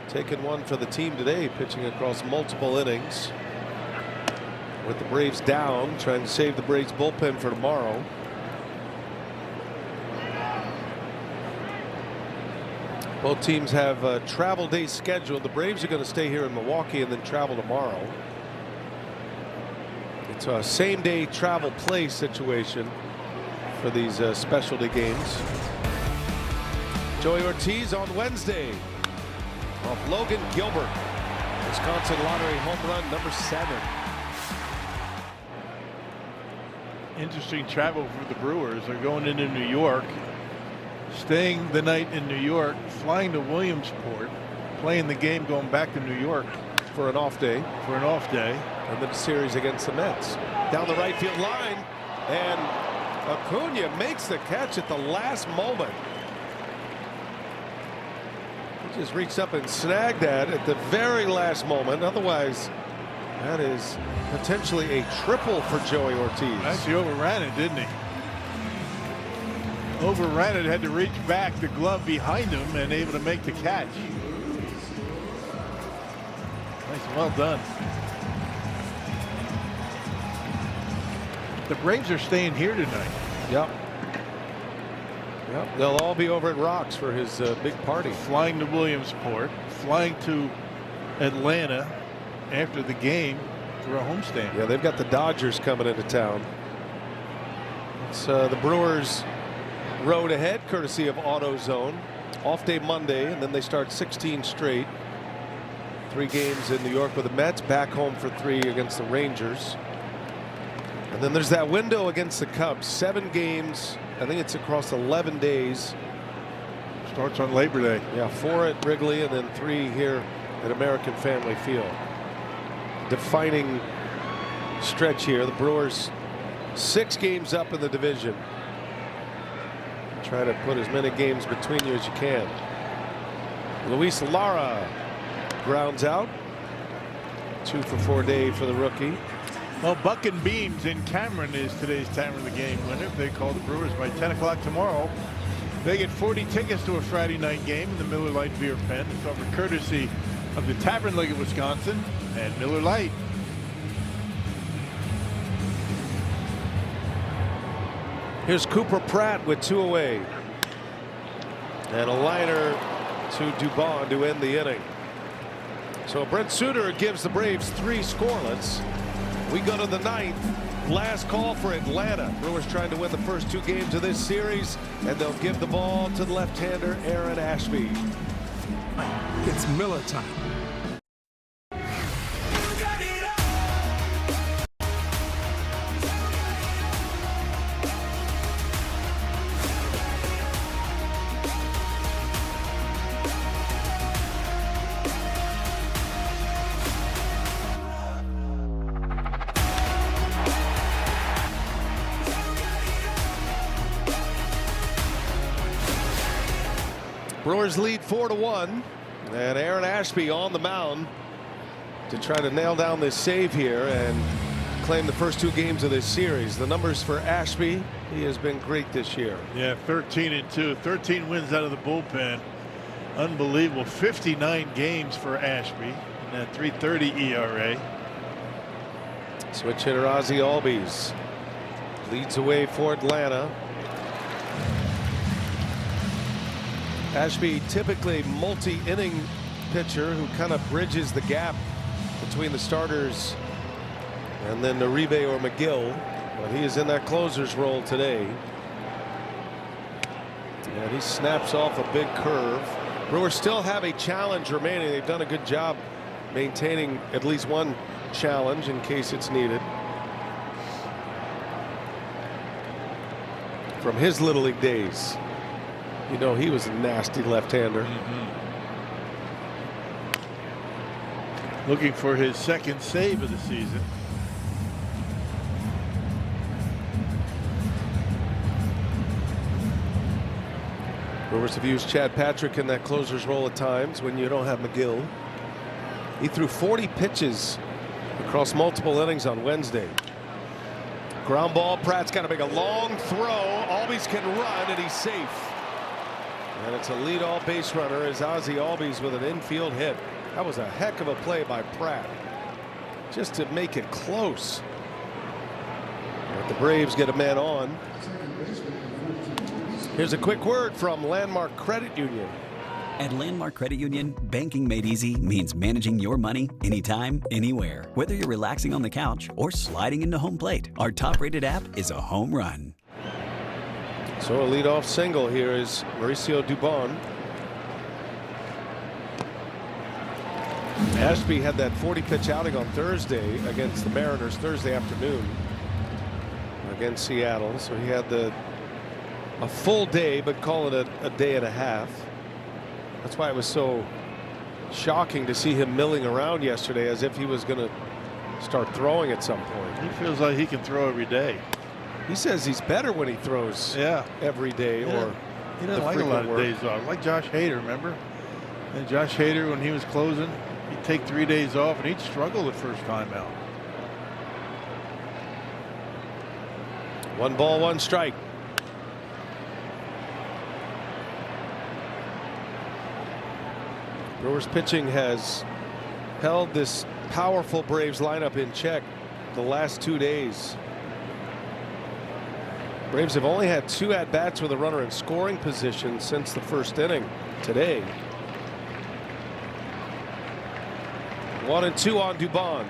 taking one for the team today, pitching across multiple innings. With the Braves down, trying to save the Braves bullpen for tomorrow. Both teams have a travel day scheduled. The Braves are going to stay here in Milwaukee and then travel tomorrow. It's a same-day travel play situation for these specialty games. Joey Ortiz on Wednesday off Logan Gilbert. Wisconsin Lottery home run number 7. Interesting travel for the Brewers. They're going into New York, staying the night in New York, flying to Williamsport, playing the game, going back to New York for an off day. And then the series against the Mets. Down the right field line, and Acuna makes the catch at the last moment. He just reached up and snagged that at the very last moment. Otherwise, that is potentially a triple for Joey Ortiz. Actually overran it, didn't he? Overran it, had to reach back, the glove behind him, and able to make the catch. Nice, well done. The Braves are staying here tonight. Yep. They'll all be over at Rocks for his big party. Flying to Williamsport, flying to Atlanta after the game for a homestand. Yeah, they've got the Dodgers coming into town. It's the Brewers road ahead, courtesy of AutoZone. Off day Monday, and then they start 16 straight. 3 games in New York with the Mets, back home for 3 against the Rangers. And then there's that window against the Cubs. 7 games. I think it's across 11 days. Starts on Labor Day. Yeah, 4 at Wrigley and then 3 here at American Family Field. Defining stretch here. The Brewers 6 games up in the division. Try to put as many games between you as you can. Luis Lara grounds out. 2 for 4 day for the rookie. Well, Buck and Beams in Cameron is today's time of the game winner. If they call the Brewers by 10 o'clock tomorrow, they get 40 tickets to a Friday night game in the Miller Lite Beer Pen. It's offered courtesy of the Tavern League of Wisconsin and Miller Lite. Here's Cooper Pratt with 2 away. And a liner to Dubon to end the inning. So Brent Suter gives the Braves 3 scoreless. We go to the 9th. Last call for Atlanta. Brewers trying to win the first 2 games of this series, and they'll give the ball to the left-hander Aaron Ashby. It's Miller time. Brewers lead 4-1, and Aaron Ashby on the mound to try to nail down this save here and claim the first 2 games of this series. The numbers for Ashby, he has been great this year. Yeah, 13-2, 13 wins out of the bullpen. Unbelievable. 59 games for Ashby and that .330 ERA. Switch hitter Ozzie Albies leads away for Atlanta. Ashby, typically multi-inning pitcher who kind of bridges the gap between the starters and then Uribe or McGill. But he is in that closer's role today. And he snaps off a big curve. Brewers still have a challenge remaining. They've done a good job maintaining at least one challenge in case it's needed. From his Little League days. You know, he was a nasty left-hander. Looking for his 2nd save of the season. Brewers have used Chad Patrick in that closer's role at times when you don't have McGill. He threw 40 pitches across multiple innings on Wednesday. Ground ball. Pratt's got to make a long throw. Albies can run, and he's safe. And it's a leadoff base runner as Ozzie Albies with an infield hit. That was a heck of a play by Pratt just to make it close. But the Braves get a man on. Here's a quick word from Landmark Credit Union. At Landmark Credit Union, banking made easy means managing your money anytime, anywhere. Whether you're relaxing on the couch or sliding into home plate, our top-rated app is a home run. So a leadoff single here is Mauricio Dubon. Ashby had that 40-pitch outing on Thursday against the Mariners Thursday afternoon against Seattle. So he had a full day, but call it a day and a half. That's why it was so shocking to see him milling around yesterday as if he was going to start throwing at some point. He feels like he can throw every day. He says he's better when he throws every day. Or he doesn't like a lot of days off. Like Josh Hader, remember? And Josh Hader, when he was closing, he'd take 3 days off and he'd struggle the first time out. 1 ball, 1 strike. Brewers pitching has held this powerful Braves lineup in check the last 2 days. Braves have only had 2 at-bats with a runner in scoring position since the first inning today. 1-2 on Dubon.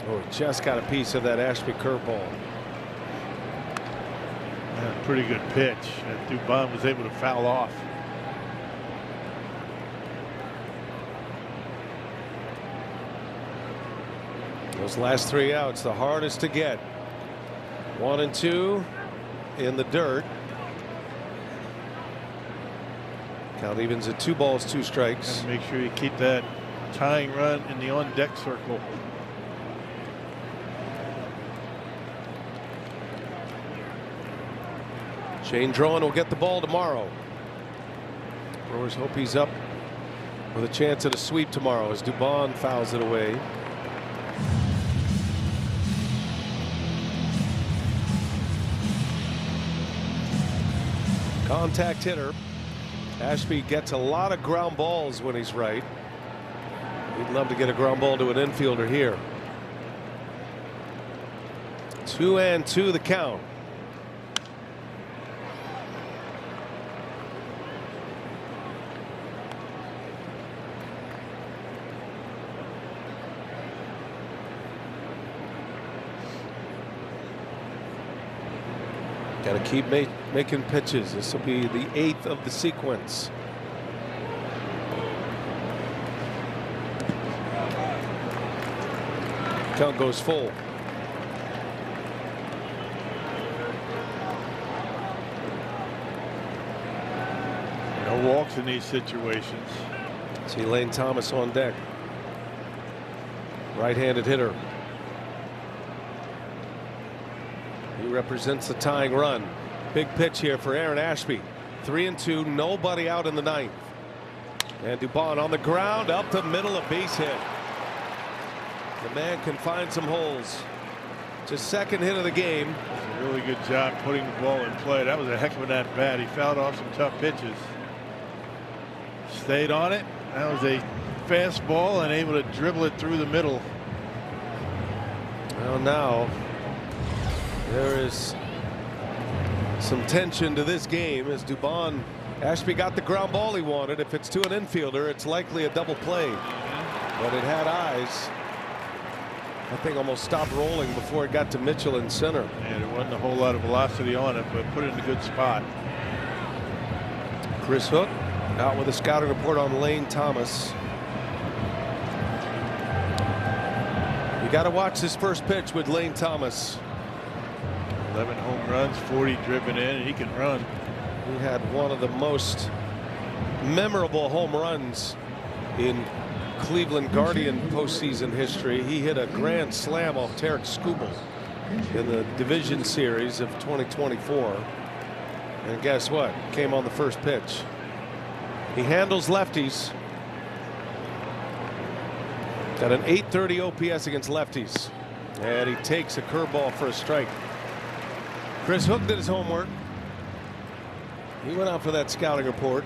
Oh, he just got a piece of that Ashby curveball. Pretty good pitch. Dubon was able to foul off. Those last 3 outs, the hardest to get. 1-2 in the dirt. Count evens at 2 balls, 2 strikes. And make sure you keep that tying run in the on-deck circle. Shane Drowan will get the ball tomorrow. Brewers hope he's up with a chance at a sweep tomorrow as Dubon fouls it away. Contact hitter. Ashby gets a lot of ground balls when he's right. He'd love to get a ground ball to an infielder here. 2-2 the count. Got to keep making pitches. This will be the 8th of the sequence. Count goes full. No walks in these situations. See Lane Thomas on deck. Right-handed hitter. He represents the tying run. Big pitch here for Aaron Ashby. 3-2, nobody out in the 9th. And Dubon on the ground, up the middle, a base hit. The man can find some holes. Just 2nd hit of the game. A really good job putting the ball in play. That was a heck of an at-bat. He fouled off some tough pitches. Stayed on it. That was a fastball and able to dribble it through the middle. Well, now there is some tension to this game as Dubon. Ashby got the ground ball he wanted. If it's to an infielder, it's likely a double play. But it had eyes. That thing almost stopped rolling before it got to Mitchell in center. And there wasn't a whole lot of velocity on it, but put it in a good spot. Chris Hook out with a scouting report on Lane Thomas. You got to watch this first pitch with Lane Thomas. 11 home runs, 40 driven in, and he can run. He had one of the most memorable home runs in Cleveland Guardian postseason history. He hit a grand slam off Tarek Skubal in the division series of 2024. And guess what? Came on the first pitch. He handles lefties. Got an 830 OPS against lefties. And he takes a curveball for a strike. Chris Hook did his homework. He went out for that scouting report.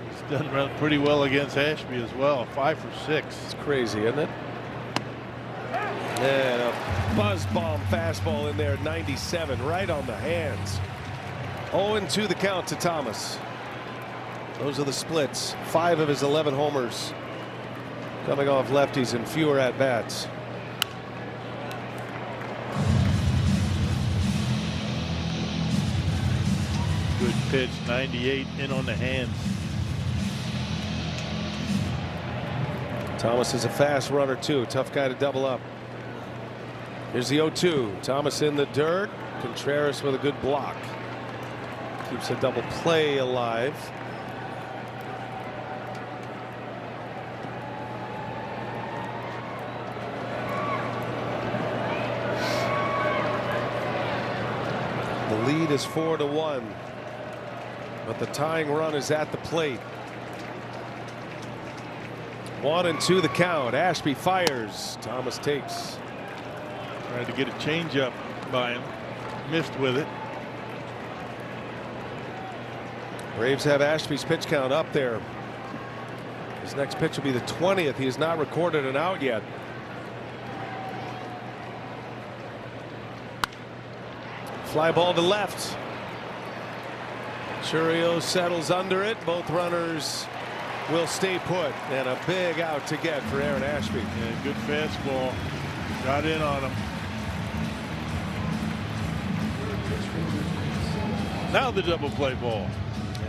He's done pretty well against Ashby as well. 5 for 6. It's crazy, isn't it? And a buzz bomb fastball in there, 97, right on the hands. 0-2 the count to Thomas. Those are the splits. 5 of his 11 homers coming off lefties and fewer at bats. Good pitch, 98 in on the hands. Thomas is a fast runner too. Tough guy to double up. Here's the 0-2. Thomas in the dirt. Contreras with a good block. Keeps a double play alive. The lead is 4-1. But the tying run is at the plate. 1-2 the count. Ashby fires. Thomas takes. Tried to get a changeup by him. Missed with it. Braves have Ashby's pitch count up there. His next pitch will be the 20th. He has not recorded an out yet. Fly ball to left. Churio settles under it. Both runners will stay put, and a big out to get for Aaron Ashby. Yeah, good fastball. Got in on him. Now the double play ball.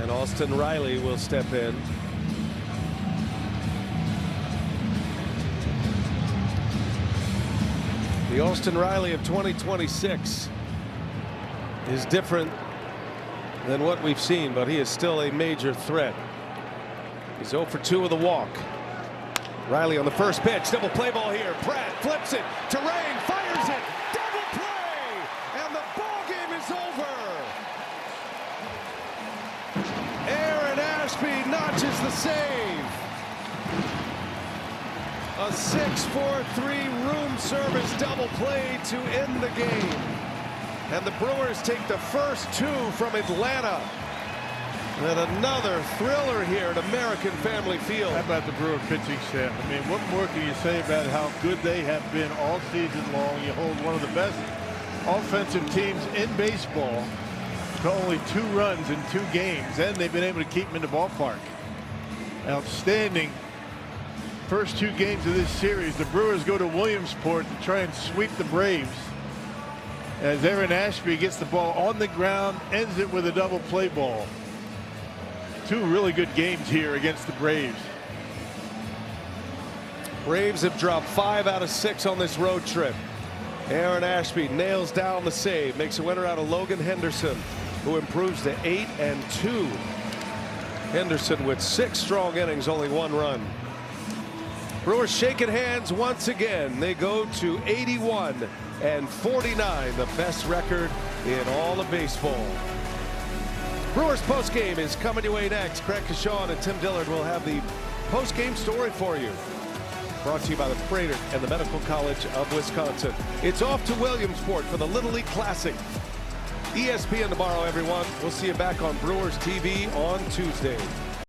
And Austin Riley will step in. The Austin Riley of 2026 is different than what we've seen, but he is still a major threat. He's 0 for 2 with a walk. Riley on the first pitch. Double play ball here. Pratt flips it. Terrain fires it. Double play. And the ball game is over. Aaron Ashby notches the save. A 6-4-3 room service double play to end the game. And the Brewers take the first 2 from Atlanta. And another thriller here at American Family Field. How about the Brewer pitching staff? I mean, what more can you say about how good they have been all season long? You hold one of the best offensive teams in baseball to only 2 runs in 2 games, and they've been able to keep them in the ballpark. Outstanding first 2 games of this series. The Brewers go to Williamsport to try and sweep the Braves, as Aaron Ashby gets the ball on the ground, ends it with a double play ball. 2 really good games here against the Braves. Braves have dropped 5 out of 6 on this road trip. Aaron Ashby nails down the save, makes a winner out of Logan Henderson, who improves to 8-2. Henderson with 6 strong innings, only 1 run. Brewers shaking hands once again. They go to 81-49, the best record in all of baseball. Brewers postgame is coming your way next. Craig Kashawn and Tim Dillard will have the postgame story for you. Brought to you by the Freighter and the Medical College of Wisconsin. It's off to Williamsport for the Little League Classic. ESPN tomorrow, everyone. We'll see you back on Brewers TV on Tuesday.